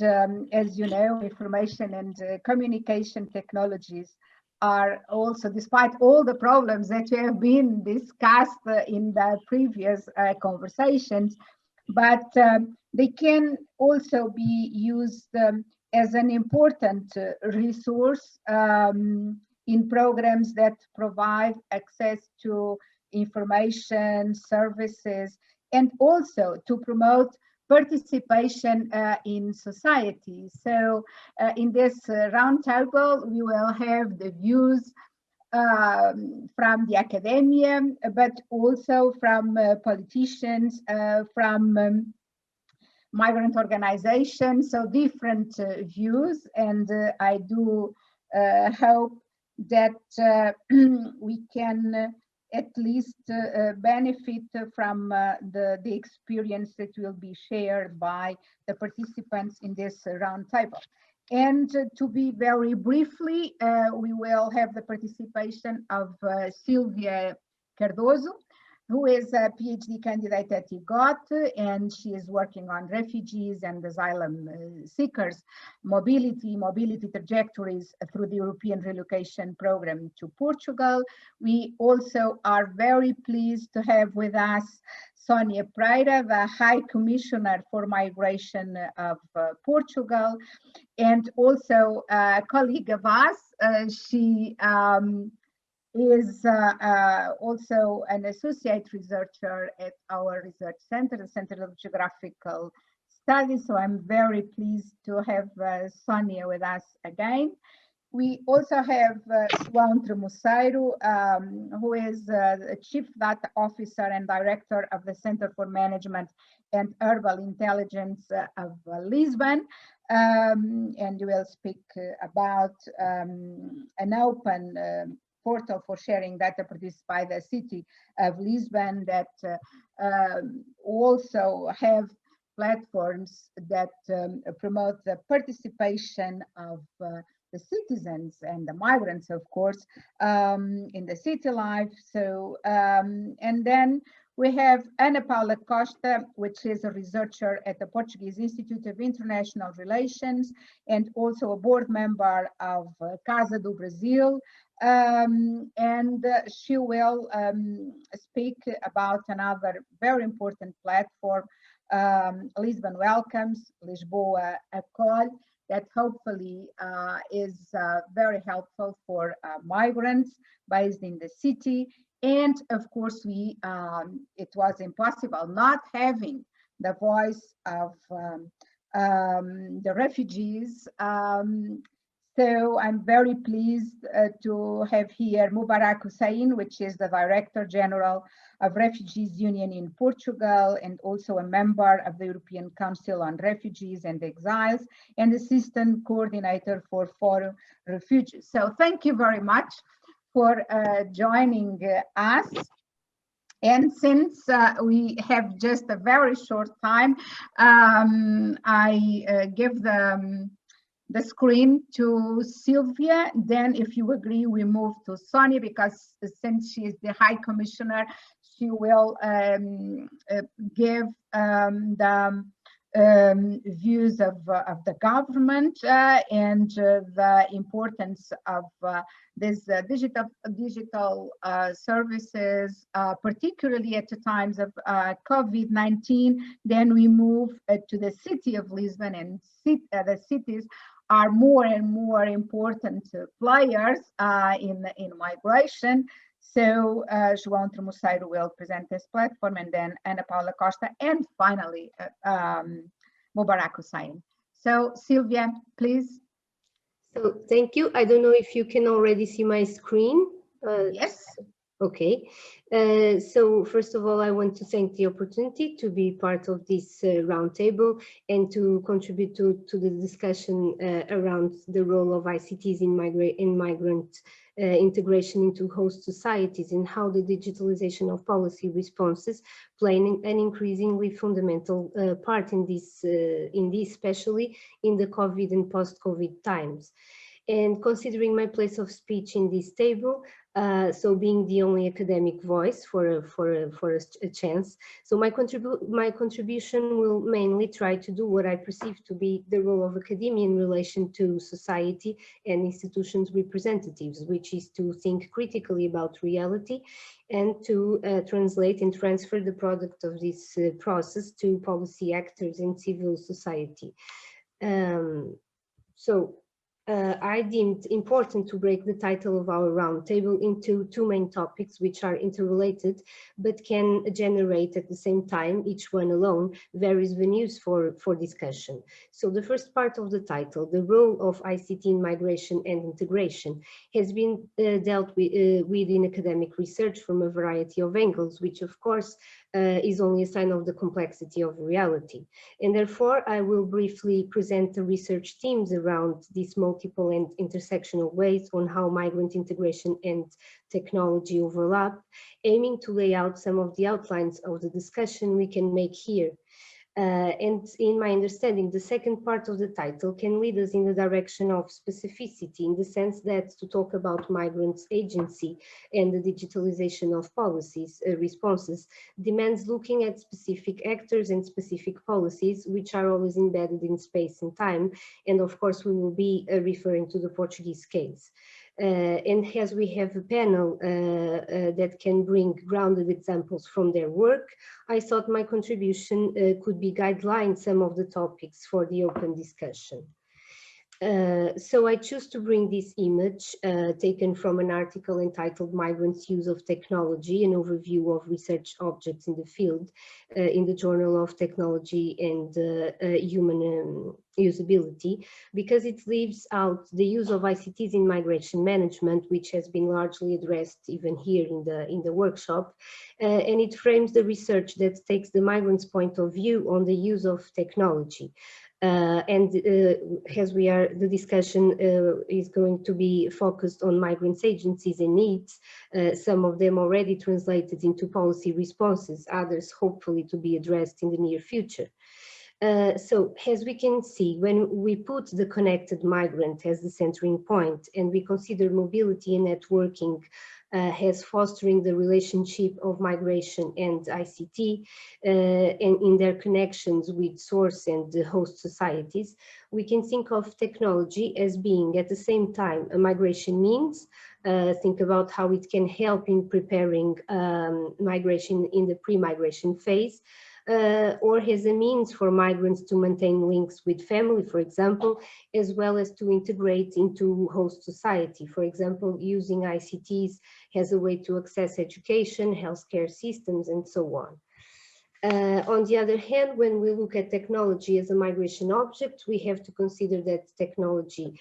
as you know, information and communication technologies are also, despite all the problems that have been discussed in the previous conversations, but they can also be used as an important resource in programs that provide access to information, services, and also to promote participation in society. So in this roundtable, we will have the views from the academia, but also from politicians, from migrant organizations, so different views. And I do hope that we can at least benefit from the experience that will be shared by the participants in this roundtable. And to be very briefly, we will have the participation of Silvia Cardoso, who is a PhD candidate at IGOT, and she is working on refugees and asylum seekers, mobility trajectories through the European Relocation Program to Portugal. We also are very pleased to have with us Sonia Pereira, the High Commissioner for Migration of Portugal, and also a colleague of us. She is also an associate researcher at our research center, the Center of Geographical Studies. So I'm very pleased to have Sonia with us again. We also have João Tremoceiro, who is the Chief Data Officer and Director of the Center for Management and Urban Intelligence of Lisbon, and will speak about an open portal for sharing data produced by the city of Lisbon that also have platforms that promote the participation of the citizens and the migrants, of course, in the city life. So, and then we have Ana Paula Costa, which is a researcher at the Portuguese Institute of International Relations and also a board member of Casa do Brasil. And she will speak about another very important platform, Lisbon Welcomes, Lisboa Acolhe, that hopefully is very helpful for migrants based in the city. And of course, it was impossible not having the voice of the refugees. So I'm very pleased to have here Mubarak Hussein, which is the Director General of Refugees Union in Portugal and also a member of the European Council on Refugees and Exiles and Assistant Coordinator for Foreign Refugees. So thank you very much for joining us. And since we have just a very short time, I give the screen to Sylvia. Then if you agree, we move to Sonia, because since she is the High Commissioner, she will give the views of the government and the importance of these digital services, particularly at the times of COVID-19. Then we move to the city of Lisbon, and the cities are more and more important players in migration. So João Tremoceiro will present this platform, and then Ana Paula Costa, and finally Mubarak Hussein. So Sylvia, please. So thank you. I don't know if you can already see my screen. Yes. Okay. So first of all, I want to thank the opportunity to be part of this roundtable and to contribute to the discussion around the role of ICTs in migrant integration into host societies, and how the digitalization of policy responses play an increasingly fundamental part in this, especially in the COVID and post-COVID times. And considering my place of speech in this table, So being the only academic voice for a chance. So my contribution will mainly try to do what I perceive to be the role of academia in relation to society and institutions representatives, which is to think critically about reality and to translate and transfer the product of this process to policy actors in civil society. I deemed important to break the title of our roundtable into two main topics, which are interrelated, but can generate at the same time, each one alone, various venues for discussion. So the first part of the title, the role of ICT in migration and integration, has been dealt with in academic research from a variety of angles, which of course is only a sign of the complexity of reality. And therefore, I will briefly present the research themes around these multiple and intersectional ways on how migrant integration and technology overlap, aiming to lay out some of the outlines of the discussion we can make here. And in my understanding, the second part of the title can lead us in the direction of specificity, in the sense that to talk about migrants' agency and the digitalization of policies, responses, demands looking at specific actors and specific policies, which are always embedded in space and time. And of course, we will be referring to the Portuguese case. And as we have a panel that can bring grounded examples from their work, I thought my contribution could be guideline some of the topics for the open discussion. So I choose to bring this image taken from an article entitled Migrants' Use of Technology, an overview of research objects in the field in the Journal of Technology and Human Usability, because it leaves out the use of ICTs in migration management, which has been largely addressed even here in the workshop, and it frames the research that takes the migrants' point of view on the use of technology. As the discussion is going to be focused on migrants' agencies and needs, some of them already translated into policy responses, others hopefully to be addressed in the near future. So as we can see, when we put the connected migrant as the centering point and we consider mobility and networking as fostering the relationship of migration and ICT and in their connections with source and the host societies, we can think of technology as being at the same time a migration means. Think about how it can help in preparing migration in the pre-migration phase, or as a means for migrants to maintain links with family, for example, as well as to integrate into host society, for example, using ICTs as a way to access education, healthcare systems, and so on. On the other hand, when we look at technology as a migration object, we have to consider that technology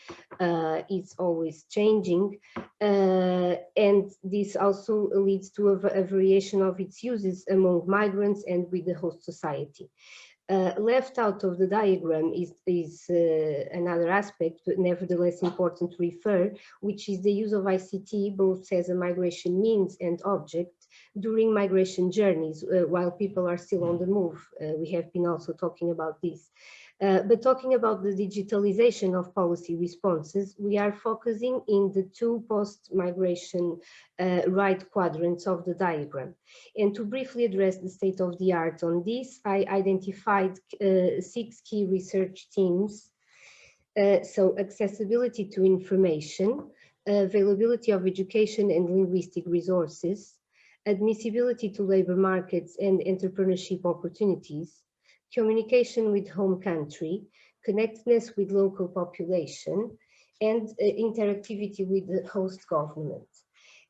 is always changing, and this also leads to a variation of its uses among migrants and with the host society. Left out of the diagram is another aspect, but nevertheless important to refer, which is the use of ICT both as a migration means and object during migration journeys while people are still on the move. We have been also talking about this. But talking about the digitalization of policy responses, we are focusing in the two post-migration right quadrants of the diagram. And to briefly address the state of the art on this, I identified 6 key research themes. So accessibility to information, availability of education and linguistic resources, admissibility to labor markets and entrepreneurship opportunities, communication with home country, connectedness with local population, and interactivity with the host government.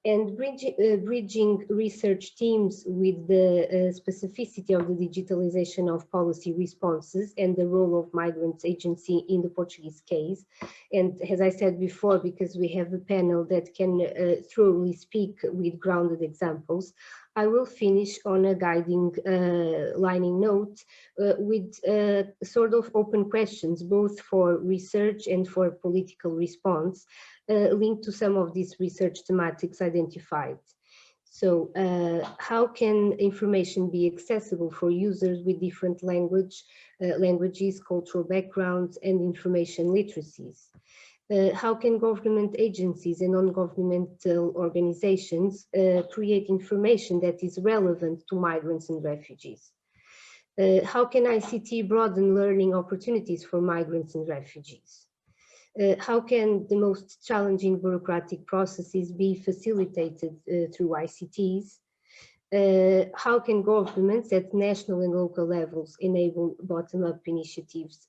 And bridging research teams with the specificity of the digitalization of policy responses and the role of migrants agency in the Portuguese case. And as I said before, because we have a panel that can thoroughly speak with grounded examples, I will finish on a guiding lining note with sort of open questions, both for research and for political response, linked to some of these research thematics identified. So how can information be accessible for users with different languages, cultural backgrounds, and information literacies? How can government agencies and non-governmental organizations create information that is relevant to migrants and refugees? How can ICT broaden learning opportunities for migrants and refugees? How can the most challenging bureaucratic processes be facilitated through ICTs? How can governments at national and local levels enable bottom-up initiatives,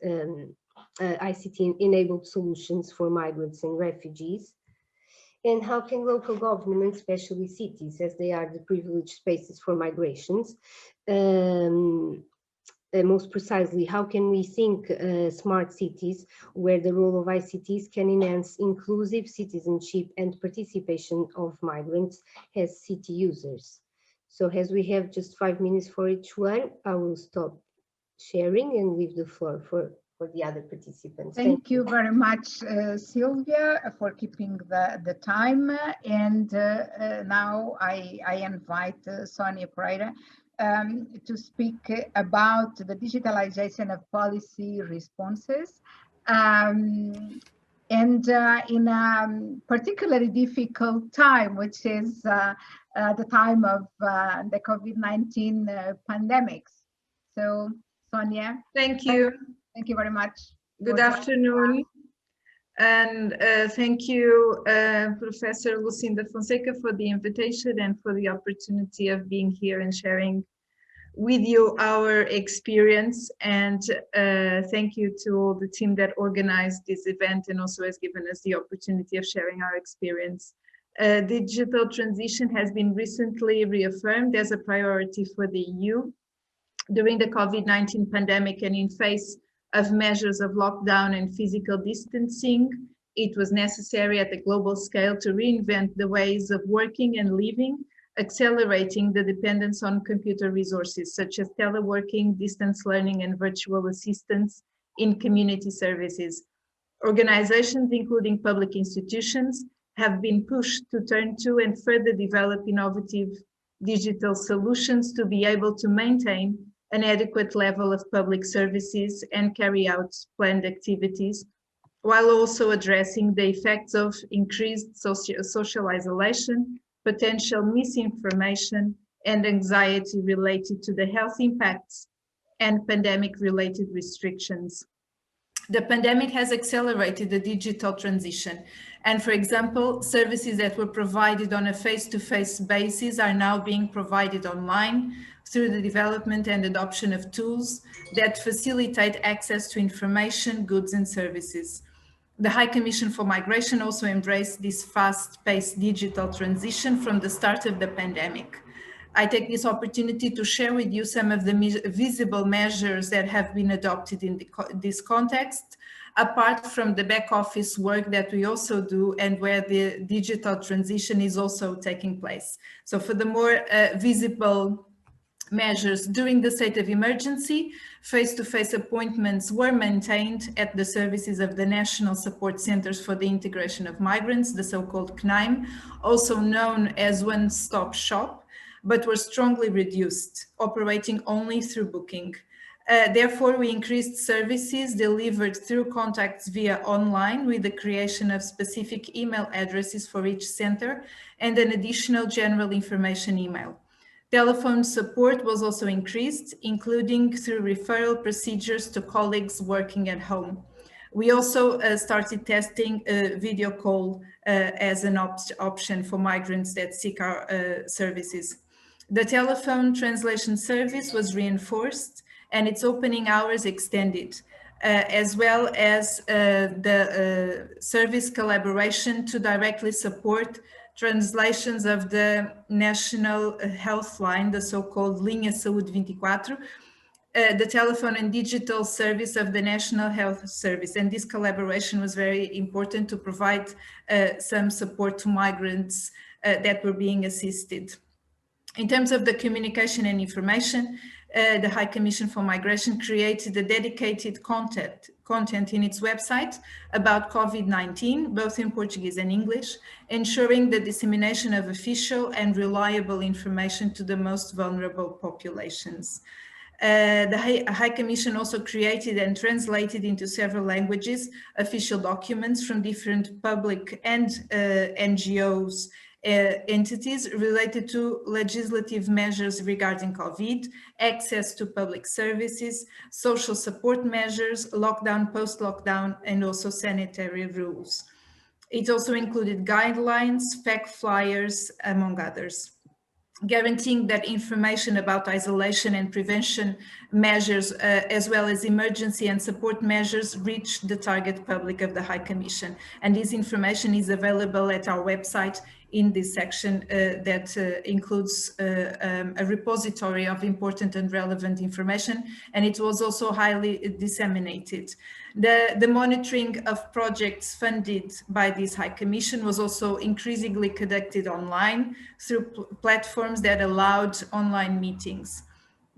ICT-enabled solutions for migrants and refugees? And how can local governments, especially cities, as they are the privileged spaces for migrations, most precisely, how can we think smart cities where the role of ICTs can enhance inclusive citizenship and participation of migrants as city users? So as we have just 5 minutes for each one, I will stop sharing and leave the floor for the other participants. Thank you very much, Sylvia, for keeping the time. And now I invite Sonia Pereira to speak about the digitalization of policy responses. And in a particularly difficult time, which is the time of the COVID-19 pandemics. So, Sonia. Thank you. Thank you very much. Good afternoon. And thank you, Professor Lucinda Fonseca, for the invitation and for the opportunity of being here and sharing with you our experience. And thank you to all the team that organized this event and also has given us the opportunity of sharing our experience. Digital transition has been recently reaffirmed as a priority for the EU. During the COVID-19 pandemic and in face of measures of lockdown and physical distancing, it was necessary at a global scale to reinvent the ways of working and living, accelerating the dependence on computer resources such as teleworking, distance learning, and virtual assistance in community services. Organizations, including public institutions, have been pushed to turn to and further develop innovative digital solutions to be able to maintain an adequate level of public services and carry out planned activities, while also addressing the effects of increased social isolation, potential misinformation, and anxiety related to the health impacts and pandemic-related restrictions. The pandemic has accelerated the digital transition. And for example, services that were provided on a face-to-face basis are now being provided online through the development and adoption of tools that facilitate access to information, goods, and services. The High Commission for Migration also embraced this fast-paced digital transition from the start of the pandemic. I take this opportunity to share with you some of the visible measures that have been adopted in this context, apart from the back office work that we also do and where the digital transition is also taking place. So for the more visible measures, during the state of emergency, face-to-face appointments were maintained at the services of the National Support Centers for the Integration of Migrants, the so-called CNIME, also known as One-Stop Shop, but were strongly reduced, operating only through booking. Therefore, we increased services delivered through contacts via online with the creation of specific email addresses for each center and an additional general information email. Telephone support was also increased, including through referral procedures to colleagues working at home. We also started testing video call as an option for migrants that seek our services. The telephone translation service was reinforced and its opening hours extended, as well as the service collaboration to directly support translations of the National Health Line, the so-called Linha Saúde 24, the telephone and digital service of the National Health Service. And this collaboration was very important to provide some support to migrants that were being assisted. In terms of the communication and information, the High Commission for Migration created a dedicated content in its website about COVID-19, both in Portuguese and English, ensuring the dissemination of official and reliable information to the most vulnerable populations. The High Commission also created and translated into several languages official documents from different public and NGOs entities related to legislative measures regarding COVID, access to public services, social support measures, lockdown, post-lockdown, and also sanitary rules. It also included guidelines, fact flyers, among others, guaranteeing that information about isolation and prevention measures, as well as emergency and support measures, reach the target public of the High Commission. And this information is available at our website in this section that includes a repository of important and relevant information, and it was also highly disseminated. The monitoring of projects funded by this High Commission was also increasingly conducted online through platforms that allowed online meetings.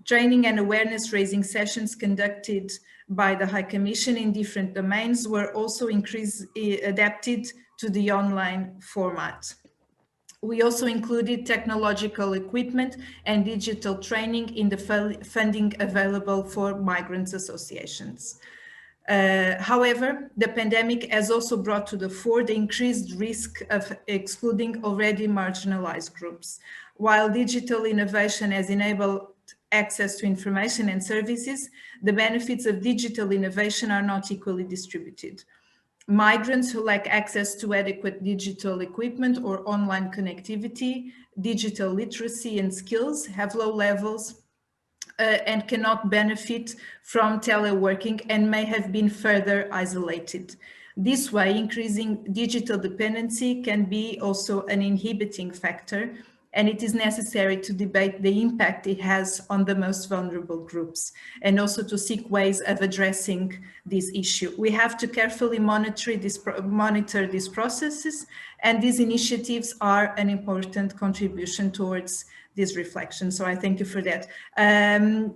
Training and awareness raising sessions conducted by the High Commission in different domains were also adapted to the online format. We also included technological equipment and digital training in the funding available for migrants associations. However, the pandemic has also brought to the fore the increased risk of excluding already marginalized groups. While digital innovation has enabled access to information and services, the benefits of digital innovation are not equally distributed. Migrants who lack access to adequate digital equipment or online connectivity, digital literacy and skills have low levels and cannot benefit from teleworking and may have been further isolated. This way, increasing digital dependency can be also an inhibiting factor, and it is necessary to debate the impact it has on the most vulnerable groups, and also to seek ways of addressing this issue. We have to carefully monitor these processes, and these initiatives are an important contribution towards this reflection. So I thank you for that.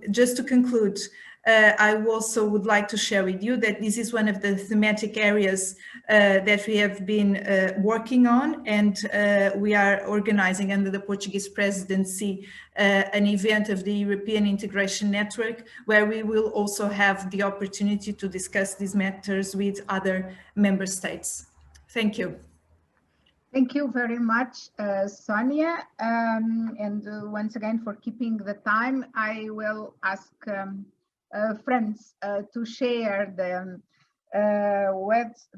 Just to conclude, I also would like to share with you that this is one of the thematic areas that we have been working on, and we are organizing under the Portuguese presidency an event of the European Integration Network, where we will also have the opportunity to discuss these matters with other member states. Thank you. Thank you very much, Sonia. And once again, for keeping the time, I will ask friends to share the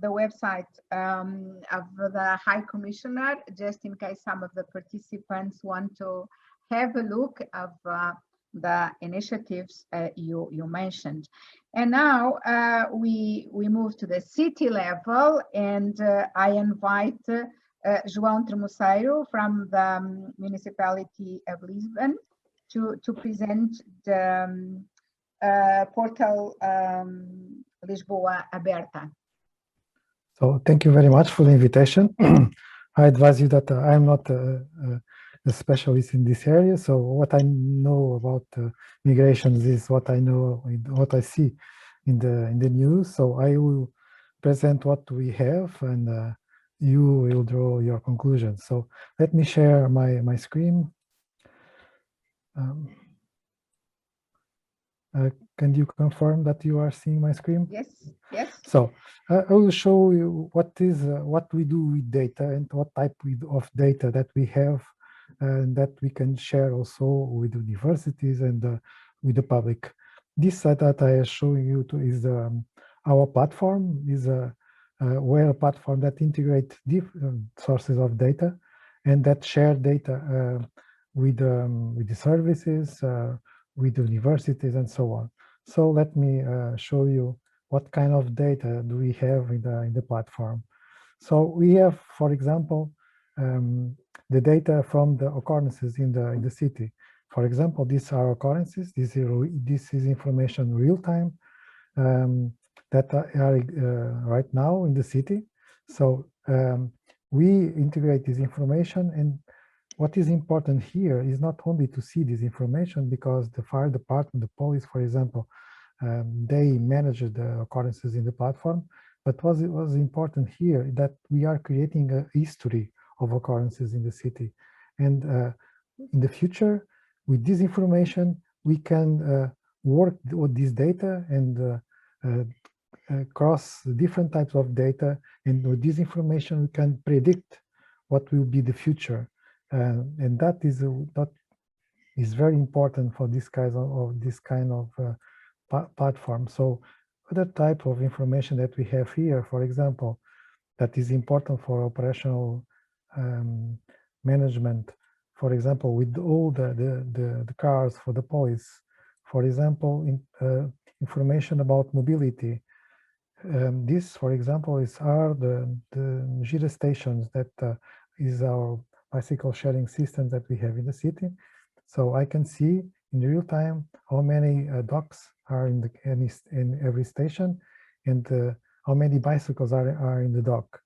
website of the High Commissioner, just in case some of the participants want to have a look of the initiatives you mentioned. And now we move to the city level, and I invite João Tremoceiro from the municipality of Lisbon to present the portal Lisboa Aberta. So thank you very much for the invitation. I advise you that I'm not a specialist in this area, so what I know about migrations is what I know, what I see in the news. So I will present what we have, and you will draw your conclusions. So let me share my screen. Can you confirm that you are seeing my screen? Yes, yes. So I will show you what we do with data and what type of data that we have, and that we can share also with universities and with the public. This that I am showing you is our platform, is a web platform that integrates different sources of data and that share data with the services, with the universities, and so on. So let me show you what kind of data do we have in the platform. So we have, for example, the data from the occurrences in the city. For example, these are occurrences. This is information real time that are right now in the city. So we integrate this information, and what is important here is not only to see this information, because the fire department, the police, for example, they manage the occurrences in the platform, but what was important here is that we are creating a history of occurrences in the city. And in the future, with this information, we can work with this data and cross different types of data, and with this information we can predict what will be the future, and that is very important for this kind of platform. So other type of information that we have here, for example, that is important for operational management, for example, with all the cars for the police, for example, information about mobility. This, for example, are the Gira stations that is our bicycle sharing system that we have in the city. So I can see in real time how many docks are in every station, and how many bicycles are in the dock.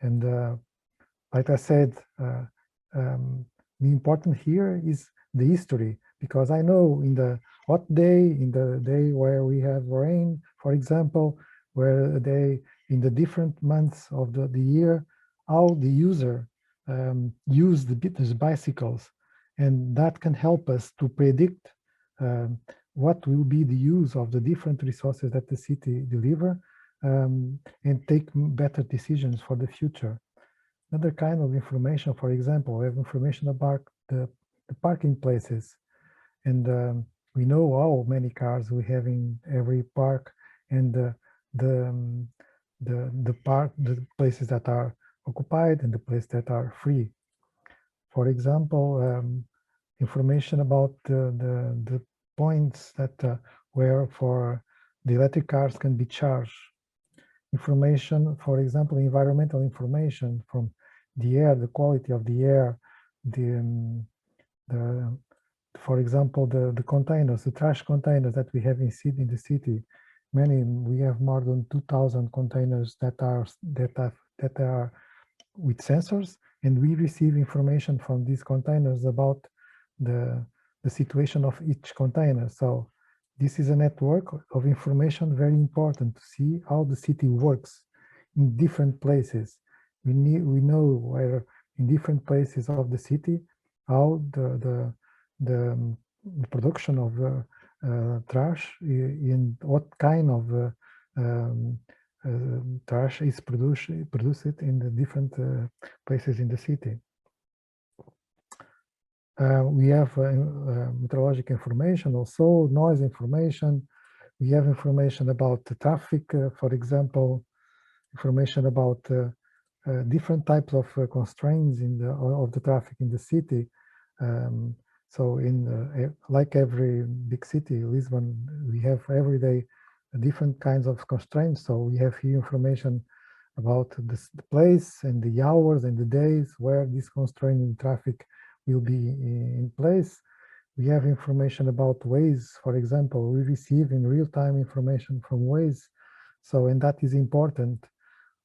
And like I said, the important here is the history, because I know in the day where we have rain, for example, where in the different months of the year, how the user use these bicycles, and that can help us to predict what will be the use of the different resources that the city deliver, and take better decisions for the future. Another kind of information, for example, we have information about the parking places, and we know how many cars we have in every park, and the places that are occupied and the places that are free. For example, information about the points that where for the electric cars can be charged. Information, for example, environmental information from the air, the quality of the air, for example, the containers, the trash containers that we have in the city. We have more than 2,000 containers that are with sensors, and we receive information from these containers about the situation of each container. So this is a network of information, very important to see how the city works in different places. We know where in different places of the city how the production of trash and what kind of trash is produced in the different places in the city. We have meteorological information, also noise information. We have information about the traffic, for example, information about different types of constraints of the traffic in the city. So like every big city, Lisbon, we have every day different kinds of constraints. So we have here information about the place and the hours and the days where this constraint in traffic will be in place. We have information about Waze, for example. We receive in real-time information from Waze. So, and that is important,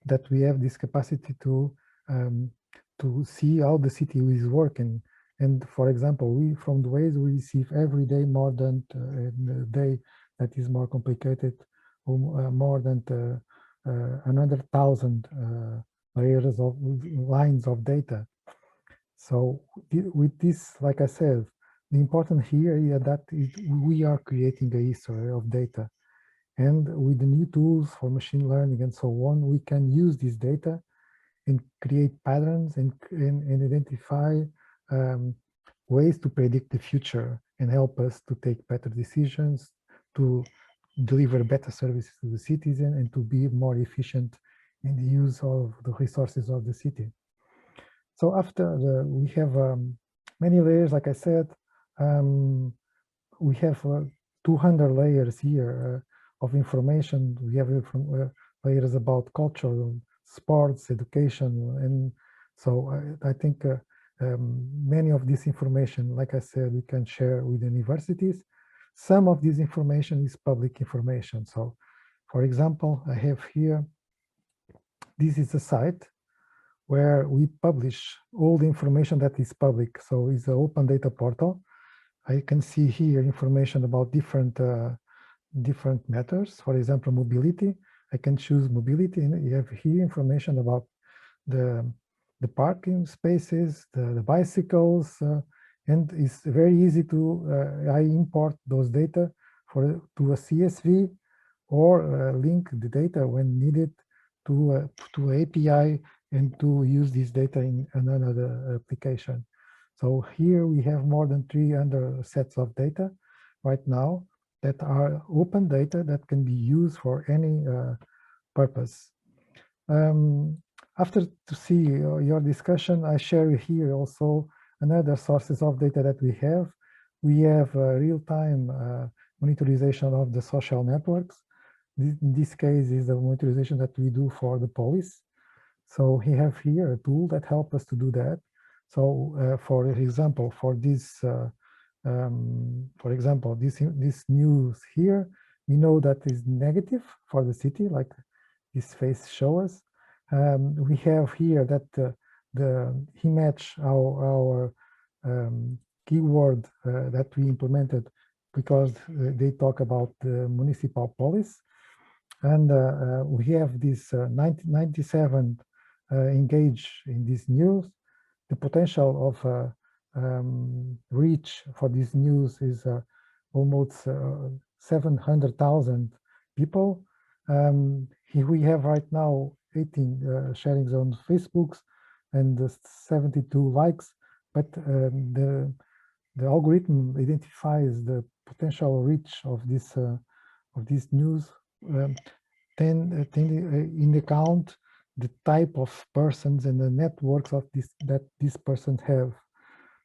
that we have this capacity to see how the city is working. And for example, from the Waze, we receive every day more than a day that is more complicated, more than 100,000 layers of lines of data. So with this, like I said, the important here is that we are creating a history of data. And with the new tools for machine learning and so on, we can use this data and create patterns and identify ways to predict the future and help us to take better decisions, to deliver better services to the citizen, and to be more efficient in the use of the resources of the city. So after we have many layers, like I said, we have 200 layers here of information. We have layers about culture, sports, education, and so I think many of this information, like I said, we can share with universities. Some of this information is public information. So, for example, I have here, this is a site where we publish all the information that is public. So it's an open data portal. I can see here information about different matters. For example, mobility. I can choose mobility, and you have here information about the parking spaces, the bicycles, and it's very easy to I import those data to a CSV, or link the data when needed to API and to use this data in another application. So here we have more than 300 sets of data right now that are open data that can be used for any purpose. After to see your discussion, I share here also another sources of data that we have. We have real-time monitorization of the social networks. In this case is the monitorization that we do for the police. So we have here a tool that helps us to do that. So for example, this news here, we know that is negative for the city, like this face shows us. We have here that he matched our keyword that we implemented because they talk about the municipal police. And we have this 97 engaged in this news. The potential of reach for this news is almost 700,000 people. Here we have right now 18 sharings on Facebooks and 72 likes, but the algorithm identifies the potential reach of this news. Then in account the type of persons and the networks of this person have.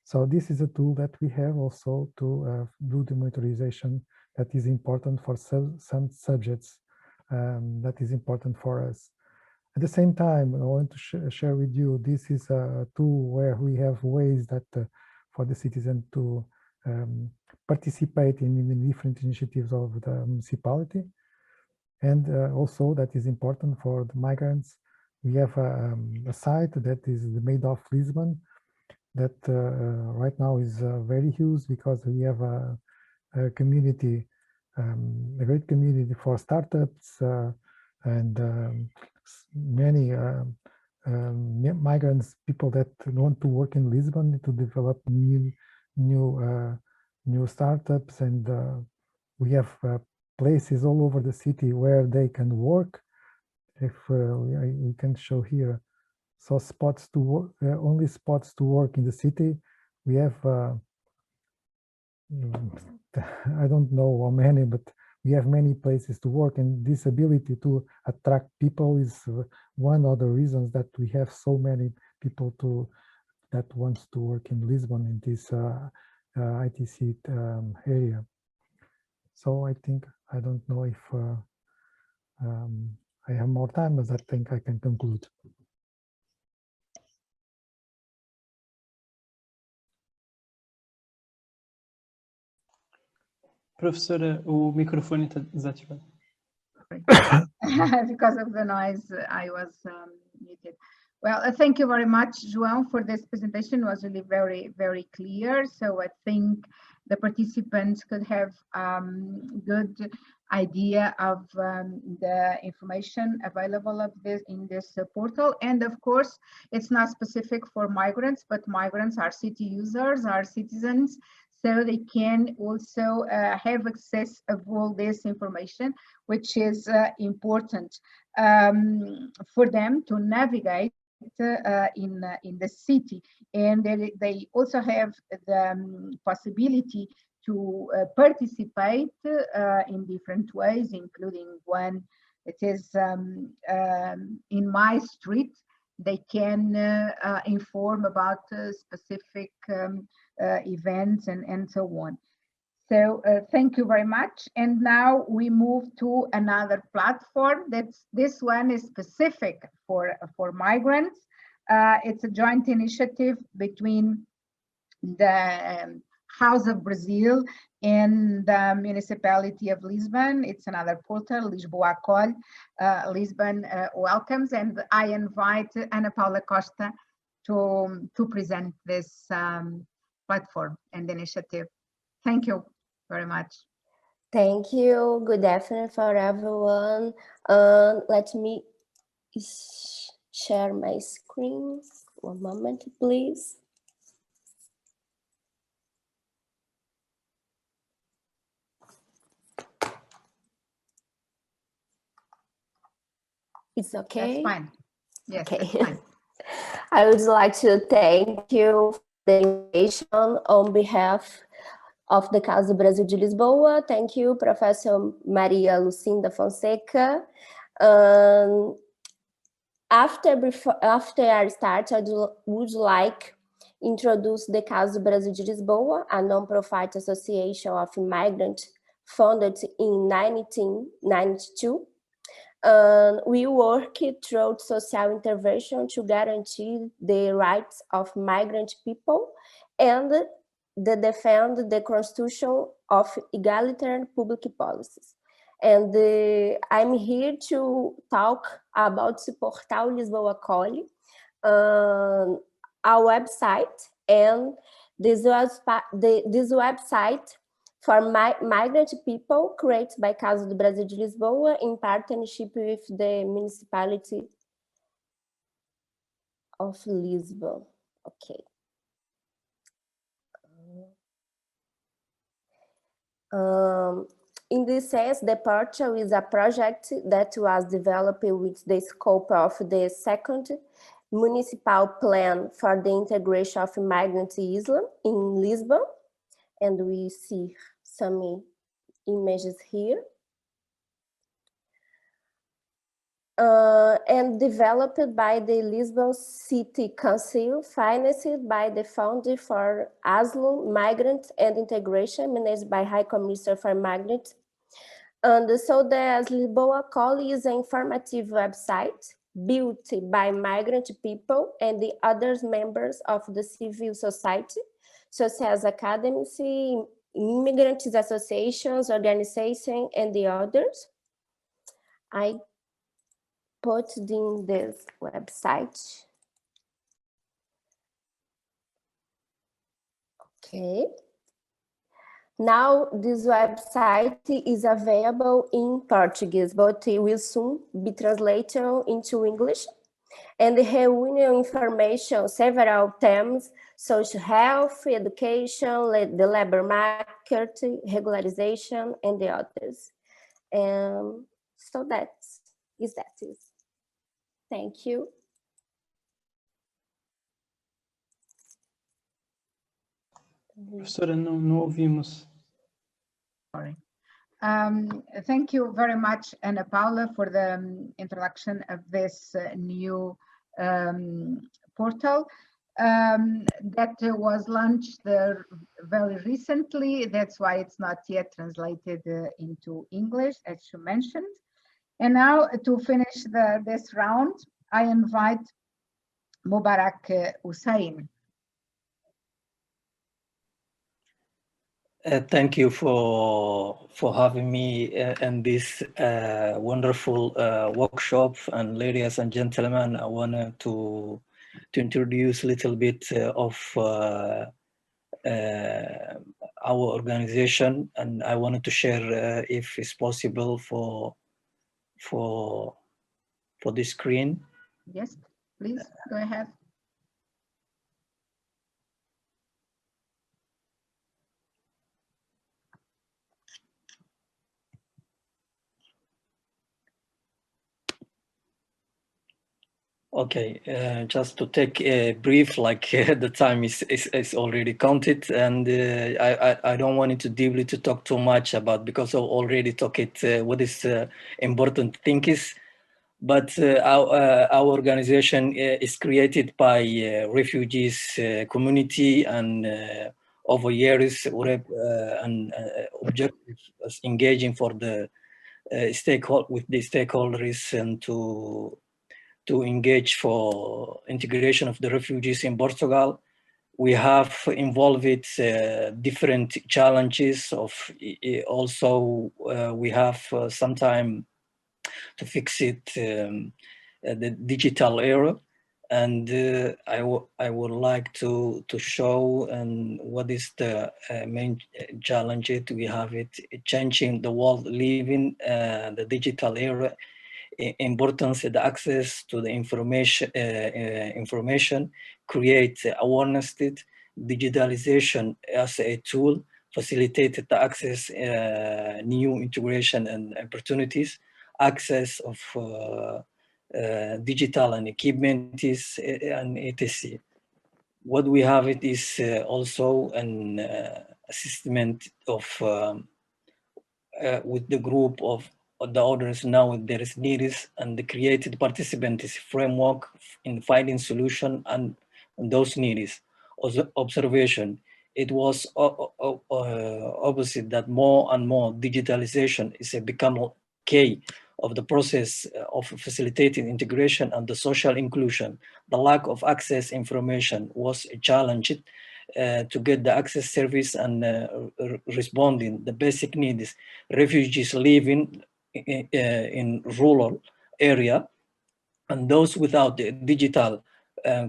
So this is a tool that we have also to do the monitorization that is important for some subjects that is important for us. At the same time, I want to share with you, this is a tool where we have ways that for the citizen to participate in the different initiatives of the municipality. And also that is important for the migrants. We have a site that is the Made of Lisbon that right now is very huge because we have a community, a great community for startups and many migrants, people that want to work in Lisbon to develop new startups, and we have places all over the city where they can work. If we can show here, so spots to work, only spots to work in the city. We have, I don't know how many, but we have many places to work, and this ability to attract people is one of the reasons that we have so many people that wants to work in Lisbon in this ITC area. So I think, I don't know if I have more time, but I think I can conclude. Professora, o microfone está desativado. Because of the noise, I was muted. Well, thank you very much, João, for this presentation. It was really very, very clear. So I think the participants could have good idea of the information available of this in this portal. And of course, it's not specific for migrants, but migrants are city users, are citizens, so they can also have access of all this information, which is important for them to navigate in the city. And they also have the possibility to participate in different ways, including one that is in my street. They can inform about specific events and so on. So thank you very much. And now we move to another platform. This one is specific for migrants. It's a joint initiative between the House of Brazil and the municipality of Lisbon. It's another portal, Lisboa Acolhe, Lisbon welcomes, and I invite Ana Paula Costa to present this platform and initiative. Thank you very much. Thank you. Good afternoon for everyone. Let me share my screen. One moment, please. It's okay? That's fine. Yes, Okay. that's fine. I would like to thank you for the invitation on behalf of the Casa do Brasil de Lisboa. Thank you, Professor Maria Lucinda Fonseca. After I start, I would like introduce the Casa do Brasil de Lisboa, a non-profit association of migrants founded in 1992. We work through social intervention to guarantee the rights of migrant people and defend the constitution of egalitarian public policies. And I'm here to talk about Portal Lisboa Acolhe, our website, and this website for migrant people created by Casa do Brasil de Lisboa in partnership with the municipality of Lisbon. Okay. In this sense, the portal is a project that was developed with the scope of the second municipal plan for the integration of migrant Islam in Lisbon. And we see some images here. And developed by the Lisbon City Council, financed by the Fund for Asylum, Migrant and Integration, managed by High Commissioner for Migrants. And so the Lisboa Acolhe is an informative website built by migrant people and the other members of the civil society, such as academics, immigrant associations, organizations, and the others. I put in this website. Okay. Now this website is available in Portuguese, but it will soon be translated into English. And the reunion information, several themes, social health, education, the labor market, regularization, and the others. So that is. Thank you. Professora, não ouvimos. Sorry. Thank you very much, Ana Paula, for the introduction of this new portal that was launched very recently. That's why it's not yet translated into English, as you mentioned. And now to finish this round, I invite Mubarak Hussain. Thank you for having me in this wonderful workshop. And ladies and gentlemen, I wanted to introduce a little bit of our organization, and I wanted to share, if it's possible, for the screen. Yes, please go ahead. Okay, just to take a brief, like the time is already counted, and I don't want it to deeply to talk too much about, because I already talked it what is important thing is, but our organization is created by refugees community, and over years and objectives engaging for the with the stakeholders, and to engage for integration of the refugees in Portugal. We have involved different challenges of also we have some time to fix it, the digital era. And I would like to show and what is the main challenge we have changing the world, living the digital era. Importance of the access to the information, create awareness, digitalization as a tool, facilitate the access, new integration and opportunities, access of digital and equipment is and etc. What we have it is also an assessment of with the group of the others now there is needs and the created participants framework in finding solution and those needs. Also, observation. It was opposite that more and more digitalization is become key of the process of facilitating integration and the social inclusion. The lack of access information was a challenge to get the access service and responding the basic needs. Refugees living in rural area and those without the digital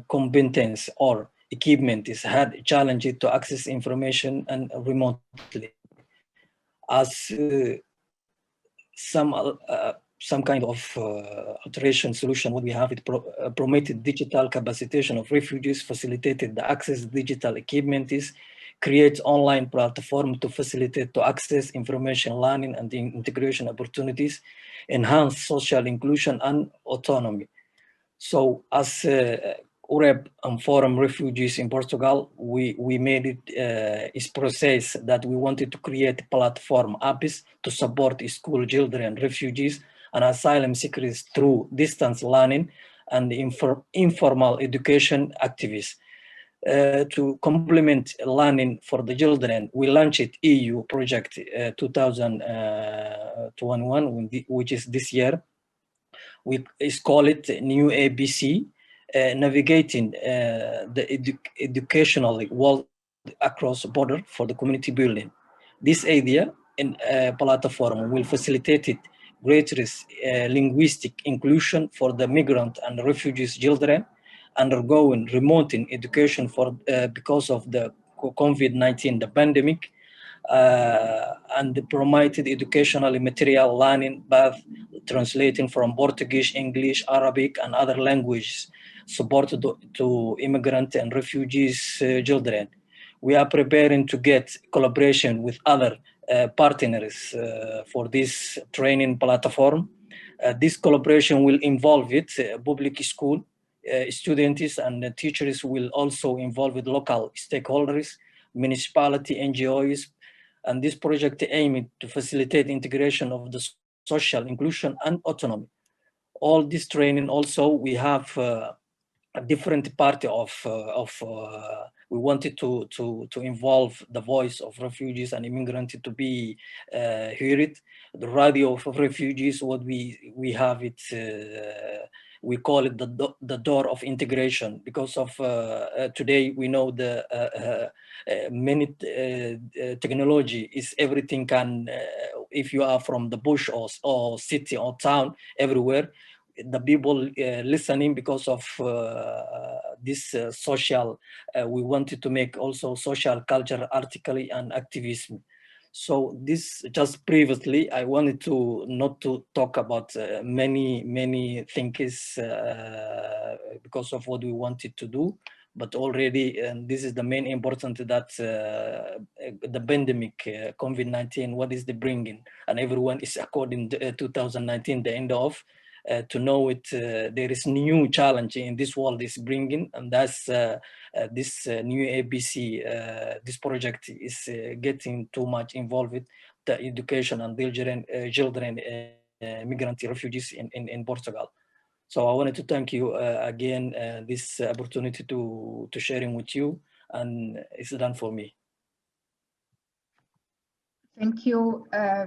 competence or equipment is had challenged to access information and remotely. As some kind of alteration solution, what we have it promoted digital capacitation of refugees, facilitated the access digital equipment, is create online platform to facilitate to access information learning and the integration opportunities, enhance social inclusion and autonomy. So as UREP and Forum Refugees in Portugal, we made it its process that we wanted to create platform apps to support school children, refugees, and asylum seekers through distance learning and informal education activities. To complement learning for the children, we launched EU project 2021, which is this year. We call it New ABC, navigating the educational world across border for the community building. This idea and platform will facilitate it greater linguistic inclusion for the migrant and refugees children undergoing remote education for because of the COVID-19, the pandemic, and promoted educational material learning, both translating from Portuguese, English, Arabic, and other languages, supported to immigrant and refugees children. We are preparing to get collaboration with other partners for this training platform. This collaboration will involve public school students and teachers will also involve with local stakeholders, municipality, NGOs, and this project aimed to facilitate integration of the social inclusion and autonomy. All this training also, we have a different part of we wanted to involve the voice of refugees and immigrants to be heard. The radio of refugees, what we have it, we call it the door of integration, because of today we know the many technology is everything can, if you are from the bush or city or town, everywhere, the people listening because of this social, we wanted to make also social culture, article and activism. So this just previously, I wanted to not to talk about many things because of what we wanted to do, but already, and this is the main important that the pandemic, COVID-19, what is the bringing, and everyone is according to 2019, the end of, to know it, there is new challenge in this world is bringing, and that's this new ABC, this project is getting too much involved with the education and children migrant refugees in Portugal. So I wanted to thank you again, this opportunity to sharing with you, and it's done for me. Thank you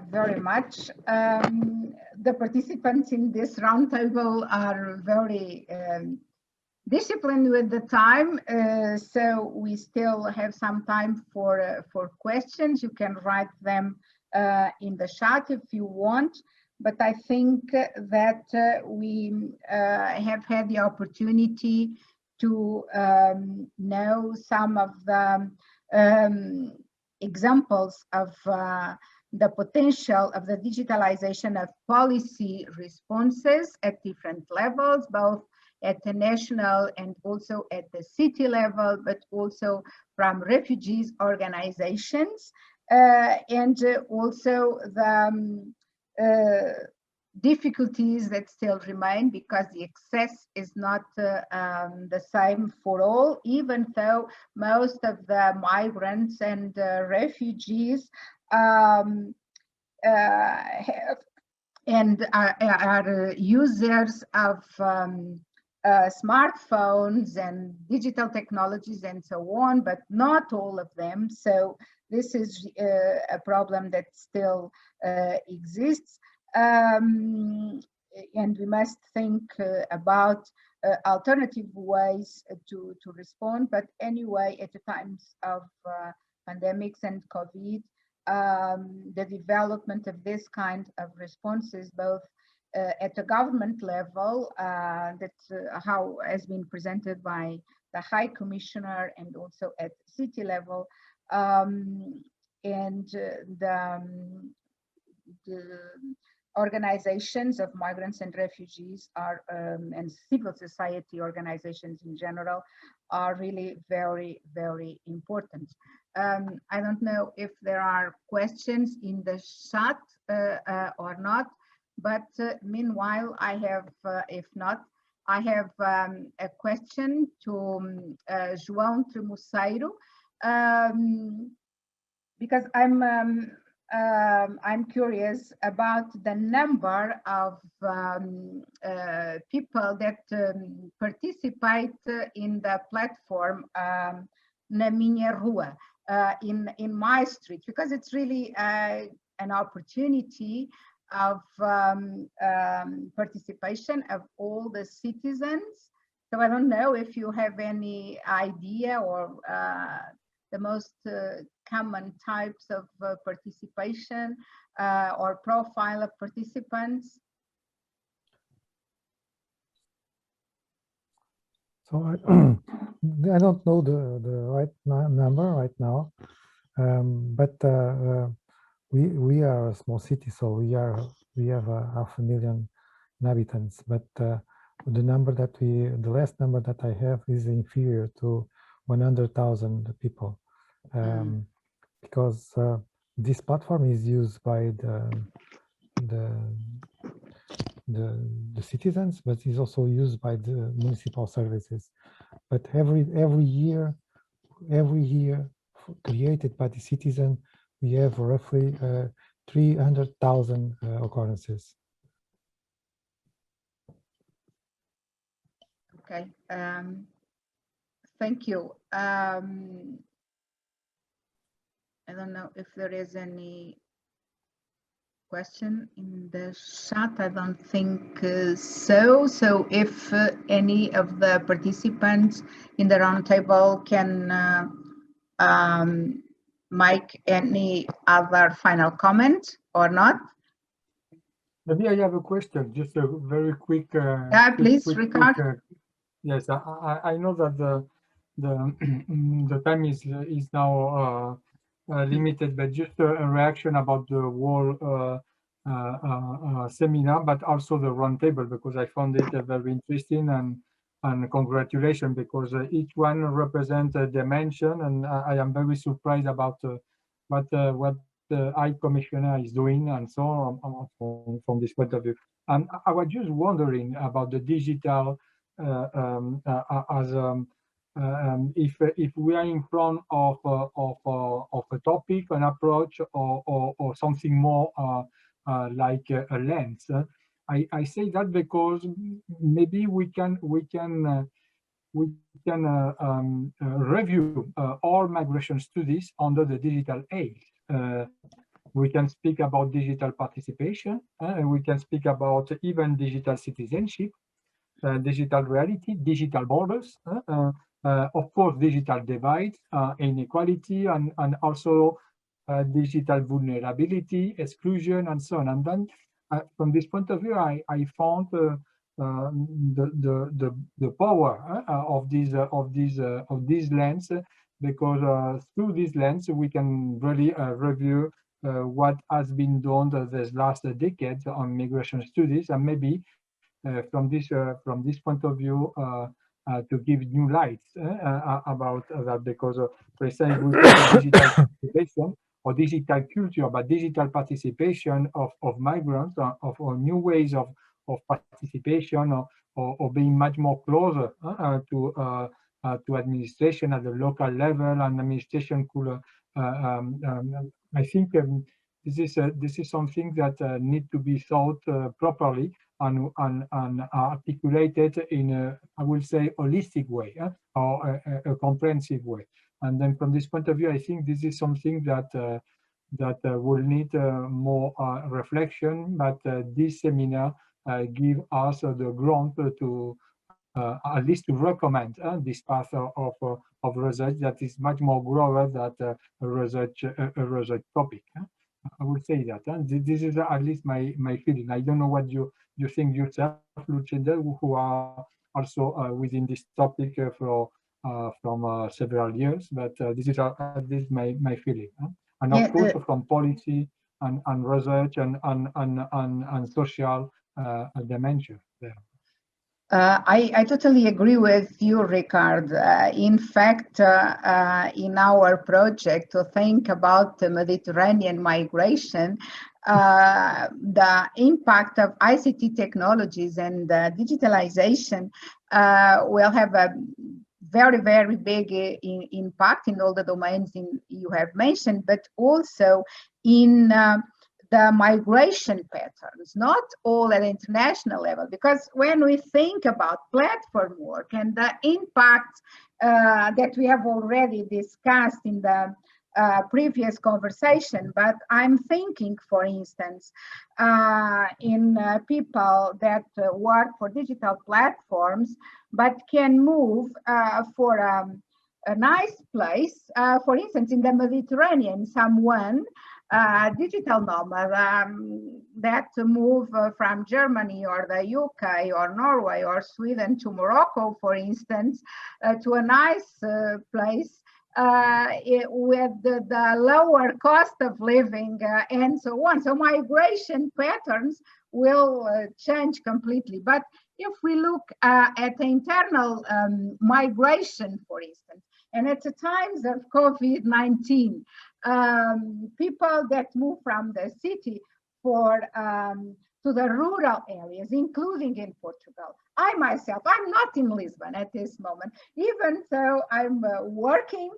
very much. The participants in this roundtable are very disciplined with the time, so we still have some time for questions. You can write them in the chat if you want, but I think that we have had the opportunity to know some of the examples of the potential of the digitalization of policy responses at different levels, both at the national and also at the city level, but also from refugees organizations, and also difficulties that still remain because the access is not the same for all, even though most of the migrants and refugees have and are users of smartphones and digital technologies and so on, but not all of them. So this is a problem that still exists. And we must think about alternative ways to respond. But anyway, at the times of pandemics and COVID, the development of this kind of responses, both at the government level, how has been presented by the High Commissioner, and also at city level, and the organizations of migrants and refugees are, and civil society organizations in general, are really very, very important. I don't know if there are questions in the chat or not, but meanwhile, I have, if not, I have a question to João Tremoceiro, because I'm curious about the number of people that participate in the platform Na Minha Rua, in my street, because it's really an opportunity of participation of all the citizens. So I don't know if you have any idea or the most common types of participation or profile of participants. So I don't know the right number right now, but we are a small city, so we have 500,000 inhabitants. But the last number that I have is inferior to 100,000 people, because this platform is used by the citizens, but is also used by the municipal services. But every year created by the citizen, we have roughly 300,000 occurrences. Okay, thank you. I don't know if there is any question in the chat. I don't think so. So if any of the participants in the roundtable can make any other final comment or not. Maybe I have a question, just a very quick. Please, Ricard. Yes, I know that the time is now limited, but just a reaction about the whole seminar, but also the roundtable, because I found it very interesting, and congratulations, because each one represents a dimension, and I am very surprised about what the High Commissioner is doing, and so on from this point of view. And I was just wondering about the digital, if we are in front of a topic, an approach, or something more like a lens. I say that because maybe we can review all migration studies under the digital age. We can speak about digital participation, and we can speak about even digital citizenship, digital reality, digital borders, of course, digital divides, inequality, and also digital vulnerability, exclusion, and so on. And then, from this point of view, I found the power of this lens, because through this lens we can really review what has been done this last decade on migration studies, and maybe from this point of view to give new lights about that, because for example, with digital participation, digital culture, but digital participation of migrants, of new ways of participation, or being much more closer to administration at the local level, and administration could. I think this is something that need to be thought properly and articulated in a, I will say, holistic way, or a comprehensive way. And then from this point of view, I think this is something that will need more reflection, but this seminar give us the ground to at least to recommend this path of research that is much more broader than a research topic. I would say that this is at least my feeling. I don't know what you think yourself, Lucinda, who are also within this topic from several years, but this is at least my feeling. And of course, from policy and research and social dimension there. I totally agree with you, Ricard. In fact, in our project to think about the Mediterranean migration, the impact of ICT technologies and digitalization will have a very, very big impact in all the domains you have mentioned, but also in the migration patterns, not all at international level, because when we think about platform work and the impact that we have already discussed in the previous conversation, but I'm thinking, for instance, in people that work for digital platforms, but can move for a nice place, for instance, in the Mediterranean, someone digital nomad that move from Germany or the UK or Norway or Sweden to Morocco, for instance, to a nice place with the lower cost of living and so on. So migration patterns will change completely. But if we look at the internal migration, for instance, and at the times of COVID-19, people that move from the city to the rural areas, including in Portugal. I myself, I'm not in Lisbon at this moment, even though I'm working,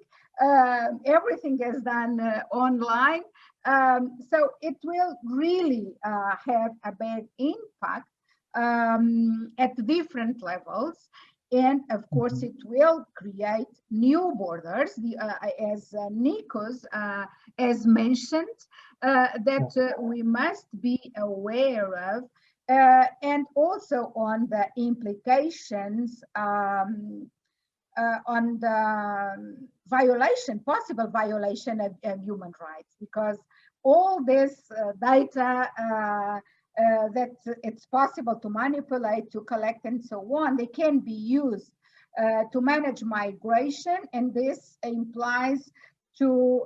everything is done online. So it will really have a big impact at different levels. And of course, it will create new borders, as Nikos has mentioned, that we must be aware of, and also on the implications on the possible violation of human rights, because all this data that it's possible to manipulate, to collect, and so on, they can be used to manage migration, and this implies to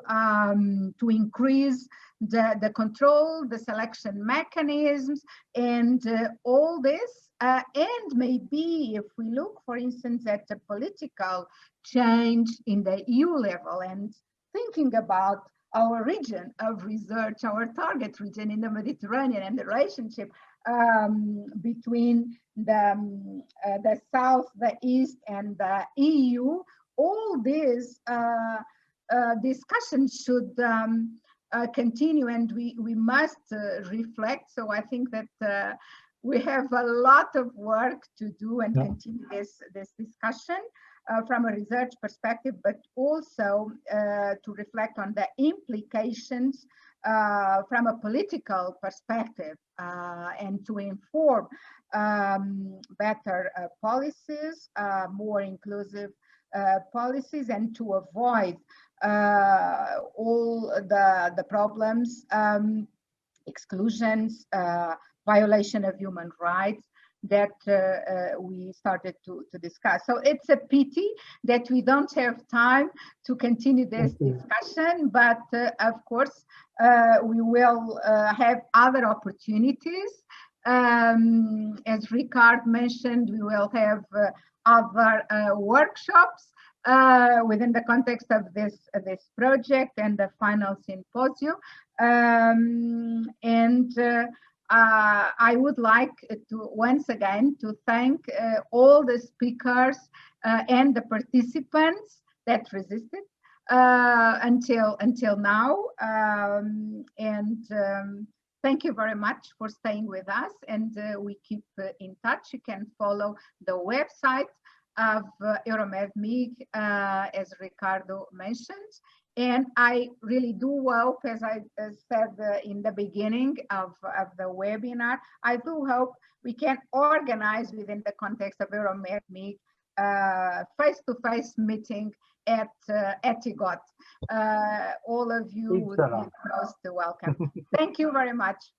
increase the control, the selection mechanisms, and all this. And maybe if we look, for instance, at the political change in the EU level and thinking about our region of research, our target region in the Mediterranean, and the relationship between the South, the East, and the EU, all these discussions should continue, and we must reflect. So I think that we have a lot of work to do and continue this discussion. From a research perspective, but also to reflect on the implications from a political perspective and to inform better policies, more inclusive policies, and to avoid all the problems, exclusions, violation of human rights, that we started to discuss. So it's a pity that we don't have time to continue this discussion, but of course, we will have other opportunities. As Ricard mentioned, we will have other workshops within the context of this project and the final symposium. I would like to once again to thank all the speakers and the participants that resisted until now. Thank you very much for staying with us, and we keep in touch. You can follow the website of EuroMedMig, as Ricardo mentioned. And I really do hope, as I said in the beginning of the webinar, I do hope we can organize within the context of EuroMedMig face-to-face meeting at IGOT. All of you would be most welcome. Thank you very much.